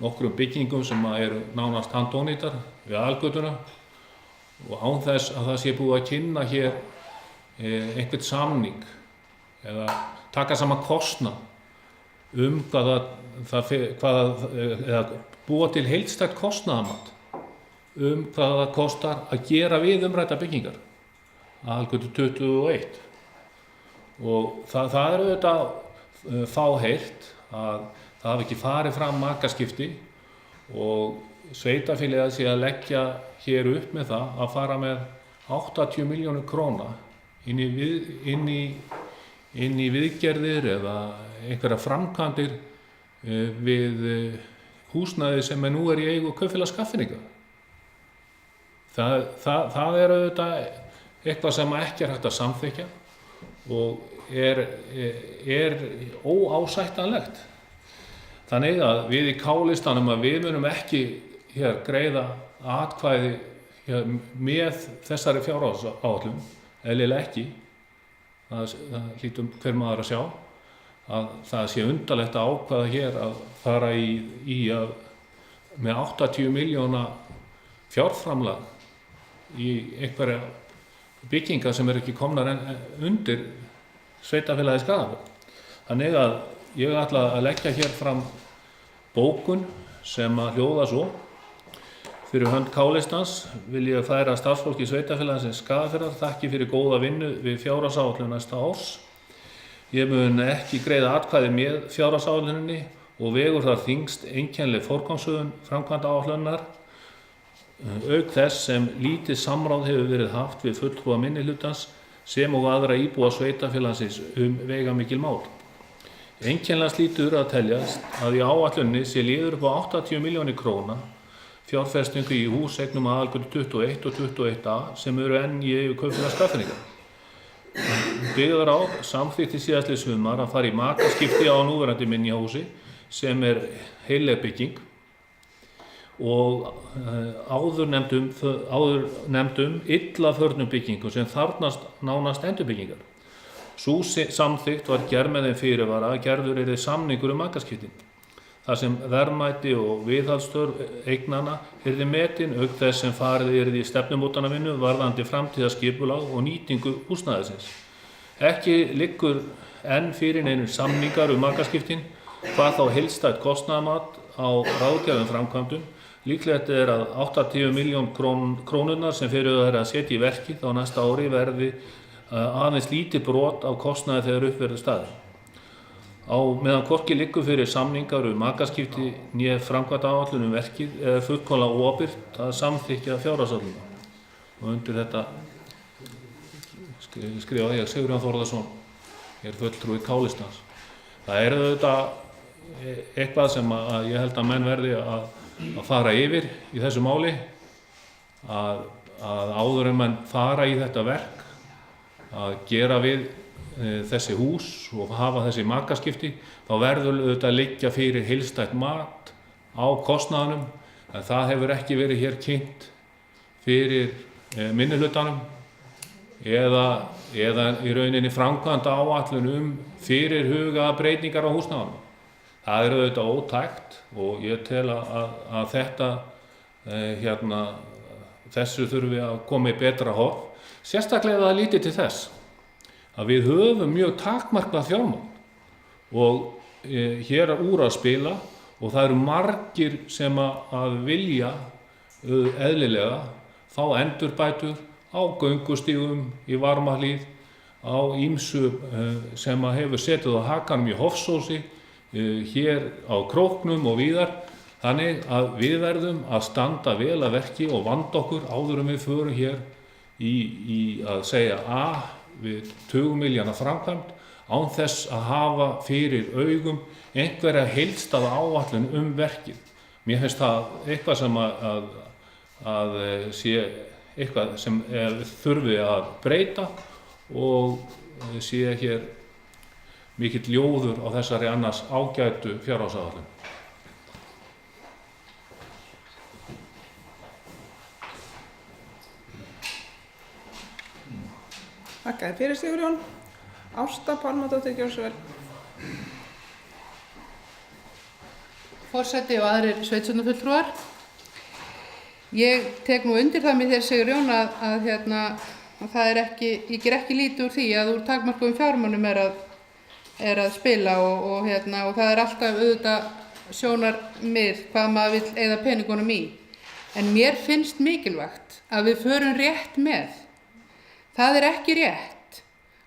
nokkrum byggingum sem eru nánast handónýtar við aðalgötuna og án þess að það sé búið að kynna hér einhvern samning eða taka saman kostnað eða búa til heildstætt kostnaðarmat hvað það kostar að gera við umræddar byggingar aðalgötu 21. Og það er auðvitað fáheyrt að það hafi ekki farið fram makaskipti og sveitarfélagið sé að leggja hér upp með það að fara með 80 milljónir króna inn í viðgerðir eða einhverja framkvæmdir við húsnæði sem nú er í eigu Kaupfélags Skagfirðinga. Það er auðvitað eitthvað sem ekki er hægt að samþykkja og er óásættanlegt. Þannig að við í K-listanum að við munum ekki hér greiða atkvæði hér með þessari fjárhagsáætlun, eðlilega ekki. Það hlýtur hver maður að sjá að það sé undarlegt að ákveða hér að fara í að með 80 milljóna fjárframlag í einhverja byggingar sem ekki komnar undir sveitafélagið Skagafjörð. Þannig að ég ætla að leggja hér fram bókun sem að hljóða svo: fyrir hönd K-listans vil ég færa starfsfólki sveitafélagsins Skagafjarðar þakki fyrir góða vinnu við fjárhagsáætlun næsta árs. Ég mun ekki greiða atkvæði með fjárhagsáætluninni og vegur þar þyngst einkennileg forgangsröðun framkvæmdaáætlunar, auk þess sem lítið samráð hefur verið haft við fulltrúa minnihlutans sem og aðra íbúa sveitafélagsins veigamikil mál. Einkennilega hlýtur að teljast að í áætlunni sé liður upp á 80 milljónir króna fjárfestingu í húseignum aðalgötu 21 og 21A sem eru enn í eigu Kaupfélags Skagfirðinga. Byggðarráð samþykkti síðastliðið sumar að fara í makaskipti á núverandi minjahúsi sem heilleg bygging og áður nefndum illa förnum byggingum sem þarfnast nánast endurbyggingar. Sú samþykkt var gerð með þeim fyrirvara að gerður yrði samningur makaskiptin, þar sem verðmæti og viðhaldsstörf eignanna yrði metin auk þess sem farið yrði í stefnumótunarvinnu varðandi framtíðarskipulag og nýtingu húsnæðisins. Ekki liggur enn fyrir neinir samningar makaskiptin, hvað þá heildstætt kostnaðarmat á ráðgjöfum framkvæmdum. Líklegt að 80 milljón krónurnar sem fyrirhugað að setja í verkið á næsta ári verði aðeins lítið brot af kostnaði þegar upp verður staðið. Á meðan hvorki liggur fyrir samningar makaskipti né framkvæmdaáætlun verkið er fullkomlega óábyrgt að samþykkja fjárhagsáætlunina. Og undir þetta skrifa ég Sigurjón Þórðarson, fulltrúi K-listans. Það er auðvitað eitthvað sem ég held að menn verði að fara yfir í þessu máli, að áður en menn fara í þetta verk að gera við þessi hús og hafa þessi makaskipti, þá verður auðvitað að liggja fyrir heildstætt mat á kostnaðinum, en það hefur ekki verið hér kynnt fyrir minnihlutanum eða í rauninni framkvæmda áætlun fyrirhugaða breytingar á húsnæðunum. Það er auðvitað ótækt og ég tel að þessu þurfi að koma í betra horf, sérstaklega það lítið til þess að við höfum mjög takmarkað fjármagn og hér úr að spila og það eru margir sem að vilja eðlilega fá endurbætur á göngustígum, í Varmahlíð, á ýmsu sem að hefur setið á hakanum í Hofsósi, hér á Króknum og víðar. Þannig að við verðum að standa vel að verki og vanda okkur áður en við förum hér í að segja við 20 milljóna framkvæmd án þess að hafa fyrir augum einhverja heildstæða áætlun verkið. Mér finnst það eitthvað sem að sé eitthvað sem þurfi að breyta og sé hér mikill ljóður á þessari annars ágætu fjárhagsáætlun. Þakka þér fyrir, Sigurjón. Ásta Pálmadóttir, gjörðu svo vel. Forseti og aðrir sveitarstjórnarfulltrúar. Ég tek nú undir það með þér, Sigurjón, að það er ekki, ég ger ekki lítið úr því að úr takmörkuðum fjármunum er að spila og það er alltaf auðvitað sjónarmið hvað maður vill eyða peningunum í. En mér finnst mikilvægt að við förum rétt með. Það er ekki rétt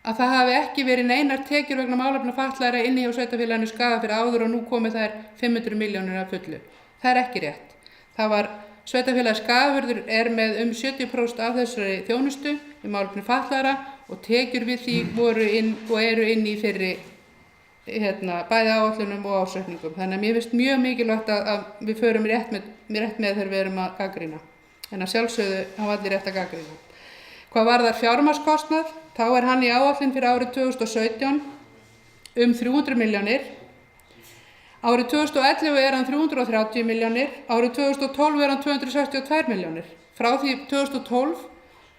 að það hafi ekki verið neinar tekjur vegna málefna fatlaðra inni hjá sveitarfélaginu Skagafirði áður og nú komið þær 500 milljónir að fullu. Það er ekki rétt. Sveitarfélagið Skagafjörður er með 70% af þessari þjónustu í málefni fatlaðra og tekjur við því eru inn í fyrri bæði áætlunum og ársreikningum. Þannig að mér finnst mjög mikilvægt að við förum rétt með þegar við erum að gagnrýna. En að sjálfsögðu hafa allir rétt að gagnrýna. Hvað varðar fjármagnskostnað, þá er hann í áætlun fyrir árið 2017 300 milljónir. Árið 2011 er hann 330 milljónir, árið 2012 er hann 262 milljónir. Frá því 2012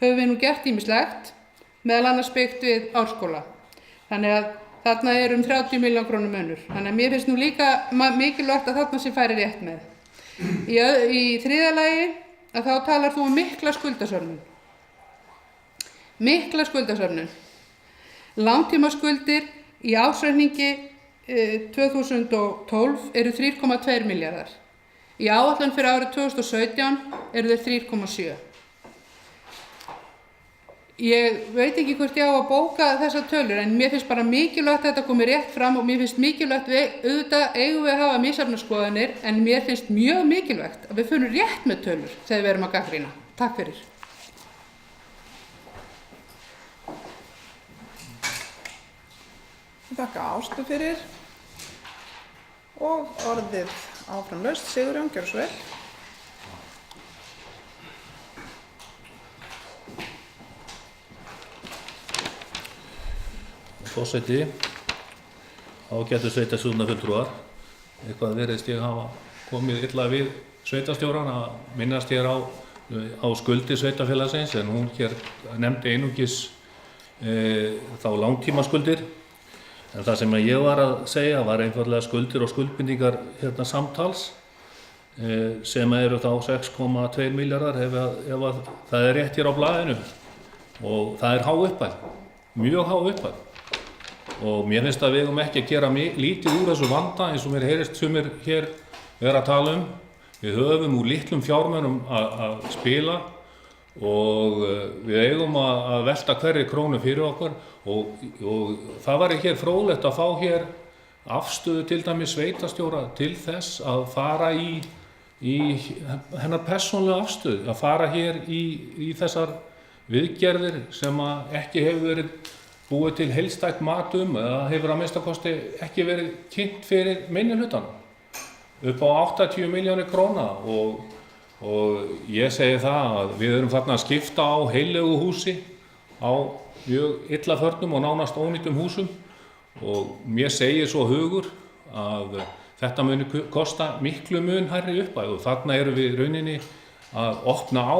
höfum við nú gert ýmislegt, meðal annars byggt við árskóla. Þannig að þarna er 30 milljón krónu munur. Þannig að mér finnst nú líka mikilvægt að þarna sé færi rétt með. Í þriðja lagi að þá talar þú mikla skuldasöfnun. Mikla skuldasöfnun. Langtímaskuldir í ársreikningi 2012 eru 3,2 milljarðar. Í áætlun fyrir árið 2017 eru þeir 3,7. Ég veit ekki hvort ég á að bóka þessar tölur, en mér finnst bara mikilvægt að þetta komi rétt fram og mér finnst mikilvægt, auðvitað eigum við að hafa misjafnar skoðanir, en mér finnst mjög mikilvægt að við finnum rétt með tölur þegar við erum að gagnrýna. Takk fyrir. Þakka Ástu fyrir og orðið áfram laust. Sigurjón, gjörðu svo vel. Forseti, ágætu sveitarstjórnarfulltrúar, eitthvað virðist ég hafa komið illa við sveitarstjórann að minnast hér á skuldir sveitarfélagsins, en hún hér nefndi einungis þá langtímaskuldir. En það sem ég var að segja var einfaldlega skuldir og skuldbindingar samtals sem eru þá 6,2 milljarðar ef það er rétt hér á blaðinu, og það er há upphæð, mjög há upphæð. Og mér finnst að við eigum ekki að gera lítið úr þessu vanda eins og mér heyrist sumir hér vera að tala um. Við höfum úr litlum fjármunum að spila og við eigum að velta hverri krónu fyrir okkur, og það var hér fróðlegt að fá hér afstöðu til dæmis sveitarstjóra til þess að fara í hennar persónulega afstöðu, að fara hér í þessar viðgerðir sem ekki hefur verið búið til heildstætt mat eða hefur að minnsta kosti ekki verið kynnt fyrir minnihlutanum upp á 80 milljónir króna, og ég segi það að við erum þarna að skipta á heilegu húsi á mjög illa förnum og nánast ónýtum húsum, og mér segir svo hugur að þetta muni kosta miklu mun hærri upphæð, og þarna erum við í rauninni að opna á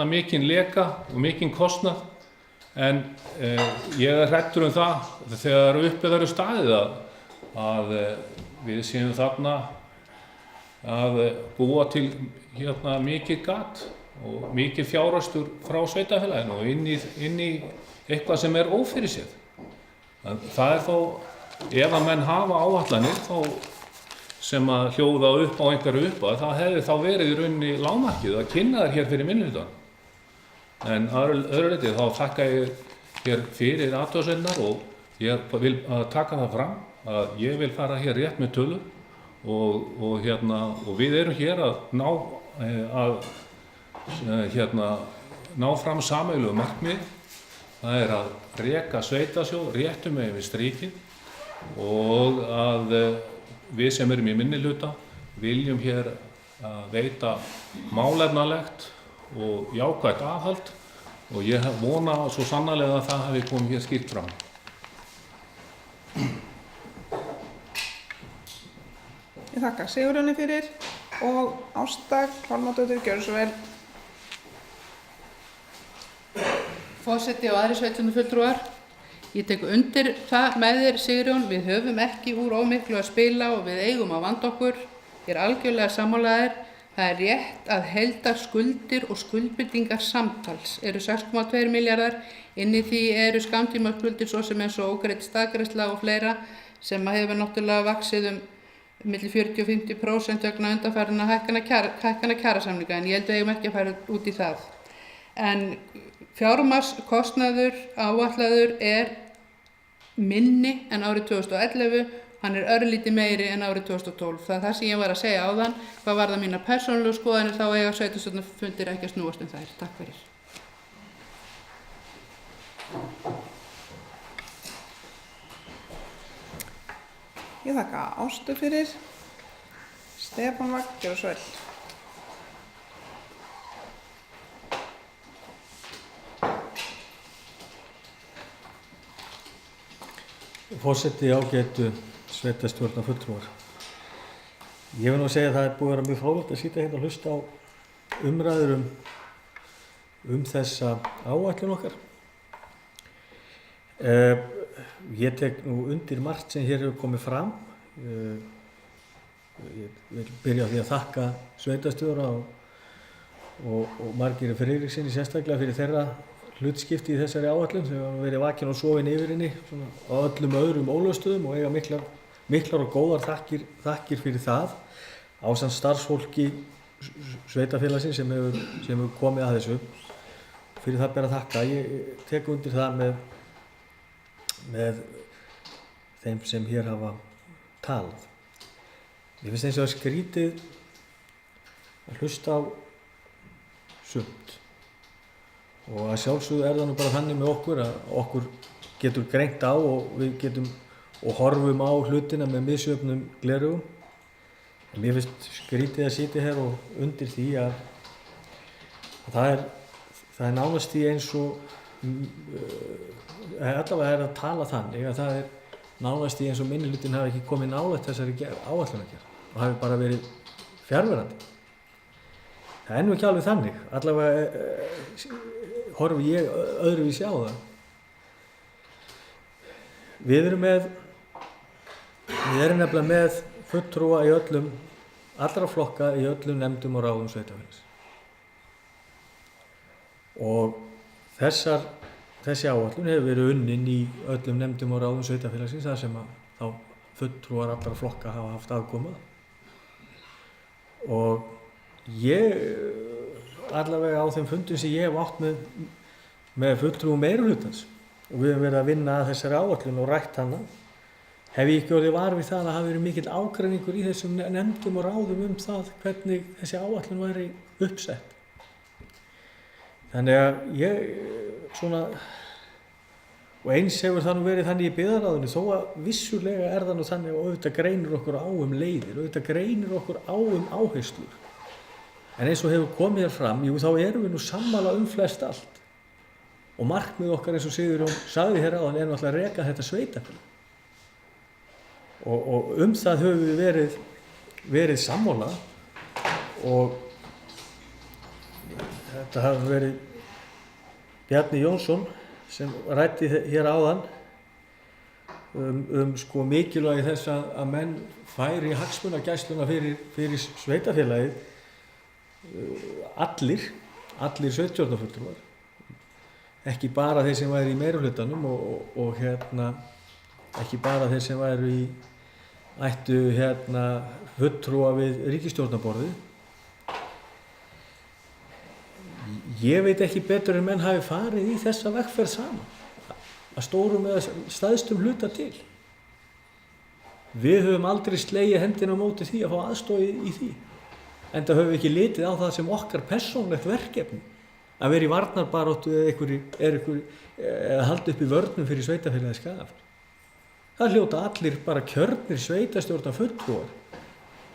mikinn leka og mikinn kostnað. En ég er hræddur það þegar uppi verður staðið að við séum þarna að búa til mikið gat og mikið fjárhagstur frá sveitarfélaginu og inn í eitthvað sem er ófyrirséð. Það er þó, ef að menn hafa áætlanir sem að hljóða upp á einhverju upphæð, það hefði þá verið í rauninni lágmarkið að kynna þær hér fyrir minnihlutann. En öðru leyti þá þakka ég hér fyrir athugasemdirnar, og ég vil taka það fram að ég vil fara hér rétt með tölur, og við erum hér að ná fram sameiginlegu markmið. Það er að reka sveitarsjóð réttum megin við strikið, og að við sem erum í minnihluta viljum hér veita málefnalegt og jákvætt aðhald, og ég vona svo sannarlega að það hafi komið hér skýrt fram. Ég þakka Sigurjóni fyrir og Ásta Pálmadóttir, gjörðu svo vel. Forseti og aðrir sveitarstjórnarfulltrúar, ég tek undir það með þér, Sigurjón, við höfum ekki úr ómiklu að spila og við eigum að vanda okkur. Ég er algjörlega sammálaðir. Það er rétt að heildarskuldir og skuldbindingar samtals eru 6,2 milljarðar. Inni því eru skammtímaskuldir svo sem eins og ógreidd staðgreiðsla og fleira sem hefur náttúrulega vaxið milli 40 og 50% vegna undanfarinna hækkana kjarasamninga, en ég held að við eigum ekki að fara út í það. En fjármagnskostnaður áætlaður er minni en árið 2011. Hann er örlítið meiri en árið 2012. Það er það sem ég var að segja áðan. Hvað varðar mínar persónulegu skoðanir, þá eiga sveitarstjórnarfundir ekki að snúast þær. Takk fyrir. Ég þakka Ástu fyrir. Stefán Vagn, gjörðu svo vel. Forseti, ágætu sveitarstjórnarfulltrúar. Ég vil nú segja að það er búið að vera mjög fróðlegt að sitja hérna og hlusta á umræður um þessa áætlun okkar. Ég tek nú undir margt sem hér hefur komið fram. Ég vil byrja á því að þakka sveitarstjóra og Margeiri Friðrikssyni sérstaklega fyrir þeirra hlutskipti í þessari áætlun. Þau hafa verið vakin og sofin yfir henni á öllum öðrum ólögstöðum og eiga miklar og góðar þakkir fyrir það ásamt starfsfólki sveitarfélagsins sem hefur komið að þessu. Fyrir það ber að þakka. Ég tek undir það með þeim sem hér hafa talað. Ég finnst eins og skrítið að hlusta á sumt og að sjálfsögðu það nú bara þannig með okkur að okkur getur greint á og við getum og horfum á hlutina með misjöfnum gleraugum. En mér finnst skrítið að sitja hér og undir því að það er nánast í eins og allavega er að tala þannig að það er nánast í eins og minnihlutin hafi ekki komið nálægt þessari áætlunargerð og hafi bara verið fjarverandi. Það er nú ekki alveg þannig, allavega horfi ég öðruvísi á það. Við erum nefnilega með fulltrúa í allra flokka í öllum nefndum og ráðum sveitarfélags. Og þessi áætlun hefur verið unnin í öllum nefndum og ráðum sveitarfélagsins þar sem að þá fulltrúar allra flokka hafa haft aðkoma. Og ég, allavega á þeim fundum sem ég hef átt með fulltrúum meirihlutans og við höfum verið að vinna að þessari áætlun og rætt hana, hef ég ekki orðið var við það að hafi verið mikill ágreiningur í þessum nefndum og ráðum það hvernig þessi áætlun væri uppsett. Þannig að ég og eins hefur það nú verið þannig í byggðarráðinu þó að vissulega er það nú þannig og auðvitað greinir okkur á leiðir, auðvitað greinir okkur á áherslur. En eins og hefur komið hér fram, þá erum við nú sammála flest allt. Og markmið okkar eins og Sigurjón sagði hér áðan er náttúrulega að reka þetta sveitarfélag. Og það höfum við verið sammála og þetta hafa verið Bjarni Jónsson sem ræddi hér áðan mikilvægi þess að menn færi hagsmunagæsluna fyrir sveitarfélagið, allir sveitarstjórnarfulltrúar, ekki bara þeir sem væri í meirihlutanum og ekki bara þeir sem væri ættu fulltrúa við ríkisstjórnarborðið. Ég veit ekki betur en menn hafi farið í þessa vegferð saman, að stórum eða stæðstum hluta til. Við höfum aldrei slegið hendina á móti því að fá aðstoð í því, enda höfum við ekki litið á það sem okkar persónulegt verkefni að vera í varnarbaráttu eða halda upp í vörnum fyrir sveitarfélagið Skagafjörð. Það hljóta allir bara kjörnir sveitarstjórnarfulltrúar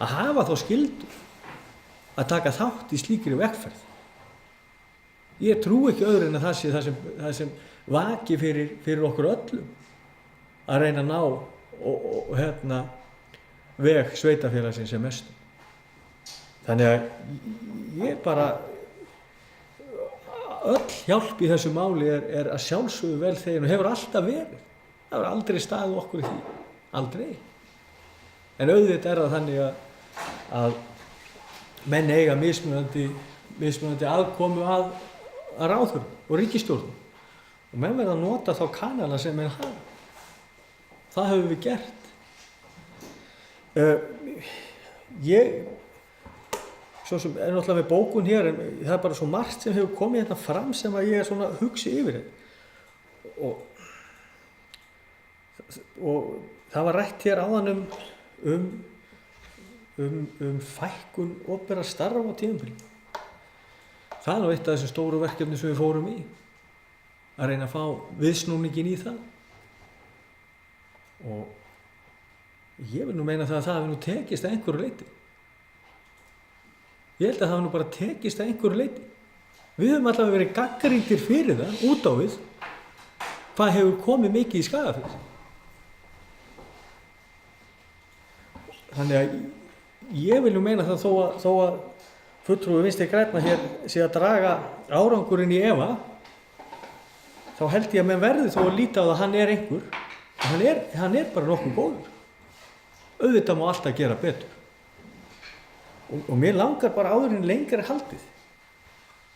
að hafa þá skyldu að taka þátt í slíkri vegferð. Ég trú ekki öðru en að það sé það sem vaki fyrir okkur öllum að reyna að ná veg sveitarfélagsins sem mestum. Þannig að ég bara öll hjálp í þessu máli er að sjálfsögðu vel þegin og hefur alltaf verið. Það hefur aldrei staðið okkur í því. Aldrei. En auðvitað er það þannig að menn eiga mismunandi aðkomu að ráðherrum og ríkisstjórnum og menn verða að nota þá kanala sem menn hafa. Það höfum við gert. Ég svo sem er náttúrulega með bókun hér en það er bara svo margt sem hefur komið hérna fram sem að ég er hugsi yfir og það var rætt hér áðan um fækkun opinberra starfa á tímabilinu. Það er nú eitt af þessum stóru verkefni sem við fórum í, að reyna að fá viðsnúningin í það. Og ég vil nú meina það að það hafi nú tekist að einhverju leyti. Ég held að það hafi nú bara tekist að einhverju leyti. Við höfum allavega verið gagnrýndir fyrir það, út á við, hvað hefur komið mikið í Skagafjörð. Þannig að ég vil nú meina það þó að fulltrúi Vinstri grænna hér sé að draga árangurinn í efa, þá held ég að menn verði þó að líta á það að hann er einhver, hann er bara nokkuð góður. Auðvitað má alltaf gera betur. Og mér langar bara áður en lengra haldið.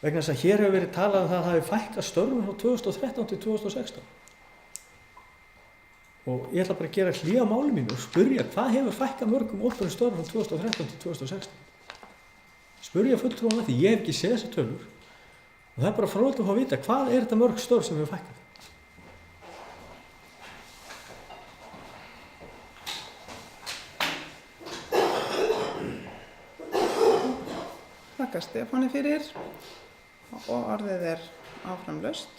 Vegna þess að hér hefur verið talað að það hafi fækkað störfum frá 2013 til 2016. Og ég ætla bara að gera hlé á máli mínu og spyrja hvað hefur fækkað mörgum opinberum störfum frá 2013 til 2016. Spyrja fulltrúana því, ég hef ekki séð þessar tölur. Og það er bara fróðlegt að fá að vita hvað er þetta mörg störf sem hefur fækkað. Þakka Stefáni fyrir og orðið er áfram laust.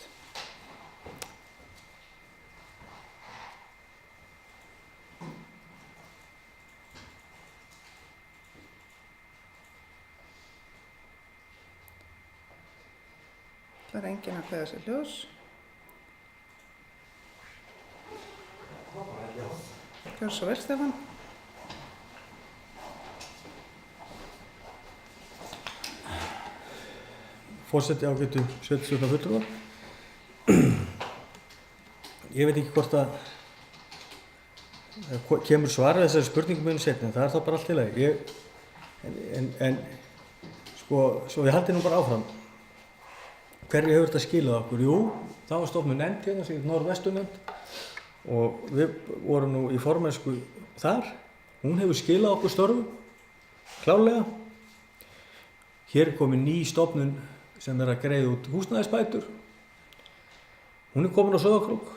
Það er enginn að kveða sér ljós. Gjörðu svo vel, Stefán. Forseti ágætu sveitarstjórnarfulltrúar. Ég veit ekki hvort að kemur svarið þessari spurningum minni seinna, en það er þá bara allt í lagi. En sko, svo ég haldi nú bara áfram. Hverju hefur þetta skilað okkur? Jú, það var stofnuð nefnd hérna, sem Norðvestunefnd, og við vorum nú í formennsku þar. Hún hefur skilað okkur störfum, klárlega. Hér er komin ný stofnun sem er að greiða út húsnæðisbætur. Hún er komin á Sauðárkrók.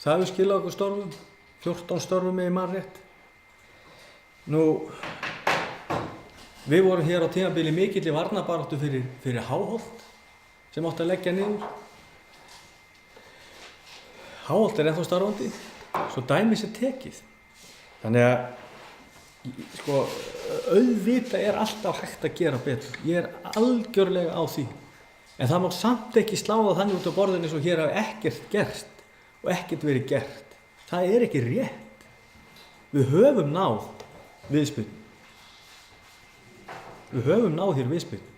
Það hefur skilað okkur störfum, 14 störfum ef ég man rétt. Nú, við vorum hér á tímabili mikilli varnarbaráttu fyrir Háholt sem átti að leggja niður. Háholt er ennþá starfandi, svo dæmis er tekið. Þannig að sko, auðvitað er alltaf hægt að gera betur. Ég er algjörlega á því. En það má samt ekki slá það þannig út á borðinu eins og hér hafi ekkert gerst og ekkert verið gert. Það er ekki rétt. Við höfum náð viðspyrnu. Við höfum náð hér viðspyrnu.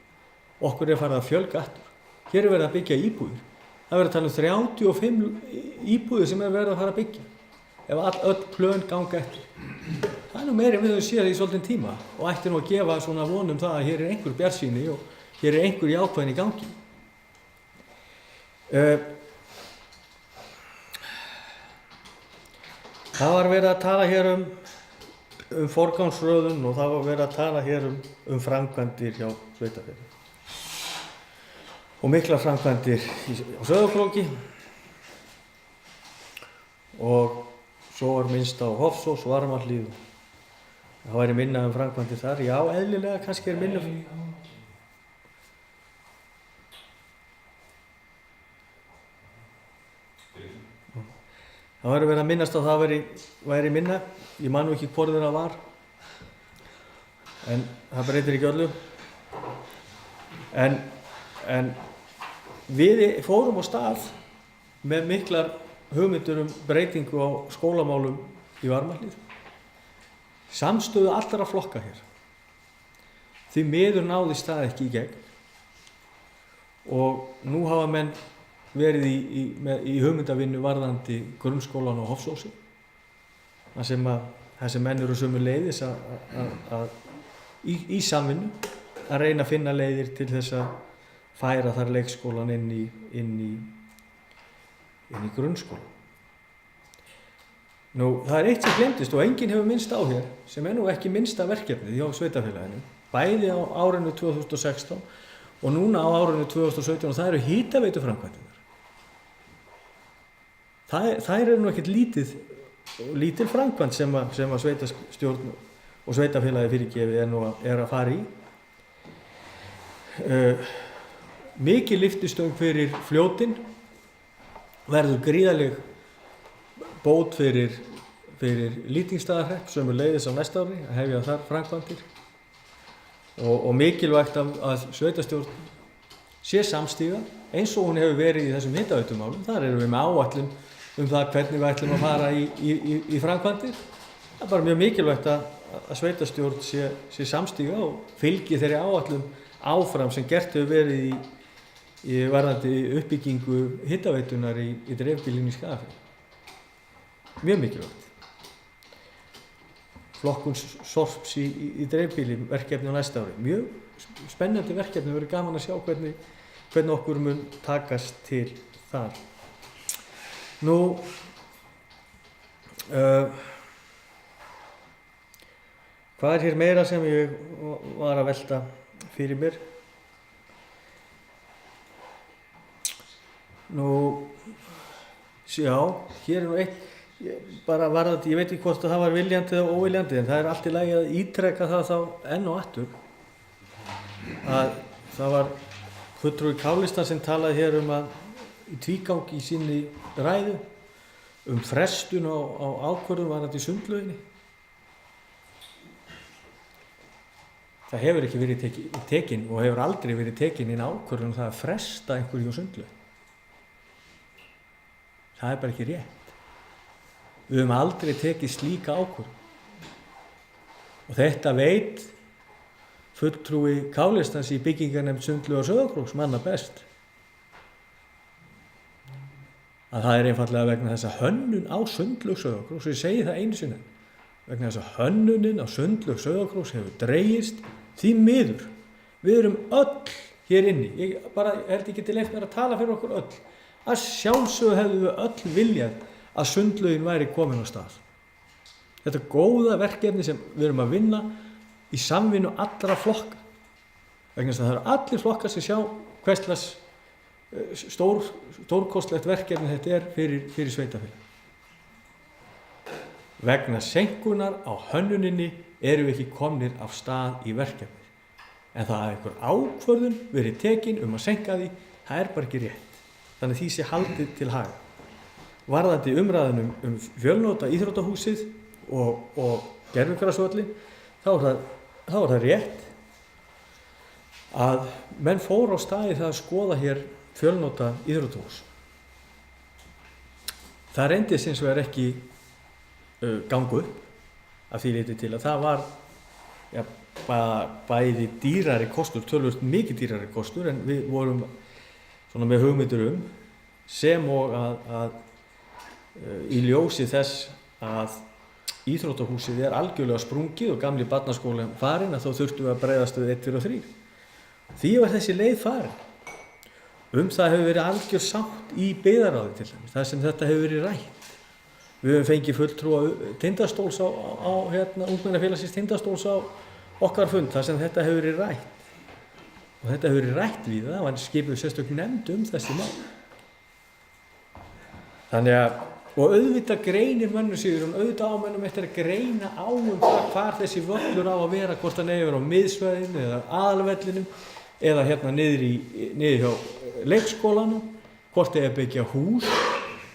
Okkur er farið að fjölga aftur. Hér er verið að byggja íbúðir. Það er verið að tala um 35 íbúðir sem er verið að fara að byggja. Ef öll plön ganga eftir. Það er nú meira en við höfum séð í svolítinn tíma og ætti nú að gefa svona vonum það að hér er einhver bjartsýni og hér er einhver jákvæðin í gangi. Það var verið að tala hér um forgangsröðun og það var verið að tala hér um framkvæmdir hjá sveitarfélagi. Og miklar framkvæmdir á Sauðárkróki og svo var minnst á Hofsós, Varmahlíð. Það væri minna framkvæmdir þar. Já, eðlilega kannski er minna. Það væri verið að minnast að það væri minna. Ég man nú ekki hvort það var. En það breytir ekki öllu. En við fórum á stað með miklar hugmyndur breytingu á skólamálum í Varmahlíð. Samstöðu allra flokka hér. Því miður náðist það ekki í gegn. Og nú hafa menn verið í hugmyndavinnu varðandi grunnskólan á Hofsósi. Það sem menn eru sömuleiðis í samvinnu að reyna að finna leiðir til þess að færa þar leikskólan inn í grunnskólan. Nú, það er eitt sem glemdist og enginn hefur minnst á hér, sem er nú ekki minnsta verkefnið hjá sveitarfélaginu, bæði á árinu 2016 og núna á árinu 2017, og það eru hitaveituframkvæmdirnar. Það eru nú ekkert lítil framkvæmd sem að sveitarstjórn og sveitarfélagi fyrirgefið er að fara í. Mikið lyftistöng fyrir fljótin, verður gríðarleg bót fyrir Lýtingsstaðahrepp sömuleiðis á næsta ári að hefja þar framkvæmdir og mikilvægt að sveitarstjórn sé samstíga eins og hún hefur verið í þessum hitaveitumálum. Þar erum við með áætlun um það hvernig við ætlum að fara í framkvæmdir. Það er bara mjög mikilvægt að sveitarstjórn sé samstíga og fylgi þeirri áætlun áfram sem gert hefur verið í varðandi uppbyggingu hitaveitunar í dreifbýlinu í Skagafirði. Mjög mikilvægt. Flokkun sorps í dreifbýli verkefni á næsta ári. Mjög spennandi verkefni, verður gaman að sjá hvernig okkur mun takast til þar. Nú, hvað er hér meira sem ég var að velta fyrir mér? Nú, já, hér er nú eitt, bara varðandi, ég veit ekki hvort það var viljandi eða óviljandi, en það er allt í lagi að ítreka það þá enn og aftur að það var fulltrúi K-listan sem talaði hér að í tvígang í sinni ræðu frestun á ákvörðun varðandi sundlauginni. Það hefur ekki verið tekin og hefur aldrei verið tekin inn ákvörðun það að fresta einhverju á sundlaugin. Það er bara ekki rétt. Við höfum aldrei tekið slíka ákvörðun. Og þetta veit fulltrúi K-listans í byggingarnefnd Sundlaug á Sauðárkróks manna best. Að það er einfaldlega vegna þess að hönnun á Sundlaug Sauðárkróks, og ég segi það einu sinni, vegna þess að hönnunin á Sundlaug Sauðárkróks hefur dregist því miður. Við erum öll hér inni, ég bara held ekki til eitt mér að tala fyrir okkur öll, að sjálfsögðu hefðu við öll viljað að sundlaugin væri komin á stað. Þetta góða verkefni sem við erum að vinna í samvinnu allra flokka. Vegna þess að það eru allir flokkar sem sjá hverslags stórkostlegt verkefni þetta er fyrir sveitafélag. Vegna seinkunar á hönnuninni erum við ekki komnir af stað í verkefni. En það er einhver ákvörðun verið tekin að seinka því, það er bara ekki rétt. Þannig því sé haldið til haga. Varðandi umræðunum fjölnota íþróttahúsið og gervigrasvöllin, þá er það rétt að menn fóru á staði það að skoða hér fjölnota íþróttahús. Það reyndist hins vegar ekki gangu upp af því leyti til að það var bæði dýrari kostur, tölvöld mikið dýrari kostur en við vorum svona með hugmyndir sem og að í ljósi þess að íþróttahúsið er algjörlega sprungið og gamli barnaskólinn farinn að þá þurftum við að bregðast við 1, 2 og 3. Því var þessi leið farin. Það hefur verið algjör sátt í byggðarráði til dæmis, þar sem þetta hefur verið rætt. Við höfum fengið fulltrúa Tindastóls á ungmennafélagsins Tindastóls á okkar fund, þar sem þetta hefur verið rætt. Og þetta hefur verið rætt við það, og skipuð sérstök nefnd þessi mál. Þannig að, og auðvitað greinir mönnum sigur, og auðvitað ámennum eftir að greina á það hvar þessi völlur á að vera, hvort hann eigi að vera á miðsvæðinu eða aðalvellinum, eða niður hjá leikskólanum, hvort eigi að byggja hús,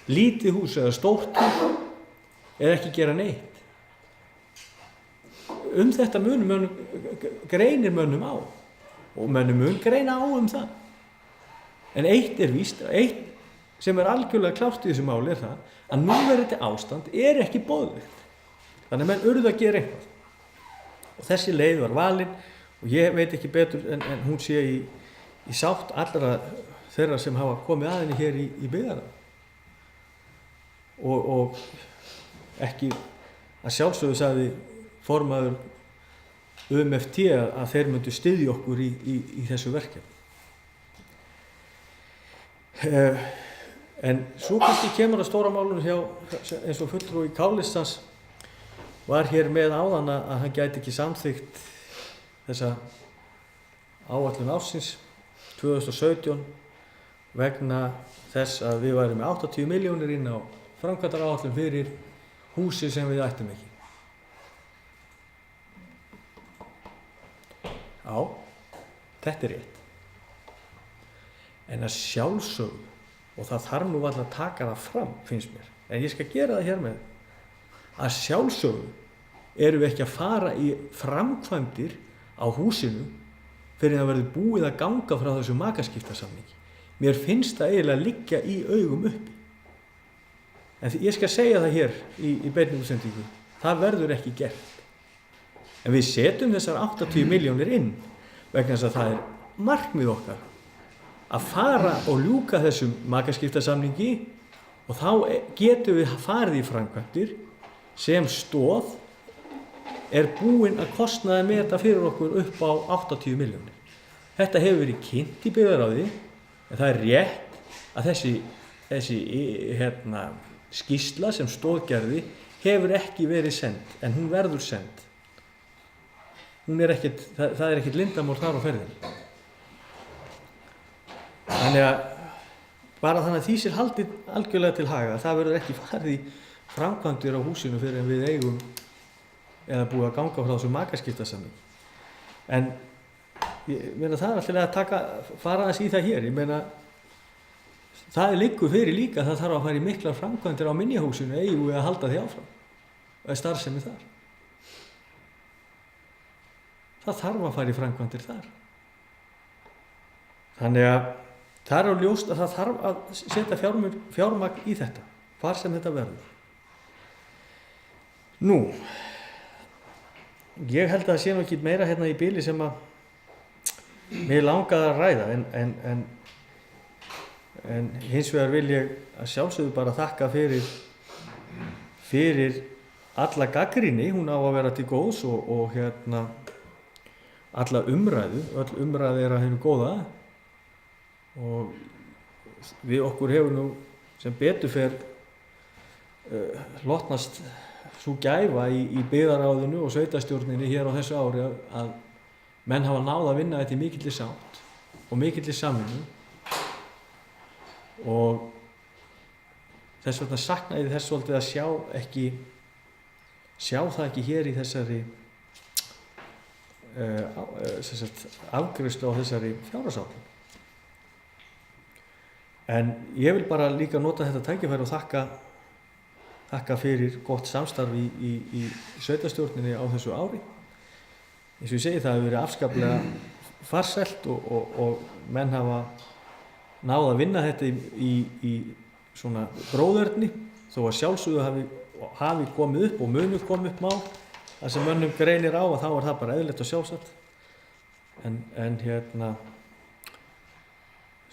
lítið hús eða stórt hús, eða ekki gera neitt. Þetta greinir mönnum á, og mönnum mun greina á það. En eitt er víst, eitt sem er algjörlega klárt í þessu máli er það að núverandi ástand er ekki boðlegt. Þannig að menn urðu að gera eitthvað. Og þessi leið var valin og ég veit ekki betur en hún sé í sátt allra þeirra sem hafa komið að henni hér í byggðarráði. Og ekki að sjálfsögðu sagði formaður UMFT að þeir myndu styðja okkur í þessu verkefni. En svo kannski kemur að stóra málunum eins og fulltrúi K-listans var hér með áðan að hann gæti ekki samþykkt þessa áætlun ársins 2017 vegna þess að við værum með 80 milljónir inn á framkvæmdaráætlun fyrir húsi sem við ættum ekki. Já, þetta er rétt. En að sjálfsögðu, og það þarf nú varla að taka það fram, finnst mér, en ég skal gera það hér með, að sjálfsögðu erum við ekki að fara í framkvæmdir á húsinu fyrir að verði búið að ganga frá þessu makaskiptasamningi. Mér finnst það eiginlega liggja í augum uppi. En ég skal segja það hér í beinni útsendingu, það verður ekki gert. En við setjum þessar 80 milljónir inn vegna þess að það er markmið okkar að fara og ljúka þessum makaskiptasamningi og þá getum við farið í framkvæmdir sem stoð er búin að kostnaði með þetta fyrir okkur upp á 80 milljónir. Þetta hefur verið kynnt í byggðarráði en það er rétt að þessi skýrsla sem stóðgerði hefur ekki verið send en hún verður send. Það er ekkert lindamál þar á ferðinni. Þannig að bara þannig að því sér haldið algjörlega til haga að það verður ekki farið í framkvæmdir á húsinu fyrir en við eigum eða búið að ganga frá þessu makaskiptasamning. En ég meina það er alltaf að fara aðeins í það hér. Ég meina það liggur fyrir líka að það þarf að fara í miklar framkvæmdir á minjahúsinu eigum við að halda því áfram. Það er starfsemi þar. Það þarf að fara í framkvæmdir þar. Þannig að það er á ljóst að það þarf að setja fjármagn í þetta, hvar sem þetta verður. Nú, ég held að það sé nú ekki meira hérna í bili sem að mig langaði að ræða en hins vegar vil ég að sjálfsögðu bara þakka fyrir alla gagnrýni, hún á að vera til góðs og alla umræðu, öll umræða er að hinu góða og við okkur hefur nú sem betur fer hlotnast sú gæfa í byggðarráðinu og sveitarstjórninni hér á þessu ári að menn hafa náð að vinna þetta í mikilli sátt og mikilli samvinnu og þess vegna sakna ég þess svolítið að sjá það ekki hér í þessari afgreiðslu á þessari fjárhagsáætlun. En ég vil bara líka nota þetta tækifæri og þakka fyrir gott samstarf í sveitarstjórninni á þessu ári. Eins og ég segi, það hefur verið afskaplega farsælt og menn hafa náð að vinna þetta í svona gróðerni þó að sjálfsögðu hafi komið upp og munu komið upp mál það sem mönnum greinir á að þá er það bara eðlilegt og sjálfsagt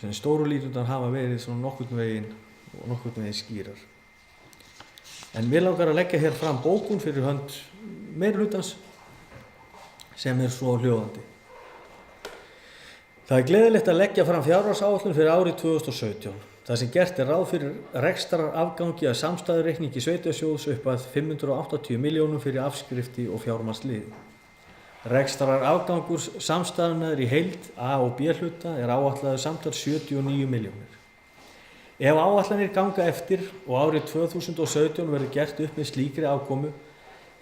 en stóru líturnar hafa verið svona nokkurn veginn skýrar. En mér langar að leggja hér fram bókun fyrir hönd meirihlutans sem er svo hljóðandi. Það er gleðilegt að leggja fram fjárhagsáætlun fyrir árið 2017. Það sem gert er ráð fyrir rekstrarafgangi að samstæðureikningi sveitarsjóðs upp að 580 milljónum fyrir afskrifti og fjármagnsliði. Rekstrarafgangur samstæðunnar í heild A og B hluta er áætlaður samtals 79 milljónir. Ef áætlanir ganga eftir og árið 2017 verður gert upp með slíkri afkomu,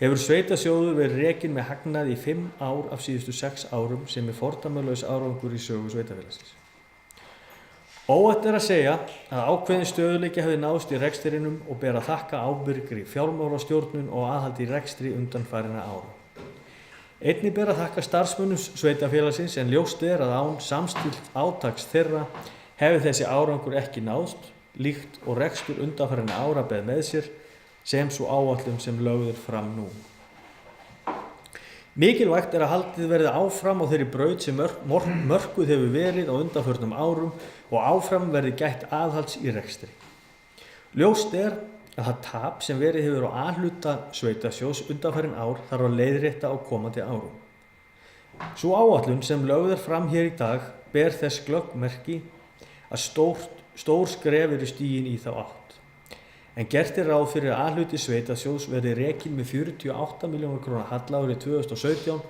hefur sveitarsjóður verið rekinn með hagnað í 5 ár af síðustu 6 árum sem er fordæmalaus árangur í sögu sveitafélagsins. Óhætt er að segja að ákveðin stöðugleiki hefði náðst í rekstrinum og ber að þakka ábyrgri fjármálastjórnun og aðhaldi í rekstri undanfarinna ára. Einnig ber að þakka starfsmönnum sveitafélagsins en ljóst er að án samstillt átaks þeirra hefði þessi árangur ekki náðst, líkt og rekstur undanfarinna ára ber með sér sem svo áætlun sem lögð er fram nú. Mikilvægt er að haldið verði áfram á þeirri braut sem mörkuð hefur verið á undanförnum árum og áfram verði gætt aðhalds í rekstri. Ljóst er að það tap sem verið hefur á A-hluta sveitarsjóðs undanfarin ár þarf að leiðrétta á komandi árum. Sú áætlun sem lögð er fram hér í dag ber þess glöggmerki að stór skref eru stigin í þá átt. En gert er ráð fyrir að A-hluti sveitarsjóðs verði rekinn með 48 milljónir króna halla árið 2017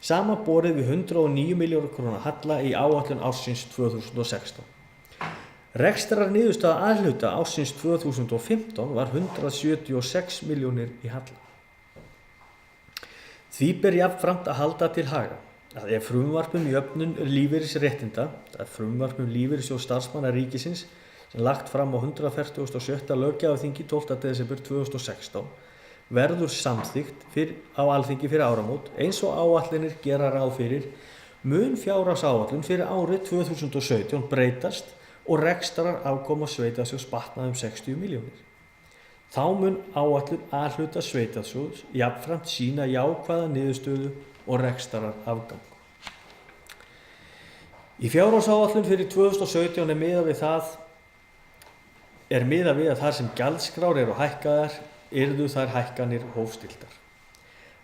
samanborið við 109 milljónir króna halla í áætlun ársins 2016. Rekstrar niðurstaða A-hluta ársins 2015 var 176 milljónir í halla. Því ber jafnframt að halda til haga að ef frumvarp jöfnun lífeyrisréttinda, það er frumvarp lífeyrissjóðs starfsmanna ríkisins sem lagt fram á 147. löggjafarþingi 12. desember 2016 verður samþykkt á Alþingi fyrir áramót eins og áætlanir gera ráð fyrir mun fjárhagsáætlun fyrir árið 2017 breytast og rekstrar afkoma sveitarsjóðs batnað 60 milljónir. Þá mun áætlun A-hluta sveitarsjóðs jafnframt sýna jákvæða niðurstöðu og rekstarar afgang. Í fjárhagsáætlun fyrir 2017 er miðað við að þar sem gjaldskrár eru hækkaðar yrðu þær hækkanir hófstilltar.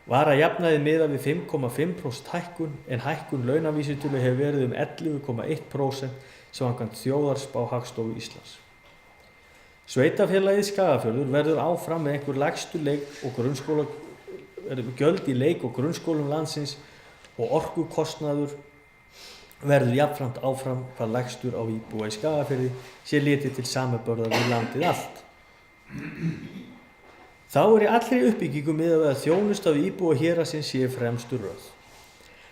Var að jafnaði miðað við 5,5% hækkun en hækkun launavísitölu hefur verið 11,1% samkvæmt þjóðarspá Hagstofu Íslands. Sveitarfélagið Skagafjörður verður áfram með einhver lægstu gjöld í leik- og grunnskólum landsins og orkukostnaður verður jafnframt áfram hvað lægstur á íbúa í Skagafirði sé litið til samanburðar við landið allt. Þá í allri uppbyggingu miðað við að þjónusta við íbúa héraðsins sé fremstu röð.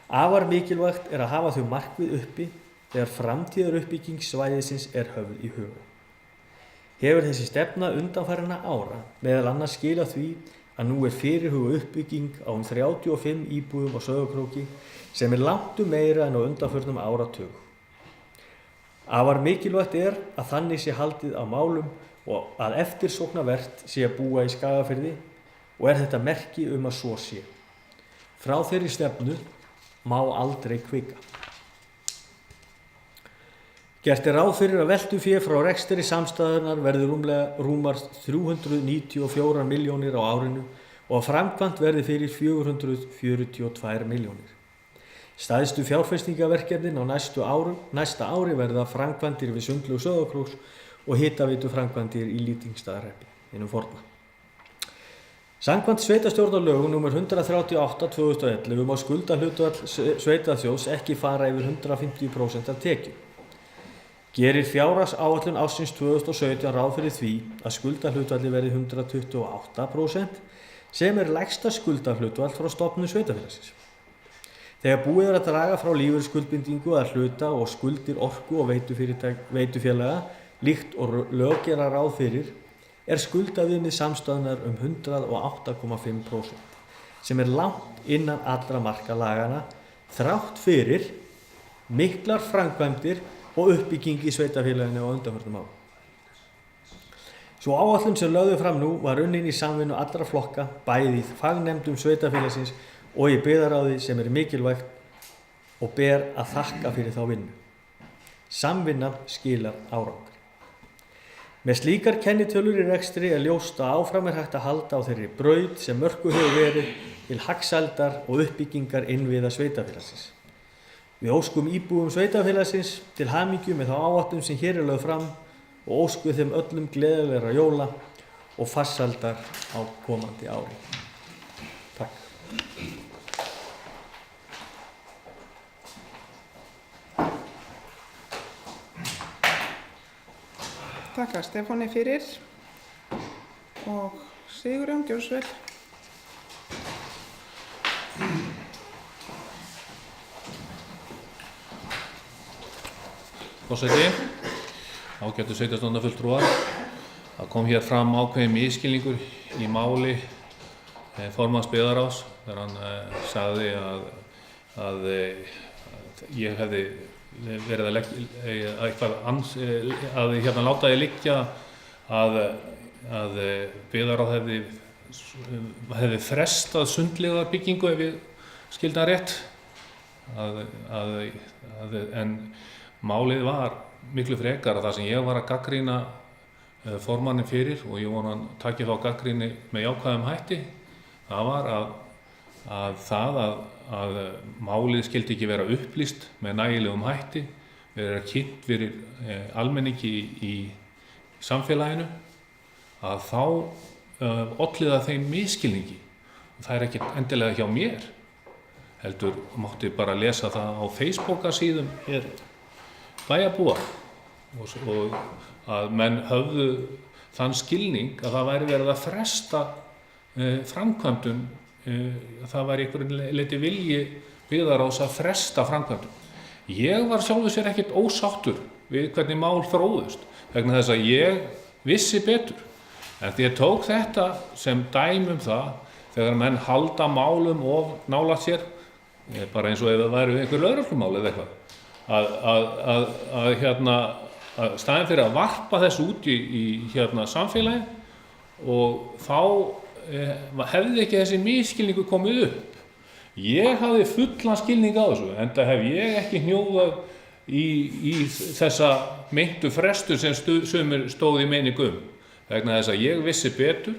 Afar mikilvægt að hafa þau markmið uppi þegar framtíðar uppbygging svæðisins höfð í huga. Hefur þessi stefna undanfarinna ára meðal annars skilað því að nú fyrirhuguð uppbygging á 35 íbúðum á Sauðárkróki sem langt meira en á undanförnum áratug. Afar mikilvægt að þannig sé haldið á málum og að eftirsóknarvert sé að búa í Skagafirði og þetta merki að svo sé. Frá þeirri stefnu má aldrei hvika. Gert ráð fyrir að veltufé frá rekstri samstæðunnar verði rúmar 394 milljónir á árinu og að framkvæmt verði fyrir 442 milljónir. Stærstu fjárfestingaverkefnin á næsta ári verða framkvæmdir við Sundlaug Sauðárkróks og hitaveitu framkvæmdir í Lýtingsstaðahreppi, hinum forna. Samkvæmt sveitarstjórnarlögum nr. 138/2011 má skuldahlutfall sveitarþjóðs ekki fara yfir 150% af tekjum. Gerir fjárhagsáætlun ársins 2017 ráð fyrir því að skuldahlutfallið verði 128% sem lægsta skuldahlutfall frá stofnun sveitarfélagsins. Þegar búið að draga frá lífeyrisskuldbindingu að hluta og skuldir orku- og veitufélaga líkt og lög gera ráð fyrir skuldaviðmið samstæðunnar 108,5% sem langt innan allra marka laganna þrátt fyrir miklar framkvæmdir og uppbygging í sveitarfélaginu á undanförnum árum. Sú áætlun sem lögðu fram nú var unnin í samvinnu allra flokka, bæði í fagnefndum sveitarfélagsins og í byggðarráði sem mikilvægt og ber að þakka fyrir þá vinnu. Samvinnan skilar árangri. Með slíkar kennitölur í rekstri ljóst að áfram hægt að halda á þeirri braut sem mörkuð hefur verið til hagsældar og uppbyggingar innviða sveitarfélagsins. Við óskum íbúum sveitarfélagsins til hamingju með þá áætlun sem hér lögð fram og óskum þeim öllum gleðilegra jóla og farsældar á komandi ári. Takk. Takk að Stefáni fyrir og Sigurjón, gjörðu svo vel. Forseti, ágætu sveitarstjórnarfulltrúar, það kom hér fram ákveðin misskilningur í máli formanns byggðarráðs þegar hann sagði að ég hefði verið að láta því liggja að byggðarráð hefði frestað sundlaugarbyggingu ef ég skildi hann rétt, en málið var miklu frekar að það sem ég var að gagnrýna formannin fyrir og ég vona hann taki þá gagnrýni með jákvæðum hætti, það var að málið skildi ekki vera upplýst með nægilegum hætti, vera kynnt fyrir almenningi í samfélaginu, að þá olli það þeim misskilningi. Það ekki endilega hjá mér, heldur mátti bara lesa það á Facebook-síðum hér bæjarbúa og að menn höfðu þann skilning að það væri verið að fresta framkvæmdum, það væri einhverjum leyti vilji byggðarráðs að fresta framkvæmdum. Ég var sjálfur sér ekkert ósáttur við hvernig mál þróðust vegna þess að ég vissi betur. En því ég tók þetta sem dæmi það þegar menn halda málum of nálægt sér, bara eins og ef það væri einhver lögreglumál eða eitthvað. Að staðinn fyrir að varpa þessu út í samfélagi og þá hefði ekki þessi misskilningur komið upp. Ég hafði fullan skilning á þessu, enda hef ég ekki hnjóðað í þessa meintu frestu sem sumir stóð í meiningum, vegna þess að ég vissi betur.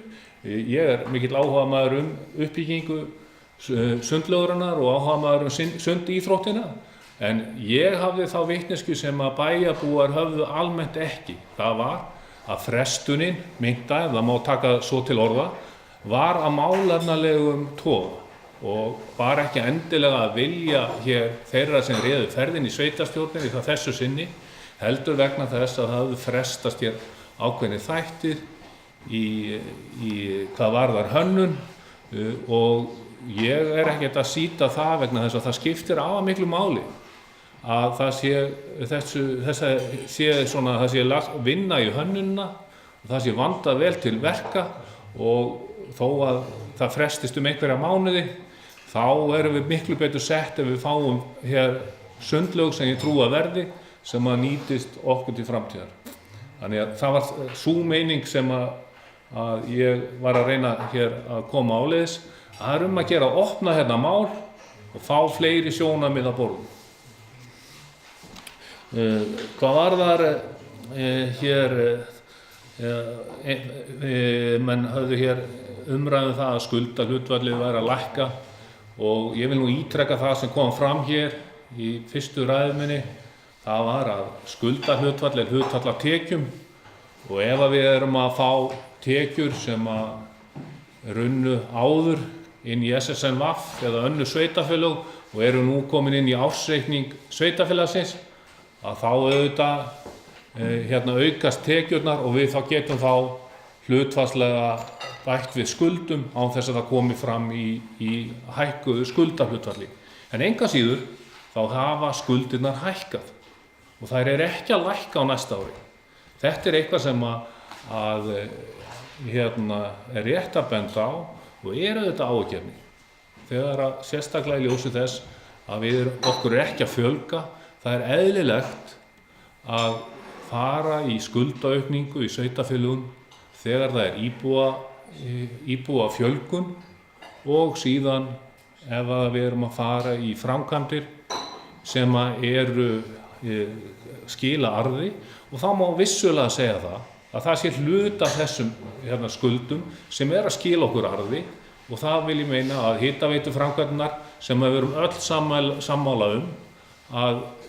Ég mikill áhugamaður uppbyggingu sundlaugarinnar og áhugamaður sundíþróttina, en ég hafði þá vitneskju sem að bæjarbúar höfðu almennt ekki. Það var að frestunin, meinta, ef það má taka svo til orða, var að málefnalegum toga og var ekki endilega að vilja hér þeirra sem réðu ferðin í sveitarstjórninni þessu sinni, heldur vegna þess að það hafði frestast hér ákveðnir þættir í hvað varðar hönnun, og ég ekkert að sýta það vegna þess að það skiptir afar miklu máli að það sé vinna í hönnunina og það sé vandað vel til verka, og þó að það frestist einhverja mánuði, þá erum við miklu betur sett ef við fáum hér sundlaug sem ég trúi að verði, sem að nýtist okkur til framtíðar. Þannig að það var sú meining sem að ég var að reyna hér að koma áleiðis. Það er að gera að opna hérna mál og fá fleiri sjónarmið að borðum. Hvað varðar hér, menn höfðu hér umræðu það að skuldahlutfallið væri að lækka, og ég vil nú ítreka það sem kom fram hér í fyrstu ræðu minni. Það var að skuldahlutfall er hlutfall af tekjum, og ef við erum að fá tekjur sem að runnu áður inn í SSNVAF eða önnur sveitarfélög og eru nú komin inn í ársreikning sveitarfélagsins, að þá auðvitað aukast tekjurnar og við þá getum þá hlutfallslega bætt við skuldum án þess að það komi fram í hækkuðu skuldahlutfalli. En engu að síður þá hafa skuldirnar hækkað og þær eru ekki að lækka á næsta ári. Þetta er eitthvað sem er rétt að benda á og auðvitað áhyggjuefni. Þegar að sérstaklega í ljósi þess að okkur er ekki að fjölga, það er eðlilegt að fara í skuldaaukningu í sveitarfélögum þegar það er íbúafjölgun, og síðan ef við erum að fara í framkvæmdir sem eru skila arði, og þá má vissulega segja að það sé hluti af þessum skuldum sem að skila okkur arði, og það vil ég meina að hitaveituframkvæmdirnar sem við erum öll sammála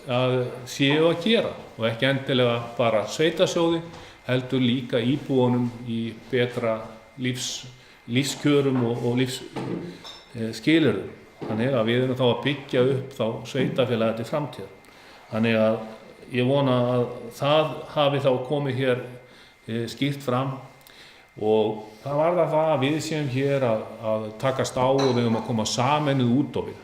að séu að gera, og ekki endilega bara sveitasjóði, heldur líka íbúunum í betra lífskjörum og lífsskilyrðum. Þannig að við erum þá að byggja upp þá sveitarfélagið til framtíðar. Þannig að ég vona að það hafi þá komið hér skýrt fram, og það var það að við séum hér að takast á og við að koma sameinuð út á við.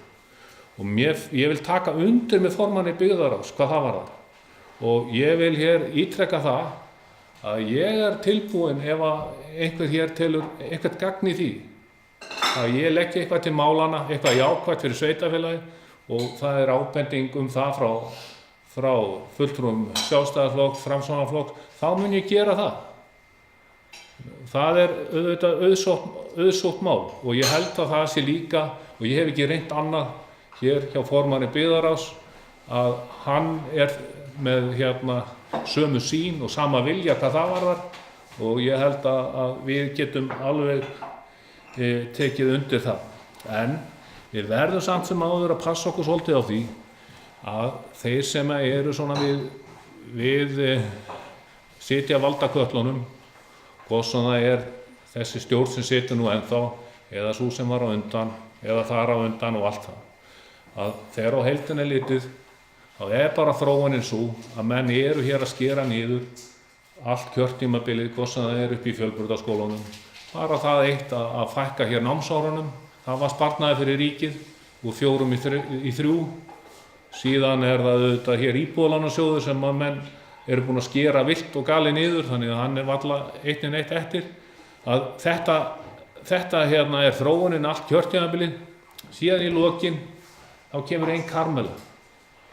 Og ég vil taka undir með formanni byggðarráðs hvað það var það. Og ég vil hér ítreka það að ég er tilbúinn ef einhver hér telur eitthvað gagn í því, að ég legg eitthvað til málana, eitthvað jákvætt fyrir sveitarfélagið, og það er ábending það frá fulltrúum Sjálfstæðisflokks, Framsóknarflokks, þá mun ég gera það. Það er auðvitað auðsótt mál, og ég held að það sé líka, og ég hef ekki reynt annað hér hjá formanni byggðarráðs, að hann er með sömu sýn og sama vilja hvað það varðar, og ég held að við getum alveg tekið undir það. En við verðum samt sem áður að passa okkur svolítið á því að þeir sem eru svona við sitja valdaköttlunum, hvort sem það er þessi stjórn sem situr nú ennþá, eða sú sem var á undan, eða þar á undan og allt það, að þegar á heildina er litið, þá er bara þróunin svo að menn eru hér að skera niður allt kjörtímabilið, hvort sem það er upp í fjölbrautaskólunum. Bara það eitt að fækka hér námsárunum, það var sparnaði fyrir ríkið úr 4 í 3. Síðan er það auðvitað hér íbúðalánasjóður sem að menn eru búin að skera vilt og gali niður, þannig að hann er varla eitt eftir. Að þetta er þróunin allt kjörtímabilið. Síðan í lokin þá kemur ein Karmela,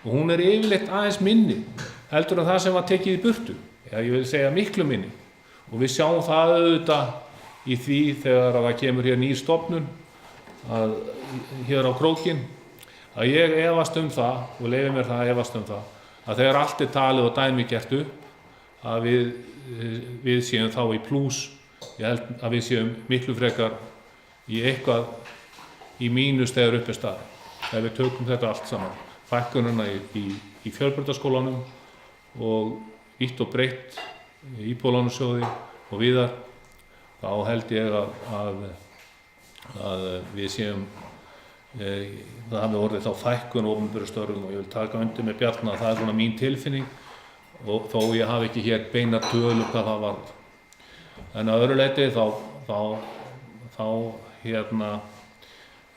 og hún er yfirleitt aðeins minni heldur en það sem var tekið í burtu, ég vil segja miklu minni, og við sjáum það auðvitað í því þegar það kemur hér ný stofnun, að hér á krókinn, að ég efast það og leyfi mér það að efast það að þegar allt talið og dæmi gert upp að við séum þá í plús. Ég held að við séum miklu frekar í eitthvað í mínus þegar upp staðið. Ef við tökum þetta allt saman, fækkunina í fjölbrautaskólanum og vítt og breitt Íbúðalánasjóði og víðar, þá held ég að við séum það hafi orðið þá fækkun opinberum störfum, og ég vil taka undir með Bjarna að það er svona mín tilfinning, og þó ég hafi ekki hér beina tölu hvað það var. En að öðru leyti þá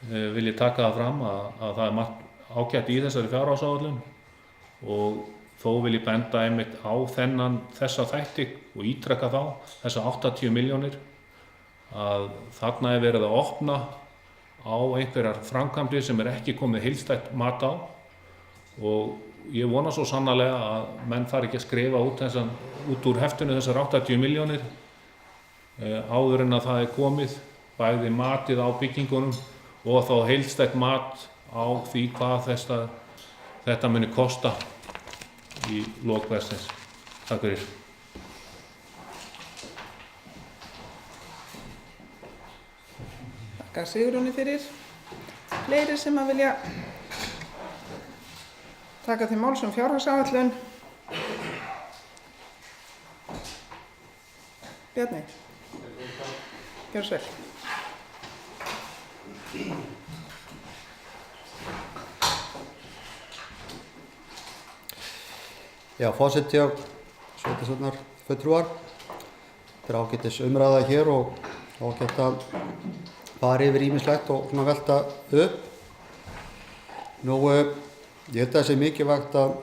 vil ég taka það fram að það er margt ágætt í þessari fjárhagsáætlun, og þó vil ég benda einmitt á þessa þætti og ítreka þessa 80 milljónir, að þarna er verið að opna á einhverjar framkvæmdir sem ekki komið heildstætt mat á, og ég vona svo sannarlega að menn fari ekki að skrifa út úr heftinu þessar 80 milljónir áður en að það er komið bæði matið á byggingunum og þá heildstætt mat á því hvað þetta muni kosta í lok verksins. Takk fyrir. Þakka Sigrúnu fyrir. Fleiri sem að vilja taka til máls fjárhagsáætlun? Bjarni, gjörðu svo vel. Já, forseti og sveitarstjórnarfulltrúar. Þetta er ágætis umræða hér og ágætt að fara yfir ýmislegt og svona velta upp. Nú, ég held að það sé mikilvægt að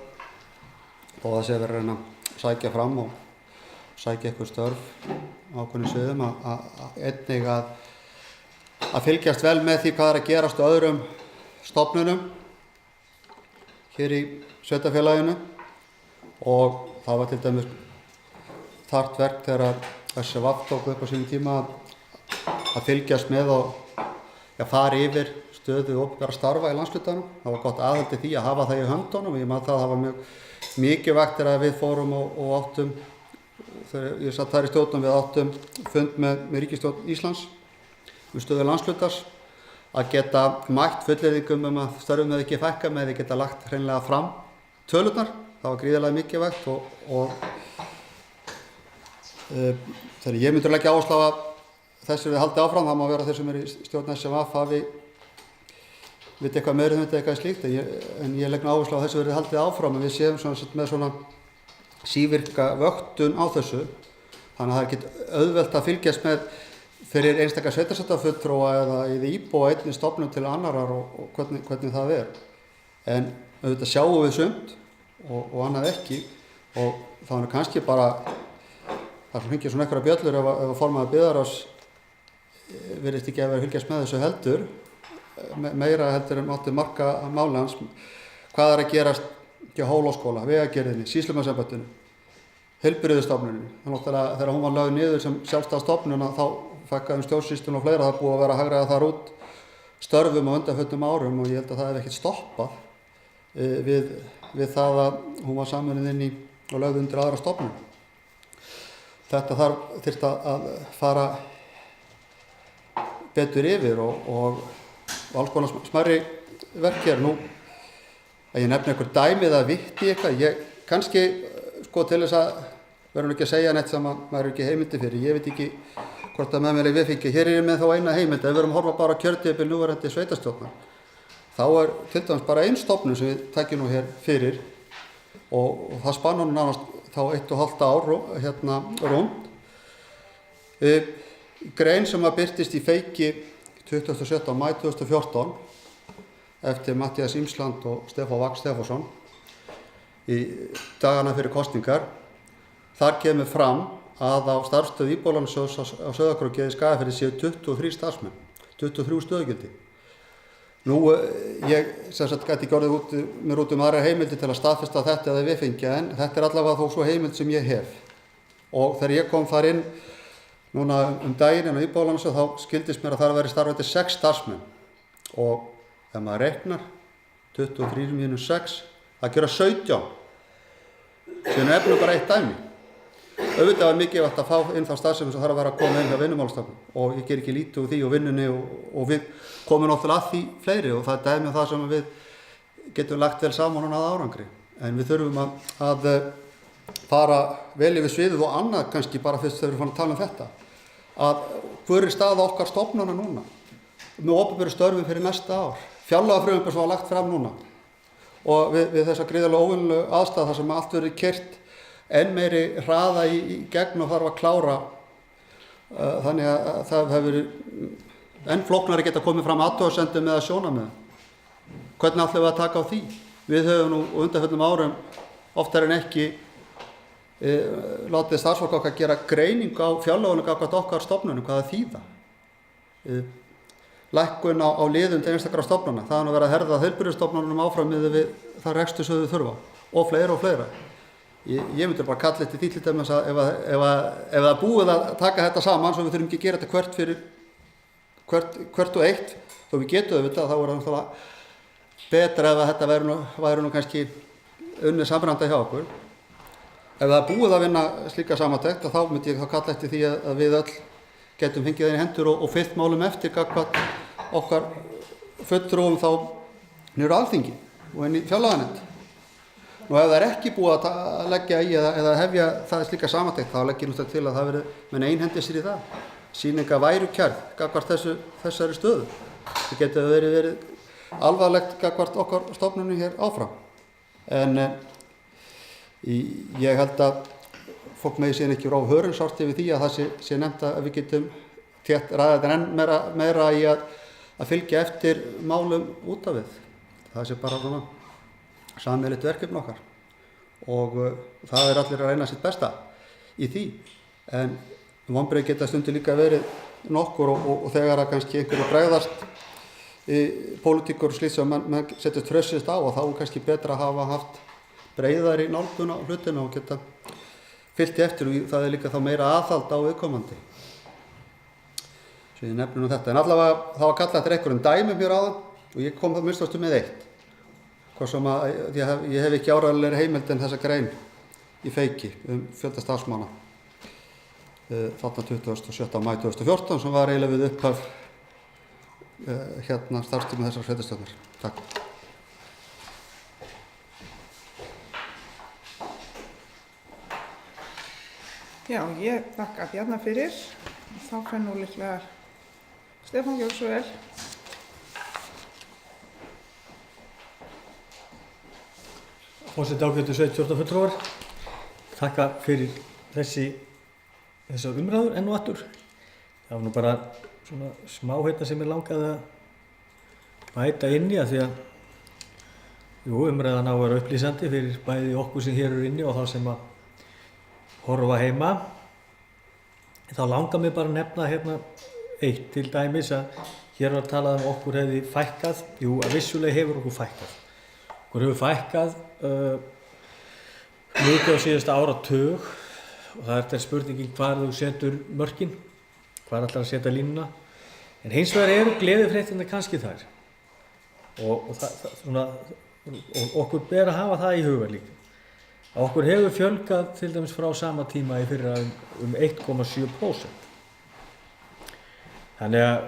það sé verið að reyna að sækja fram og sækja eitthvað störf ákveðnum sviðum, einnig að fylgjast vel með því hvað er að gerast á öðrum stofnunum hér í sveitarfélaginu. Og það var til dæmis þarft verk þegar SVF tók upp á sínum tíma að fylgjast með og fara yfir stöðu opinberra starfa í landshlutanum. Það var gott aðhaldi því að hafa það í höndunum, og ég man það var mjög mikilvægt þegar við fórum og áttum, þegar ég satt þar í stjórnum, við áttum fund með ríkisstjórn Íslands um stöðu landshlutas, að geta mætt fullyrðingum að störfum hefði ekki fækkað með því geta lagt hreinlega fram tölurnar. Það var gríðarlega mikilvægt og þegar ég myndi leggja áherslu á að þessu við haldið áfram, það má vera þeir sem eru í stjórn SVF hafi viti eitthvað meira um þetta eitthvað slíkt, en ég legg áherslu á að þessu verið haldið áfram, en við séum með svona sívirka vöktun á þessu, þannig að það er ekki auðvelt að fylgjast með fyrir einstakar sveitarstjórnarfulltrúa eða íbúa einni stofnun til annarar og hvernig það er. En auðvitað sjáum við sumt og annað ekki, og þá er kannski bara það hringir svona einhverja bjöllur ef formaður byggðarráðs virðist ekki að vera að fylgjast með þessu heldur, meira heldur mátti marka máli hans, hvað er að gerast hjá Hólaskóla, Vegagerðinni, Sýslumannsembættinu, Heilbrigðisstofnuninni. Þannig að þegar hún var lögð niður sem sjálfstæð stofnun, þá fækkaði stjórnsýsluna og fleira, það búið að vera að hagræða þar út störfum á undanförnum árum, og ég held að það hef ekkert stoppað við það að hún var sameinuð inn í og lögð undir aðra stofnun. Þetta þyrfti að fara betur yfir og alls konar smærri verk hér. Nú, að ég nefni einhver dæmi eða vitti eitthvað, kannski til þess að verðum ekki að segja neitt sem maður ekki heimildi fyrir. Ég veit ekki hvort að með mér við fengi. Hér er ég með þá eina heimild, ef við erum að horfa bara á kjörtímabil núverandi sveitarstjórnar, þá er til dæmis bara ein stofnun sem við tekjum nú hér fyrir, og það spannar nú nánast þá 1,5 ár rúmt. Grein sem að birtist í Feiki 27. maí 2014 eftir Matthías Ímsland og Stefán Vagn Stefánsson í dagana fyrir kosningar. Þar kemur fram að á starfsstöð Íbúðalánasjóðs á Sauðárkróki í Skagafirði séu 23 starfsmenn, 23 stöðugildi. Nú, ég gæti ekki orðið mér út aðra heimildi til að staðfesta þetta eða viðfengja, en þetta er allavega þó svo heimild sem ég hef. Og þegar ég kom þar inn núna daginn inn á Íbúðalánasjóð, þá skildist mér að þar væri starfandi 6 starfsmenn og ef maður reiknar 23 mínus 6, það gera 17. Síðan efnum bara eitt dæmi. Auðvitað var mikilvægt að fá inn þá starfsemi sem þarf að vera að koma inn hjá Vinnumálastofnun og ég ger ekki lítið úr því og vinnunni og við komum náttúrulega að því fleiri og það er dæmi það sem við getum lagt vel saman að árangri. En við þurfum að fara vel yfir sviðið og annað kannski bara fyrst þegar við erum að tala um þetta. Að hver er staða okkar stofnana núna með opinberu störfum fyrir næsta ár. Fjárlagafrumvarpið sem var lagt fram núna og við þessa gríðarlega óvenjulegu aðstæðu þar sem allt verið keyrt enn meiri hraða í gegn og þarf að klára. Þannig að það hefur verið enn flóknari geta komið fram athugasemdum eða sjónarmiðum. Hvernig ætlum við að taka á því? Við höfum nú undanförnum árum oftar en ekki látið starfsfólk okkar gera greiningu á fjárlögunum gagnvart okkar stofnunum, hvað það þýða. Lækkun á liðum til einstakra stofnana, það er nú verið að herða heilbrigðisstofnunum áfram miðað við það rekstur sem þau þurfa og fleira. Ég myndi bara kalla þetta því til dæmis að ef það er búið að taka þetta saman svo við þurfum ekki að gera þetta hvert og eitt, þó við getum auðvitað, þá er það náttúrulega betra ef þetta væri nú kannski unnið samræmda hjá okkur. Ef það er búið að vinna slíka samantekt, þá myndi ég þá kalla eftir því að við öll getum fengið þeirri hendur og fylgt málum eftir gagnvart okkar fulltrúum þá niður á Alþingi og inn í fjárlaganefnd. Nú ef það er ekki búið að leggja í eða hefja það slíka samantekt, þá leggir náttúrulega til að það verið menn einhendi sér í það. Sýninga væru kærð gagnvart þessari stöðu. Það getur verið alvarlegt gagnvart okkar stofnunum hér áfram. En ég held að fólk megi síðan ekki ráð hörunsárt yfir því að það sé nefnt að við getum ræðið enn meira í að fylgja eftir málum út af við. Það sé bara svona sameiginlegt verkefni okkar og það er allir að reyna sitt besta í því. En vonbrigði geta stundum líka verið nokkur og þegar að kannski einhverju bregðast pólitíkur og slíkt sem menn setjast traustist á og þá er kannski betra að hafa haft breiðari nálgun á hlutina og geta fylgt eftir og það er líka þá meira aðhald á viðkomandi. Svo ég nefni nú þetta. En allavega það var kallað eftir einhverjum dæmum hér áðan og ég kom það minnstastu með eitt. Hvað sem að ég hef ekki áreiðanlegri heimild en þessa grein í feiki fjölda starfsmanna. Þarna 27. maí 2014 sem var eiginlega við upphaf starfstíma þessar sveitarstjórnar. Takk. Já, ég þakka Bjarna fyrir. Þá fær nú líklega Stefán gjörðu svo vel. Forseti ágætu sveitarstjórnarfulltrúar, þakka fyrir þessar umræður enn og aftur. Það var nú bara svona smáheita sem ég langaði að bæta inn í að því að umræðan á að vera upplýsandi fyrir bæði okkur sem hér eru inni og þá sem að horfa heima. Þá langar mér bara að nefna hérna eitt til dæmis að hér var talað um okkur hefði fækkað. Jú, að vissulega hefur okkur fækkað. Okkur hefur fækkað mikið á síðasta áratug og það er spurningin hvar þú setur mörkin, hvar ætlar að setja línuna. En hins vegar eru gleðifréttirnar kannski þar og okkur ber að hafa það í huga líka. Okkur hefur fjölgað til dæmis frá sama tíma í fyrra 1,7%. Þannig að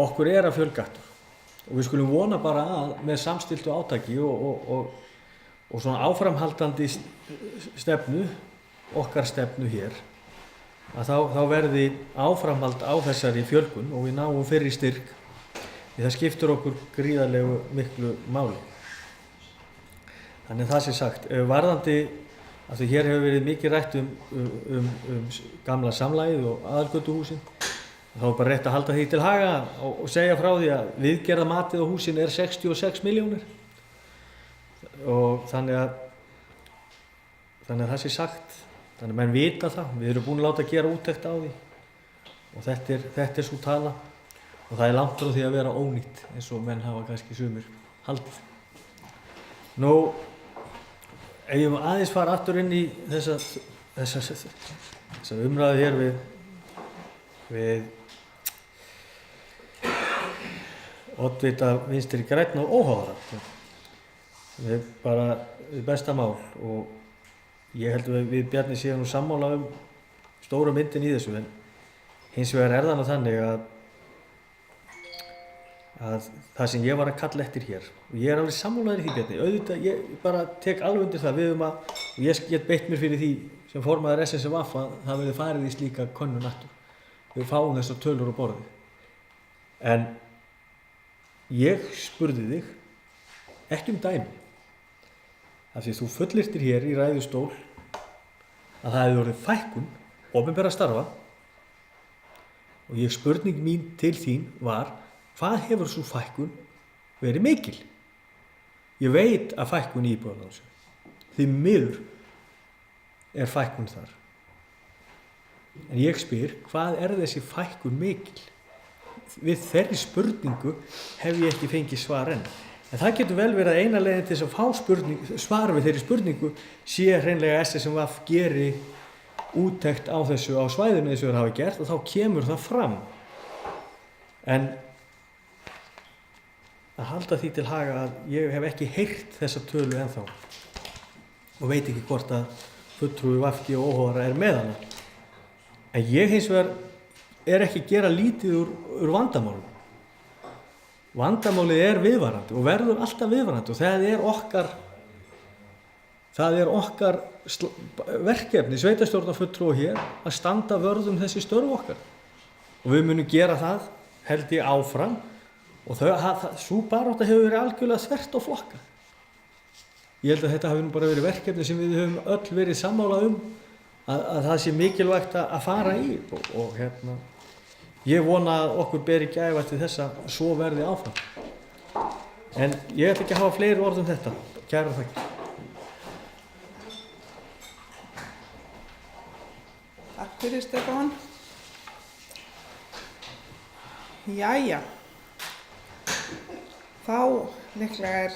okkur er að fjölga aftur og við skulum vona bara að með samstilltu átaki og svona áframhaldandi stefnu, okkar stefnu hér, að þá verði áframhald á þessari fjölgun og við náum fyrri styrk því það skiptir okkur gríðarlegu miklu máli. Þannig það sé sagt, varðandi að því hér hefur verið mikið rætt um gamla samlagið og aðalgötuhúsin, þá er bara rétt að halda því til haga og segja frá því að viðgerðamatið á húsinu er 66 milljónir og þannig að það sé sagt, þannig að menn vita það, við erum búin að láta gera úttekt á því og þetta er svo tala og það er langt frá því að vera ónýtt eins og menn hafa kannski sumir haldið. Nú, ef ég aðeins fara aftur inn í þessa umræðu hér við oddvita Vinstri grænna og óháðra. Það er bara besta mál og ég held að við Bjarni séum nú sammála stóra myndin í þessu, en hins vegar er það nú þannig að það sem ég var að kalla eftir hér, og ég er alveg sammálaður í því Bjarni, auðvitað, ég bara tek alveg undir það, við og ég get beitt mér fyrir því sem formaður SSVF að það verði farið í slíka könnun aftur. Við fáum þessar tölur á borðið. En ég spurði þig ekki dæmi, af því þú fullyrtir hér í ræðustól að það hefði orðið fækkun opinberra starfa og spurning mín til þín var, hvað hefur sú fækkun verið mikil? Ég veit að fækkun í Íbúðalánasjóði, því miður er fækkun þar. En ég spyr, hvað er þessi fækkun mikil? Við þeirri spurningu hef ég ekki fengið svar enn. En það getur vel verið að eina leiðin til þess að fá svar við þeirri spurningu sé hreinlega SSVF geri úttekt á þessu á svæðinu eins og þeir hafa gert og þá kemur það fram. En að halda því til haga að ég hef ekki heyrt þessa tölu ennþá og veit ekki hvort að fulltrúi VG og óháðara er með hana. En ég hins vegar er ekki að gera lítið úr vandamálum. Vandamálið er viðvarandi og verður alltaf viðvarandi og það er okkar verkefni, sveitarstjórnarfulltrúa hér, að standa vörð þessi störf okkar. Og við munum gera það, held ég, áfram og sú barátta hefur verið algjörlega þvert á flokka. Ég held að þetta hafi nú bara verið verkefni sem við höfum öll verið sammála að það sé mikilvægt að fara í og ég vona að okkur beri gæfa til þess að svo verði áfram. En ég ætla ekki að hafa fleiri orð þetta. Kærar þakkir. Takk fyrir, Stefán. Jæja. Þá líklega er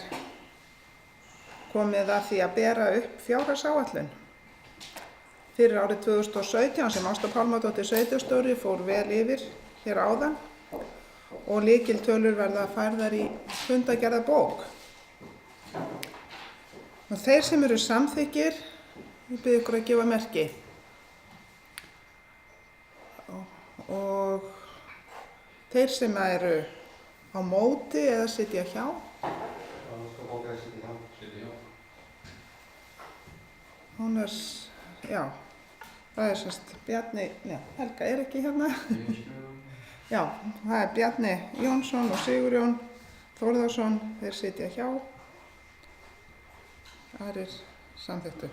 komið að því að bera upp fjárhagsáætlun. Fyrir árið 2017 sem Ásta Pálmadóttir sveitarstjóri fór vel yfir hér áðan og lykiltölur verða færðar í fundargerða bók. Og þeir sem eru samþykkir, ég bið ykkur að gefa merki. Og þeir sem eru á móti eða sitja hjá. Hún er, já, það er semst Bjarni, já, Helga er ekki hérna. Já, það er Bjarni Jónsson og Sigurjón Þórðarsson, þeir sitja hjá. Það er samþykktu.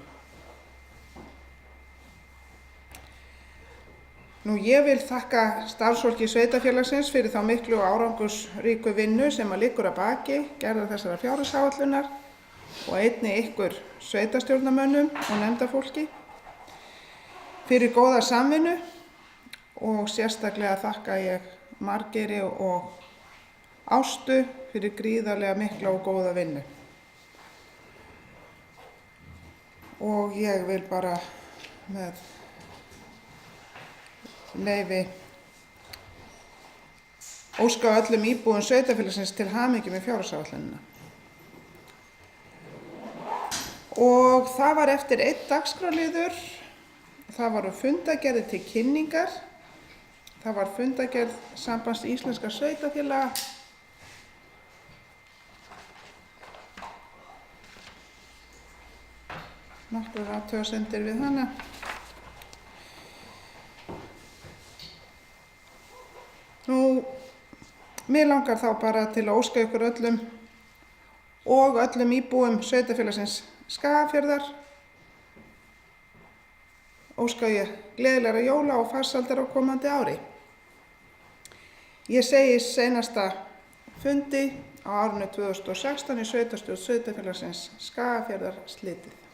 Nú, ég vil þakka starfsfólki sveitarfélagsins fyrir þá miklu og árangursríku vinnu sem liggur að baki gerðar þessara fjárhagsáætlunar og einnig ykkur sveitarstjórnarmönnum og nefndarfólki fyrir góða samvinnu og sérstaklega þakka ég Margeiri og Ástu fyrir gríðarlega mikla og góða vinnu. Og ég vil bara með leyfi óska öllum íbúum sveitarfélagsins til hamingju með fjárhagsáætlunina. Og það var eftir einn dagskrárliður, það voru fundargerðir til kynningar, það var fundargerð Sambands íslenskra sveitarfélaga, nokkrar athugasemdir við hana. Nú, mér langar þá bara til að óska ykkur öllum og öllum íbúum sveitarfélagsins Skagafjarðar. Óska ég gleðilegra jóla og farsældar á komandi ári. Ég segi seinasta fundi á árinu 2016 í sveitarstjórn sveitarfélagsins Skagafjarðar slitið.